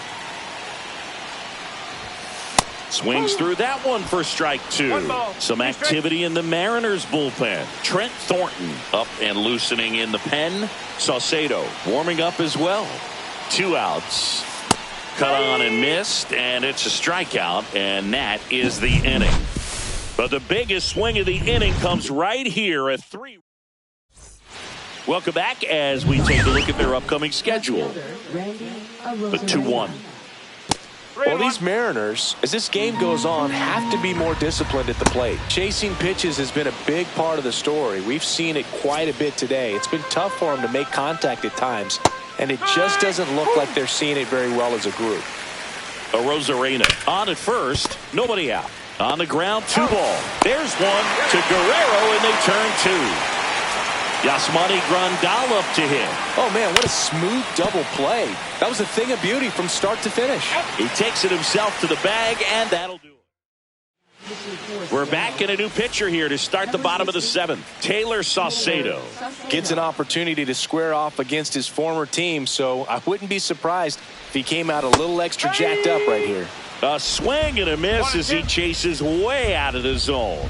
Swings through that one for strike 2. Some activity in the Mariners bullpen. Trent Thornton up and loosening in the pen. Saucedo warming up as well. 2 outs. Cut on and missed, and it's a strikeout, and that is the inning. But the biggest swing of the inning comes right here at 3. Welcome back as we take a look at their upcoming schedule. The 2-1. Well, these Mariners, as this game goes on, have to be more disciplined at the plate. Chasing pitches has been a big part of the story. We've seen it quite a bit today. It's been tough for them to make contact at times, and it just doesn't look like they're seeing it very well as a group. Arozarena on at first, nobody out. On the ground, 2 ball. There's one to Guerrero, and they turn 2. Yasmani Grandal up to hit. Oh, man, what a smooth double play. That was a thing of beauty from start to finish. He takes it himself to the bag, and that'll do it. We're back in a new pitcher here to start the bottom of the 7th. Taylor Saucedo gets an opportunity to square off against his former team, so I wouldn't be surprised if he came out a little extra jacked up right here. A swing and a miss as he chases way out of the zone.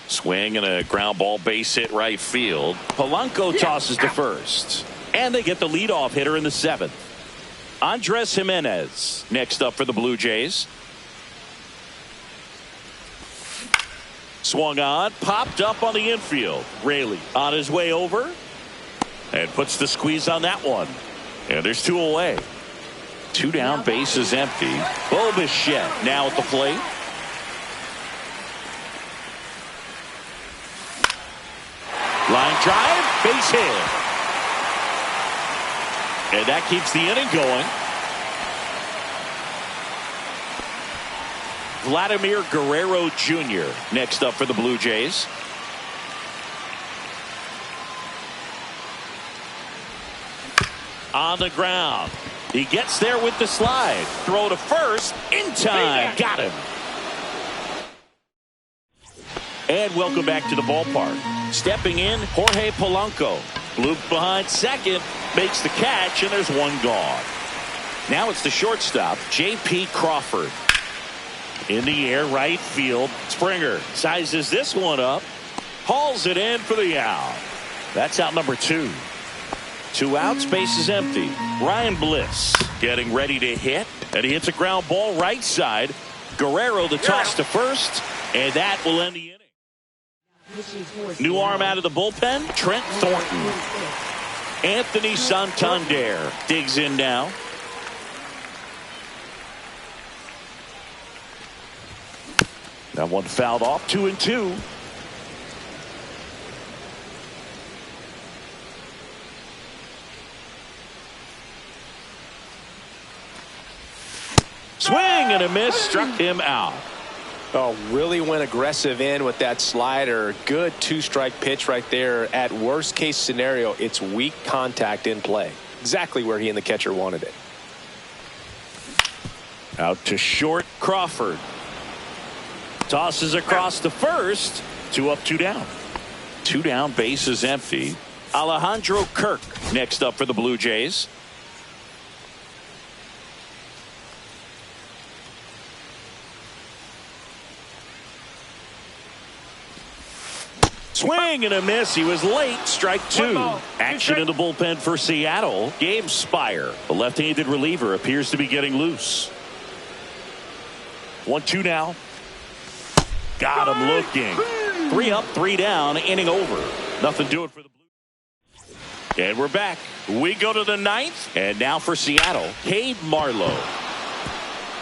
Swing and a ground ball base hit right field. Polanco tosses to first. And they get the leadoff hitter in the 7th. Andres Jimenez next up for the Blue Jays. Swung on, popped up on the infield. Raley on his way over and puts the squeeze on that one. And there's 2 away. 2 down, bases empty. Bo Bichette now at the plate. Line drive, base hit. And that keeps the inning going. Vladimir Guerrero Jr. next up for the Blue Jays. On the ground. He gets there with the slide. Throw to first. In time. Got him. And welcome back to the ballpark. Stepping in, Jorge Polanco. Loop behind second. Makes the catch, and there's 1 gone. Now it's the shortstop, J.P. Crawford. In the air, right field. Springer sizes this one up. Hauls it in for the out. That's out number 2. 2 outs, base is empty. Ryan Bliss getting ready to hit, and he hits a ground ball right side. Guerrero the toss to first, and that will end the inning. New arm out of the bullpen, Trent Thornton. Anthony Santander digs in now. That one fouled off. 2-2. Swing and a miss, struck him out. Oh, really went aggressive in with that slider. Good 2-strike pitch right there. At worst case scenario, it's weak contact in play. Exactly where he and the catcher wanted it. Out to short, Crawford. Tosses across to first. 2 up, 2 down. 2 down, base is empty. Alejandro Kirk next up for the Blue Jays. Swing and a miss. He was late. Strike 2. Action in the bullpen for Seattle. Gabe Spire, the left-handed reliever, appears to be getting loose. 1-2 now. Got him looking. 3 up, 3 down. Inning over. Nothing doing for the Blues. And we're back. We go to the 9th. And now for Seattle, Cade Marlowe.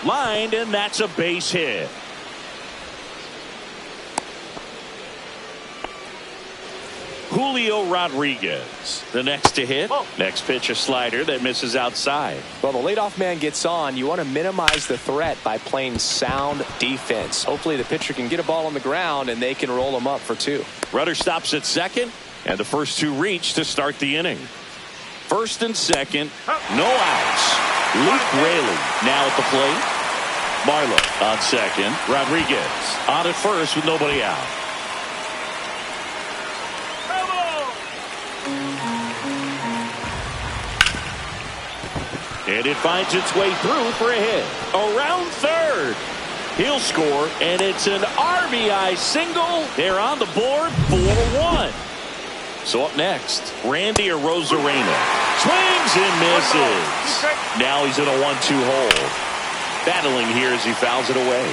Lined, and that's a base hit. Julio Rodriguez, the next to hit. Next pitch, a slider that misses outside. Well, the leadoff man gets on. You want to minimize the threat by playing sound defense. Hopefully the pitcher can get a ball on the ground and they can roll him up for 2. Rudder stops at second, and the first 2 reach to start the inning. First and second, no outs. Luke Raley now at the plate. Marlowe on second. Rodriguez on at first with nobody out. And it finds its way through for a hit. Around third. He'll score, and it's an RBI single. They're on the board, 4-1. So up next, Randy Arozarena. Swings and misses. Now he's in a 1-2 hole. Battling here as he fouls it away.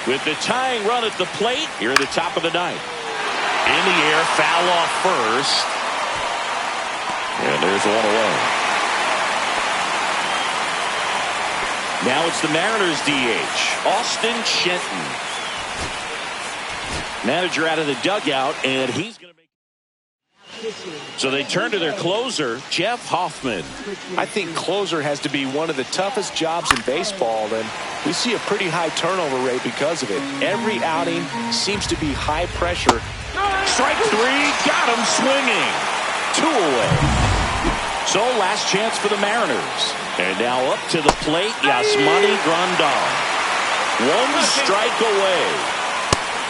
With the tying run at the plate, here at the top of the 9th. In the air, foul off first. And there's 1 away. Now it's the Mariners DH, Austin Shenton. Manager out of the dugout, and he's going to make So they turn to their closer, Jeff Hoffman. I think closer has to be one of the toughest jobs in baseball, and we see a pretty high turnover rate because of it. Every outing seems to be high pressure. Strike three, got him swinging. 2 away. So last chance for the Mariners. And now up to the plate, Yasmani Grandal. 1 strike away.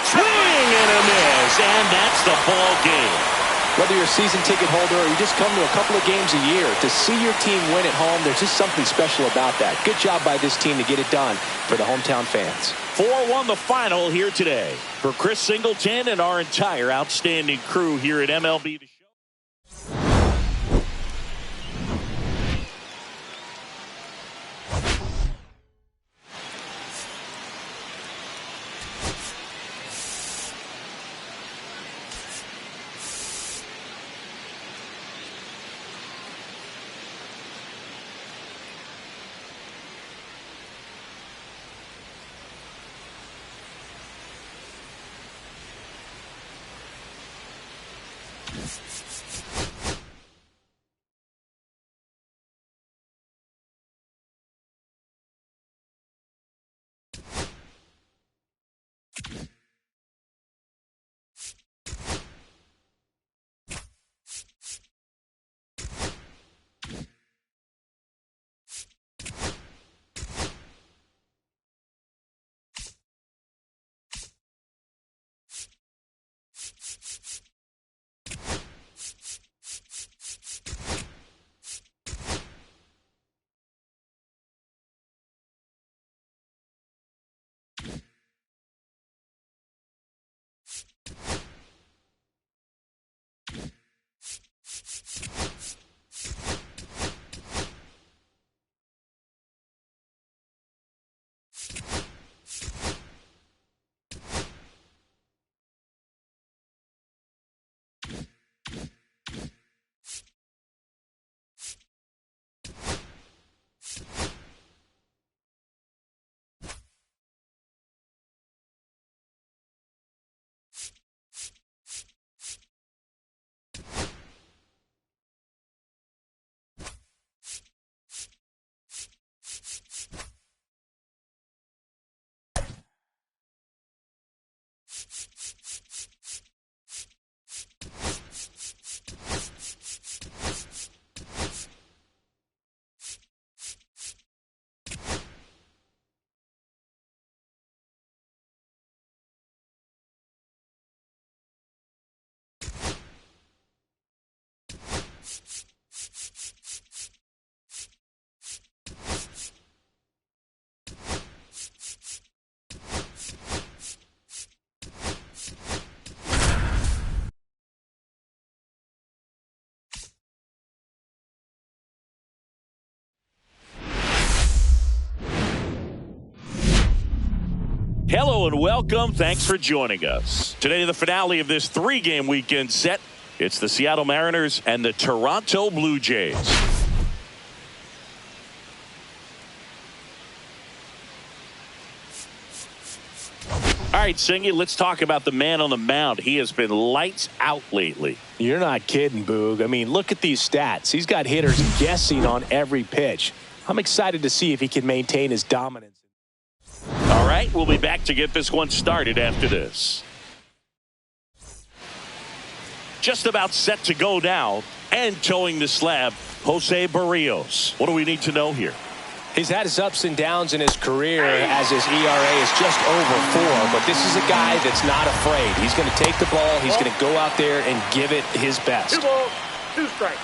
Swing and a miss, and that's the ball game. Whether you're a season ticket holder or you just come to a couple of games a year, to see your team win at home, there's just something special about that. Good job by this team to get it done for the hometown fans. 4-1 the final here today. For Chris Singleton and our entire outstanding crew here at MLB The Show. Hello and welcome. Thanks for joining us. Today, the finale of this 3-game weekend set. It's the Seattle Mariners and the Toronto Blue Jays. All right, Singy, let's talk about the man on the mound. He has been lights out lately. You're not kidding, Boog. I mean, look at these stats. He's got hitters guessing on every pitch. I'm excited to see if he can maintain his dominance. All right, we'll be back to get this one started after this. Just about set to go now, and towing the slab, Jose Barrios. What do we need to know here? He's had his ups and downs in his career as his ERA is just over 4, but this is a guy that's not afraid. He's going to take the ball, he's going to go out there and give it his best. 2 balls, 2 strikes.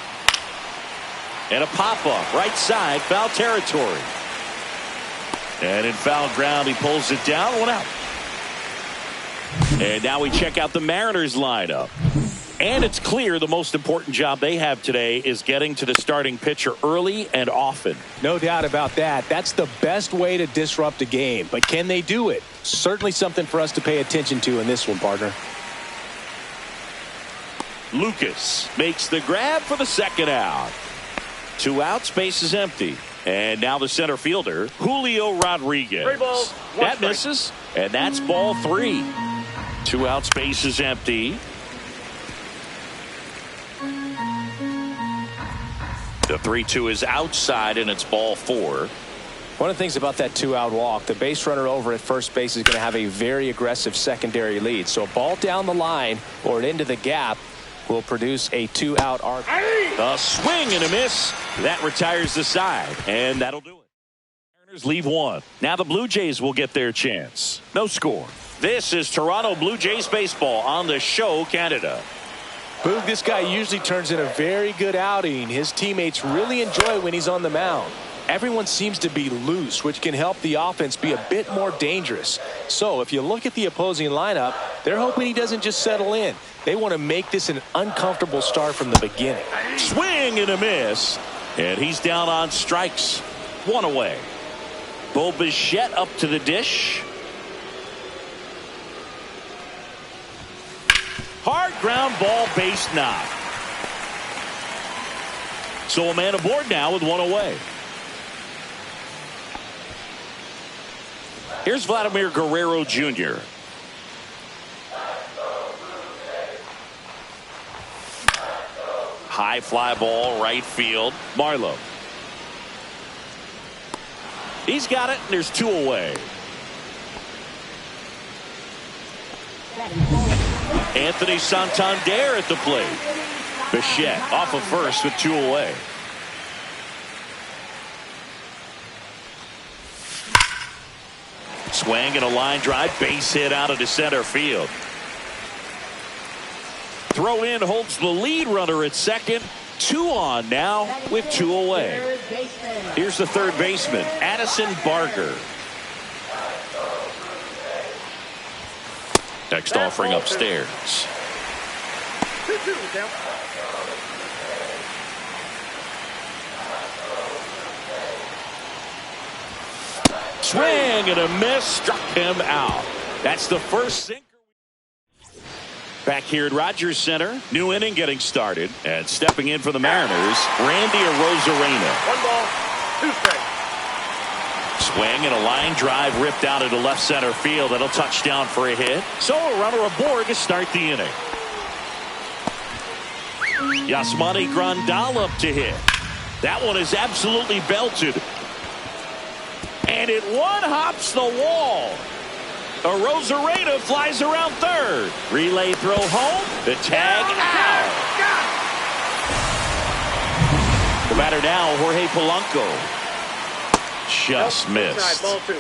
And a pop-up, right side, foul territory. And in foul ground, he pulls it down, 1 out. And now we check out the Mariners lineup. And it's clear the most important job they have today is getting to the starting pitcher early and often. No doubt about that. That's the best way to disrupt a game. But can they do it? Certainly something for us to pay attention to in this one, partner. Lucas makes the grab for the 2nd out. 2 outs, base is empty. And now the center fielder, Julio Rodriguez. 3 balls, 1 that strike. misses, and that's ball 3. 2 outs, base is empty. The 3-2 is outside, and it's ball 4. One of the things about that 2-out walk, the base runner over at first base is going to have a very aggressive secondary lead. So a ball down the line or into the gap will produce a 2-out arc. A swing and a miss. That retires the side, and that'll do it. Mariners leave one. Now the Blue Jays will get their chance. No score. This is Toronto Blue Jays baseball on the show, Canada. Boog, this guy usually turns in a very good outing. His teammates really enjoy when he's on the mound. Everyone seems to be loose, which can help the offense be a bit more dangerous. So if you look at the opposing lineup, they're hoping he doesn't just settle in. They want to make this an uncomfortable start from the beginning. Swing and a miss. And he's down on strikes. One away. Bo Bichette up to the dish. Hard ground ball, base knock. So a man aboard now with one away. Here's Vladimir Guerrero Jr. High fly ball, right field. Marlowe. He's got it, and there's 2 away. Anthony Santander at the plate. Bichette off of first with 2 away. Swing and a line drive, base hit out into center field. Throw in holds the lead runner at second. 2 on now with 2 away. Here's the third baseman, Addison Barger. Next offering upstairs. 2-2 count. Swing and a miss, struck him out. That's the first sinker. Back here at Rogers Center, new inning getting started, and stepping in for the Mariners, Randy Arozarena. 1 ball, 2 strikes. Swing and a line drive ripped out into left center field. That'll touch down for a hit. So a runner aboard to start the inning. Yasmani Grandal up to hit. That one is absolutely belted. And it one-hops the wall. Arozarena flies around third. Relay throw home. The tag out. The batter now, Jorge Polanco. Just missed. Ball 2.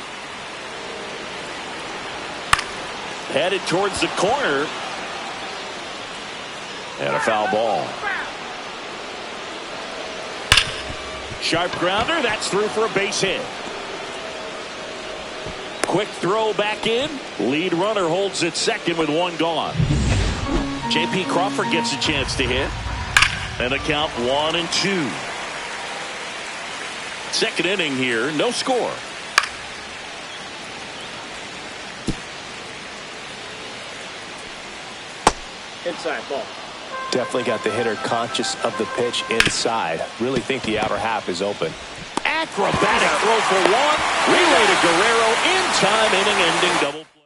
Headed towards the corner. And a foul ball. Sharp grounder. That's through for a base hit. Quick throw back in. Lead runner holds at second with 1 gone. J.P. Crawford gets a chance to hit. And the count 1-2. Second inning here, no score. Inside ball. Definitely got the hitter conscious of the pitch inside. Really think the outer half is open. Acrobatic throw for 1. Relay to Guerrero. In time, inning-ending double play.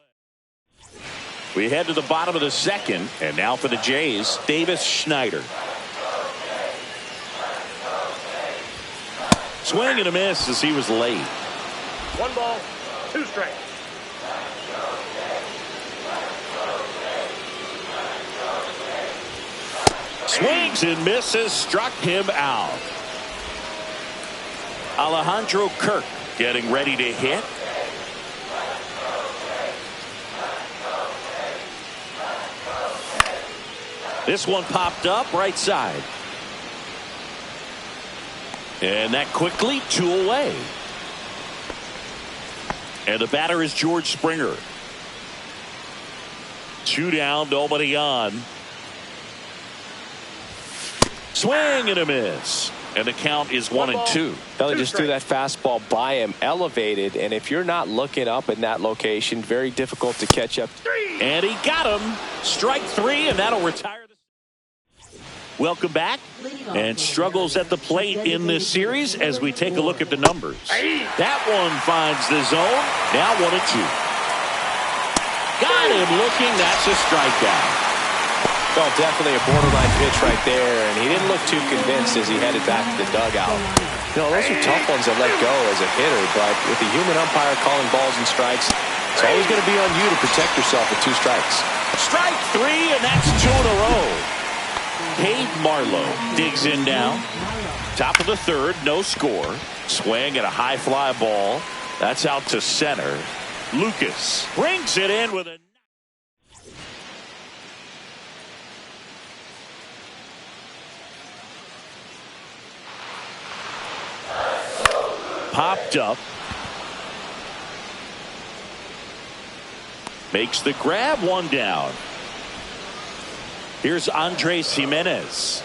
We head to the bottom of the second. And now for the Jays, Davis Schneider. Swing and a miss as he was late. 1 ball, 2 strikes. Swings and misses, struck him out. Alejandro Kirk getting ready to hit. This one popped up right side. And that quickly 2 away. And the batter is George Springer. 2 down, nobody on. Swing and a miss. And the count is 1-2. They just threw that fastball by him, elevated, and if you're not looking up in that location, very difficult to catch up. And he got him. Strike 3, and that'll retire. Welcome back. And struggles at the plate in this series as we take a look at the numbers. That one finds the zone. Now 1-2. Got him looking. That's a strikeout. Well, definitely a borderline pitch right there, and he didn't look too convinced as he headed back to the dugout. You know, those are tough ones to let go as a hitter, but with the human umpire calling balls and strikes, it's always going to be on you to protect yourself with 2 strikes. Strike 3, and that's 2 in a row. Cade Marlowe digs in now. Top of the 3rd, no score. Swing and a high fly ball. That's out to center. Lucas brings it in with a popped up. Makes the grab, 1 down. Here's Andres Jimenez.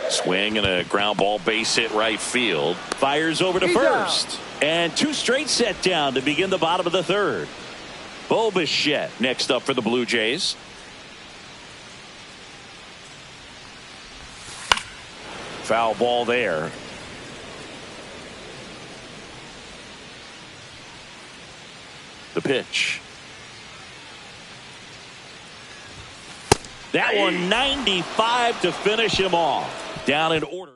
Swing and a ground ball, base hit right field. Fires over to first. And 2 straight set down to begin the bottom of the 3rd. Bo Bichette next up for the Blue Jays. Foul ball there. The pitch. That one 95 to finish him off. Down in order.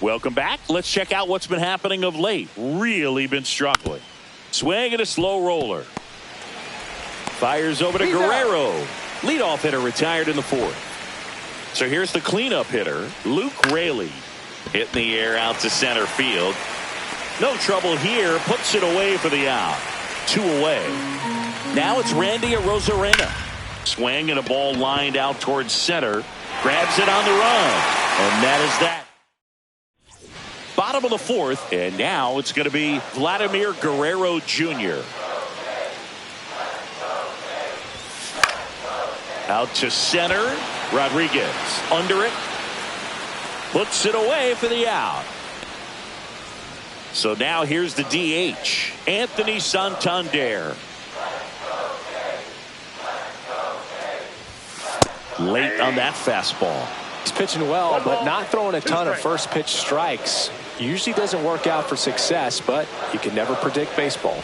Welcome back. Let's check out what's been happening of late. Really been struggling. Swing and a slow roller. Fires over to Guerrero. Leadoff hitter retired in the 4th. So here's the cleanup hitter, Luke Raley. Hitting the air out to center field. No trouble here. Puts it away for the out. 2 away. Now it's Randy Arozarena. Swing and a ball lined out towards center. Grabs it on the run. And that is that. Bottom of the 4th. And now it's going to be Vladimir Guerrero Jr. Out to center. Rodriguez under it. Puts it away for the out. So now here's the DH, Anthony Santander. Late on that fastball. He's pitching well, but not throwing a ton of first pitch strikes. Usually doesn't work out for success, but you can never predict baseball.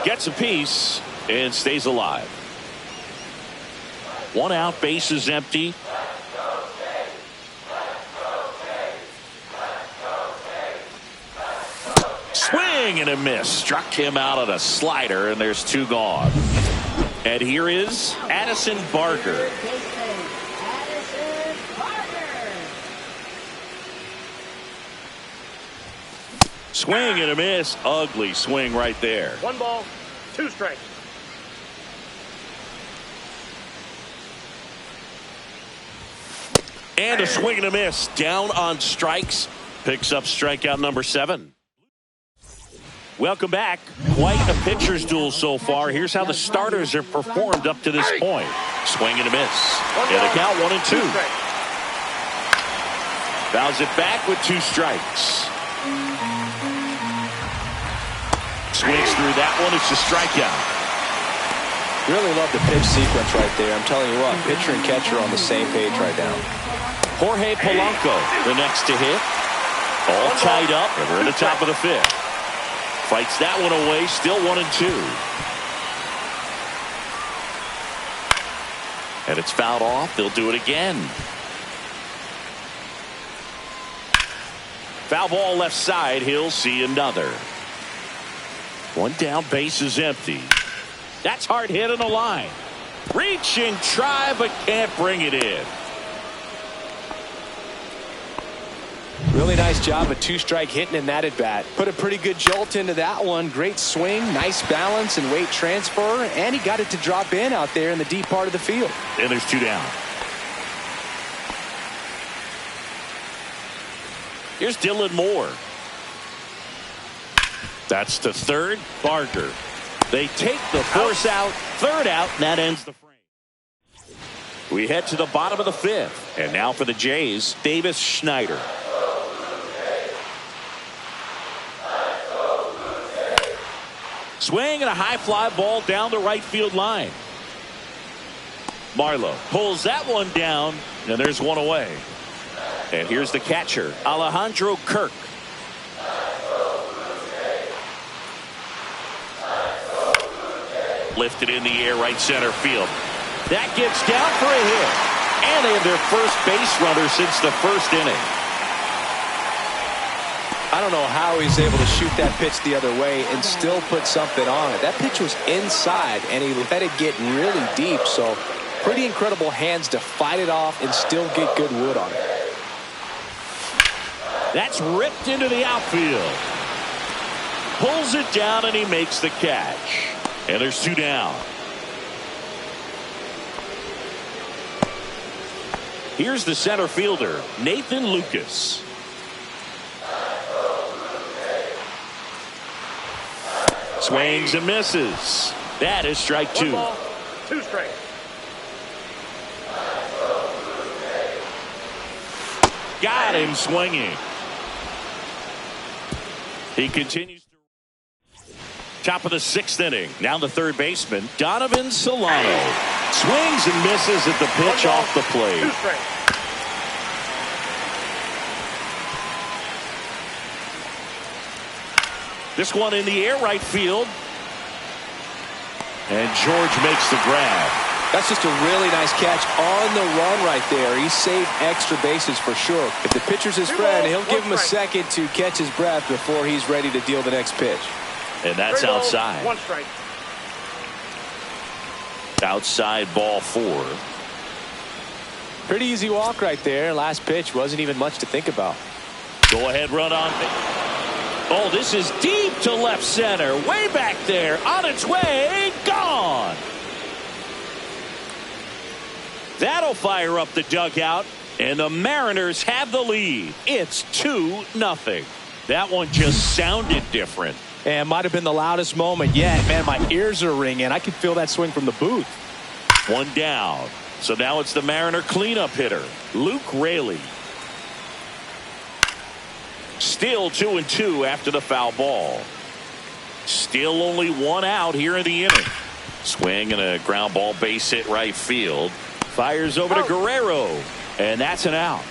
Gets a piece and stays alive. 1 out, base is empty. Swing and a miss. Struck him out on a slider, and there's 2 gone. And here is Addison Barger. Swing and a miss. Ugly swing right there. 1 ball, 2 strikes. And a swing and a miss. Down on strikes. Picks up strikeout number 7. Welcome back. Quite a pitcher's duel so far. Here's how the starters have performed up to this point. Swing and a miss. And a count 1 and 2. Fouls it back with 2 strikes. Swings through that one. It's a strikeout. Really love the pitch sequence right there. I'm telling you what, pitcher and catcher on the same page right now. Jorge Polanco, the next to hit. All tied up, and we're at the top of the 5th. Fights that one away, still 1 and 2. And it's fouled off. They'll do it again. Foul ball left side. He'll see another. 1 down, base is empty. That's hard hit on the line. Reach and try, but can't bring it in. Really nice job of 2-strike hitting in that at bat. Put a pretty good jolt into that one. Great swing, nice balance and weight transfer, and he got it to drop in out there in the deep part of the field. And there's 2 down. Here's Dylan Moore. That's to third. Barger. They take the force out, 3rd out, and that ends the frame. We head to the bottom of the 5th. And now for the Jays, Davis Schneider. Swing and a high fly ball down the right field line. Marlowe pulls that one down, and there's 1 away. And here's the catcher, Alejandro Kirk. Lifted in the air, right center field. That gets down for a hit. And they have their first base runner since the first inning. I don't know how he's able to shoot that pitch the other way and still put something on it. That pitch was inside, and he let it get really deep. So pretty incredible hands to fight it off and still get good wood on it. That's ripped into the outfield. Pulls it down, and he makes the catch. And there's 2 down. Here's the center fielder, Nathan Lucas. Swings and misses. That is strike 2. 1 ball, 2 strikes. Got him swinging. He continues. Top of the 6th inning. Now the third baseman, Donovan Solano. Swings and misses at the pitch off the plate. 2 strikes. This one in the air, right field. And George makes the grab. That's just a really nice catch on the run right there. He saved extra bases for sure. If the pitcher's his friend, he'll give him a second to catch his breath before he's ready to deal the next pitch. And that's outside. 1 strike. Outside ball 4. Pretty easy walk right there. Last pitch wasn't even much to think about. Go ahead, run on. Oh, this is deep to left center. Way back there. On its way. Gone. That'll fire up the dugout. And the Mariners have the lead. It's 2-0. That one just sounded different. And might have been the loudest moment yet. Man, my ears are ringing. I can feel that swing from the booth. 1 down. So now it's the Mariner cleanup hitter, Luke Raley. Still 2-2 after the foul ball. Still only 1 out here in the inning. Swing and a ground ball base hit right field. Fires over to Guerrero. And that's an out.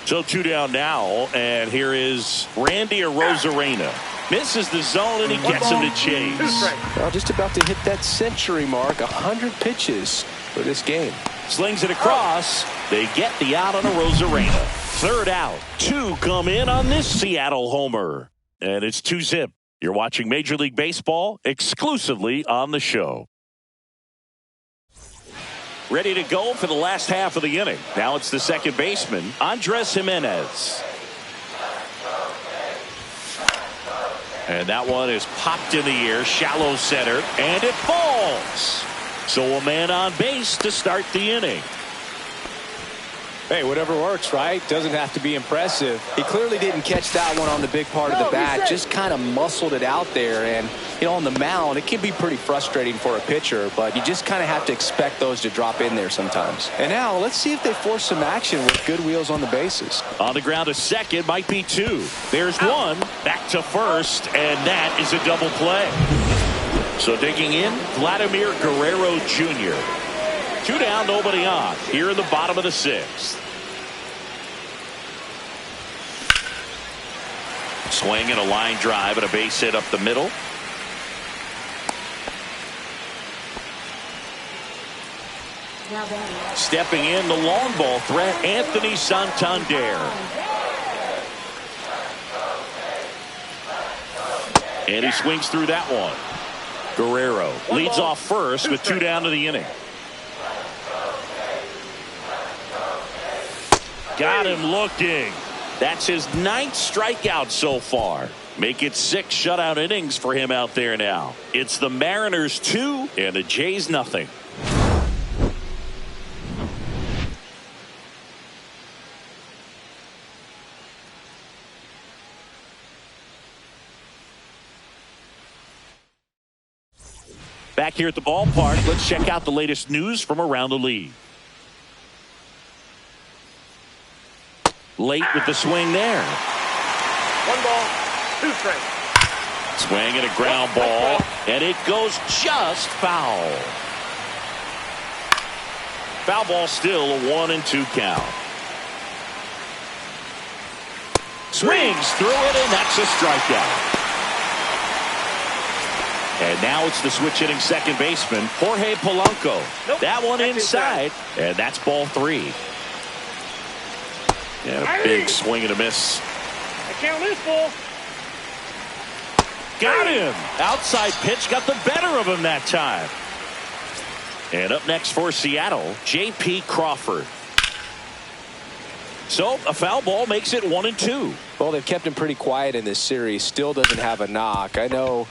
So 2 down now. And here is Randy Arozarena. Misses the zone, and he gets him to chase. Well, just about to hit that century mark. 100 pitches for this game. Slings it across. They get the out on Arozarena. 3rd out. 2 come in on this Seattle homer. And it's 2-0. You're watching Major League Baseball exclusively on the show. Ready to go for the last half of the inning. Now it's the second baseman, Andres Jimenez. And that one is popped in the air, shallow center, and it falls. So a man on base to start the inning. Hey, whatever works, right? Doesn't have to be impressive. He clearly didn't catch that one on the big part of the bat. Just kind of muscled it out there. And, you know, on the mound, it can be pretty frustrating for a pitcher, but you just kind of have to expect those to drop in there sometimes. And now let's see if they force some action with good wheels on the bases. On the ground to second, might be 2. There's 1. Back to first, and that is a double play. So digging in, Vladimir Guerrero Jr. 2 down, nobody on. Here in the bottom of the 6th. Swing and a line drive and a base hit up the middle. Stepping in, the long ball threat, Anthony Santander. And he swings through that one. Guerrero leads off first with 2 down to the inning. Got him looking. That's his 9th strikeout so far. Make it 6 shutout innings for him out there now. It's the Mariners 2 and the Jays nothing. Back here at the ballpark, let's check out the latest news from around the league. Late with the swing there. 1 ball, 2 strikes. Swing and a ground ball, and it goes just foul. Foul ball, still a 1-2 count. Swings through it, and that's a strikeout. And now it's the switch hitting second baseman, Jorge Polanco. Nope. That one That's inside, and that's ball 3. And a big swing and a miss. I count this ball. Got him. Outside pitch got the better of him that time. And up next for Seattle, J.P. Crawford. So a foul ball makes it 1-2. Well, they've kept him pretty quiet in this series. Still doesn't have a knock. I know.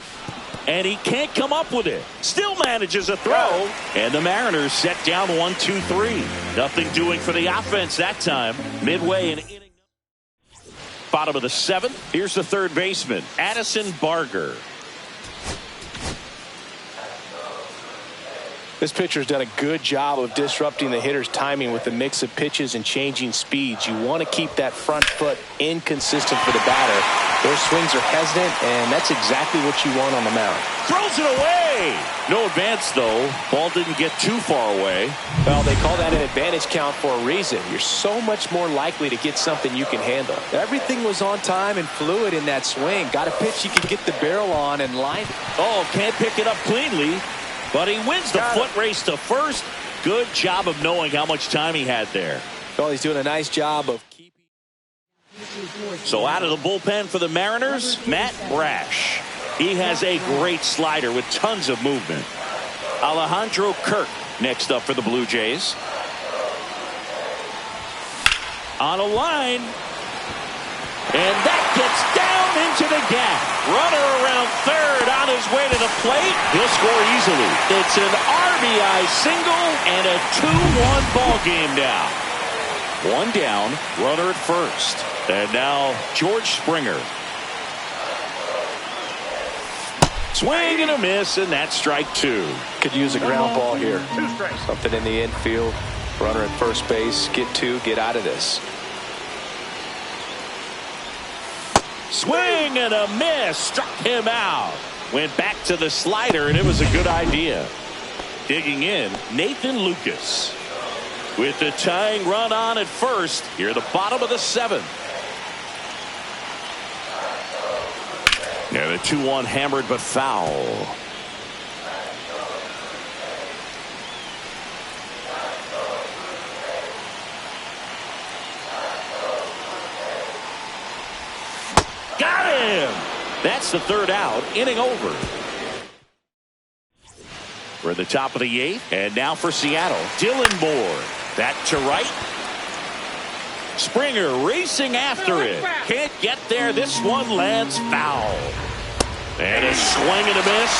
And he can't come up with it. Still manages a throw. And the Mariners set down 1-2-3. Nothing doing for the offense that time. Midway in inning. Bottom of the 7th. Here's the third baseman, Addison Barger. This pitcher's done a good job of disrupting the hitter's timing with the mix of pitches and changing speeds. You want to keep that front foot inconsistent for the batter. Those swings are hesitant, and that's exactly what you want on the mound. Throws it away. No advance, though. Ball didn't get too far away. Well, they call that an advantage count for a reason. You're so much more likely to get something you can handle. Everything was on time and fluid in that swing. Got a pitch you could get the barrel on and line. Oh, can't pick it up cleanly. But he wins the foot race to first. Good job of knowing how much time he had there. Well, he's doing a nice job of keeping. So out of the bullpen for the Mariners, Matt Brash. He has a great slider with tons of movement. Alejandro Kirk next up for the Blue Jays. On a line. And that gets down into the gap. Runner around third on his way to the plate. He'll score easily. It's an RBI single and a 2-1 ball game now. One down, runner at first. And now George Springer. Swing and a miss, and that's strike 2. Could use a ground ball here. 2 strikes. Something in the infield. Runner at first base. Get 2. Get out of this. Swing and a miss. Struck him out. Went back to the slider, and it was a good idea. Digging in, Nathan Lucas. With the tying run on at first, here at the bottom of the 7th. And the 2-1 hammered but foul. Got him! That's the third out. Inning over. We're at the top of the 8th. And now for Seattle, Dylan Moore. Back to right. Springer racing after it. Can't get there. This one lands foul. And a swing and a miss.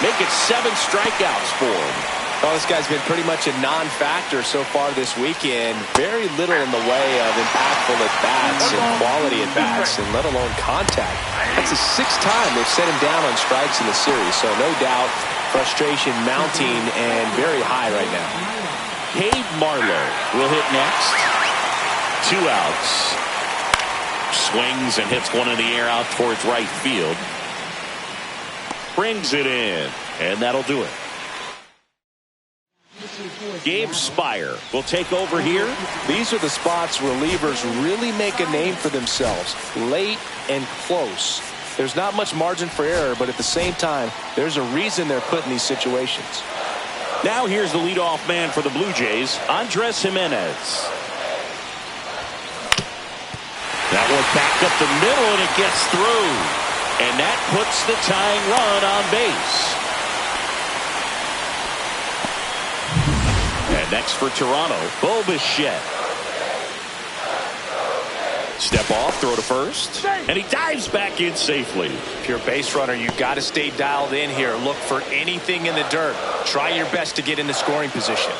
Make it 7 strikeouts for him. Well, this guy's been pretty much a non-factor so far this weekend. Very little in the way of impactful at-bats and quality at-bats, and let alone contact. That's the 6th time they've set him down on strikes in the series, so no doubt frustration mounting and very high right now. Cade Marlowe will hit next. 2 outs. Swings and hits one in the air out towards right field. Brings it in, and that'll do it. Gabe Spire will take over here. These are the spots relievers really make a name for themselves. Late and close. There's not much margin for error, but at the same time, there's a reason they're put in these situations. Now here's the leadoff man for the Blue Jays, Andres Jimenez. That one back up the middle, and it gets through. And that puts the tying run on base. And next for Toronto, Bo Bichette. Step off, throw to first, and he dives back in safely. If you're a base runner, you've got to stay dialed in here. Look for anything in the dirt. Try your best to get in the scoring position.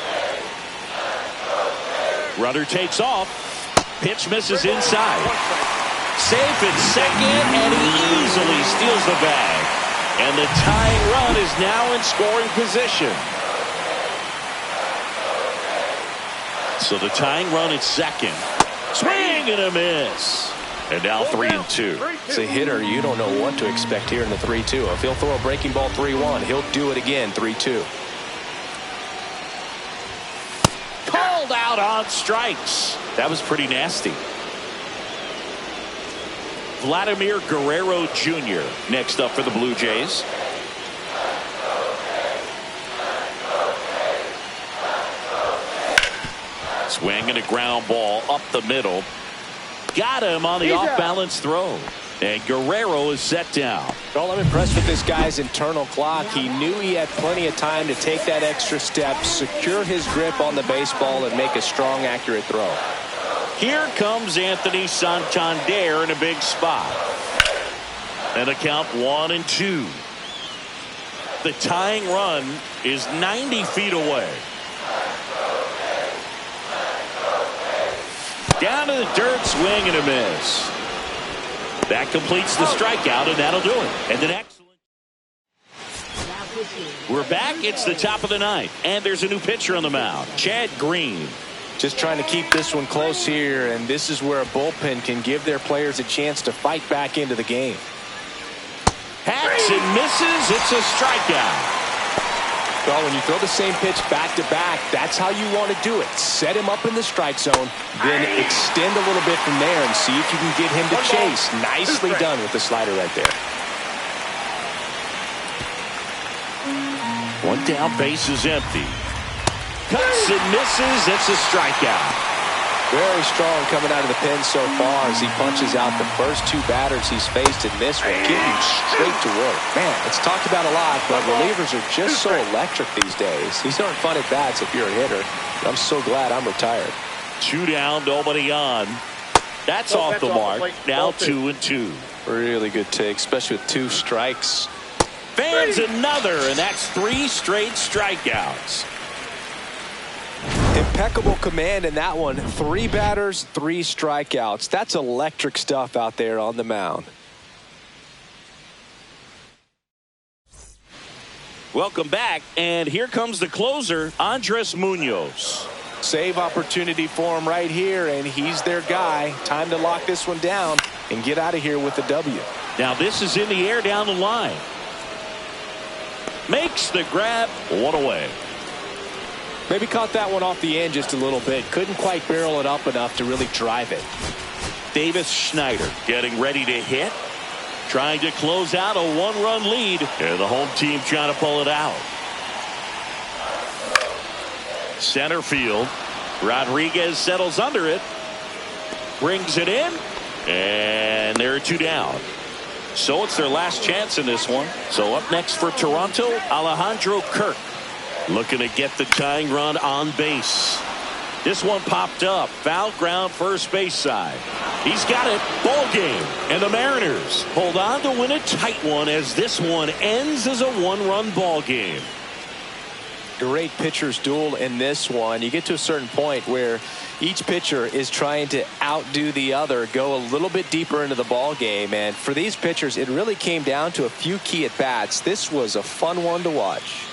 Runner takes off. Pitch misses inside. Safe at second, and he easily steals the bag. And the tying run is now in scoring position. So the tying run at second. Swing and a miss. And now 3-2. As a hitter, you don't know what to expect here in the 3-2. If he'll throw a breaking ball 3-1, he'll do it again 3-2. Called out on strikes. That was pretty nasty. Vladimir Guerrero Jr. next up for the Blue Jays. Swing and a ground ball up the middle. Got him on the off-balance throw. And Guerrero is set down. Well, I'm impressed with this guy's internal clock. He knew he had plenty of time to take that extra step, secure his grip on the baseball, and make a strong, accurate throw. Here comes Anthony Santander in a big spot. And a count 1-2. The tying run is 90 feet away. Down to the dirt, swing and a miss. That completes the strikeout, and that'll do it. And an excellent. We're back. It's the top of the ninth, and there's a new pitcher on the mound, Chad Green. Just trying to keep this one close here, and this is where a bullpen can give their players a chance to fight back into the game. Hacks and misses. It's a strikeout. Well, when you throw the same pitch back-to-back, that's how you want to do it. Set him up in the strike zone, then extend a little bit from there and see if you can get him to chase. Nicely done with the slider right there. One down, base is empty. Cuts and misses. It's a strikeout. Very strong coming out of the pen so far as he punches out the first two batters he's faced in this one, getting straight to work. Man, it's talked about a lot, but relievers are just so electric these days. These aren't fun at bats if you're a hitter. I'm so glad I'm retired. 2 down, nobody on. That's off the mark. Now 2-2. Really good take, especially with 2 strikes. Fans another, and that's 3 straight strikeouts. Impeccable command in that one. 3 batters, 3 strikeouts. That's electric stuff out there on the mound. Welcome back, and here comes the closer, Andres Munoz. Save opportunity for him right here, and he's their guy. Time to lock this one down and get out of here with the W. Now this is in the air down the line. Makes the grab, 1 away. Maybe caught that one off the end just a little bit. Couldn't quite barrel it up enough to really drive it. Davis Schneider getting ready to hit. Trying to close out a 1-run lead. And the home team trying to pull it out. Center field. Rodriguez settles under it. Brings it in. And there are 2 down. So it's their last chance in this one. So up next for Toronto, Alejandro Kirk. Looking to get the tying run on base. This one popped up. Foul ground first base side. He's got it. Ball game. And the Mariners hold on to win a tight one as this one ends as a 1-run ball game. Great pitcher's duel in this one. You get to a certain point where each pitcher is trying to outdo the other, go a little bit deeper into the ball game. And for these pitchers, it really came down to a few key at-bats. This was a fun one to watch.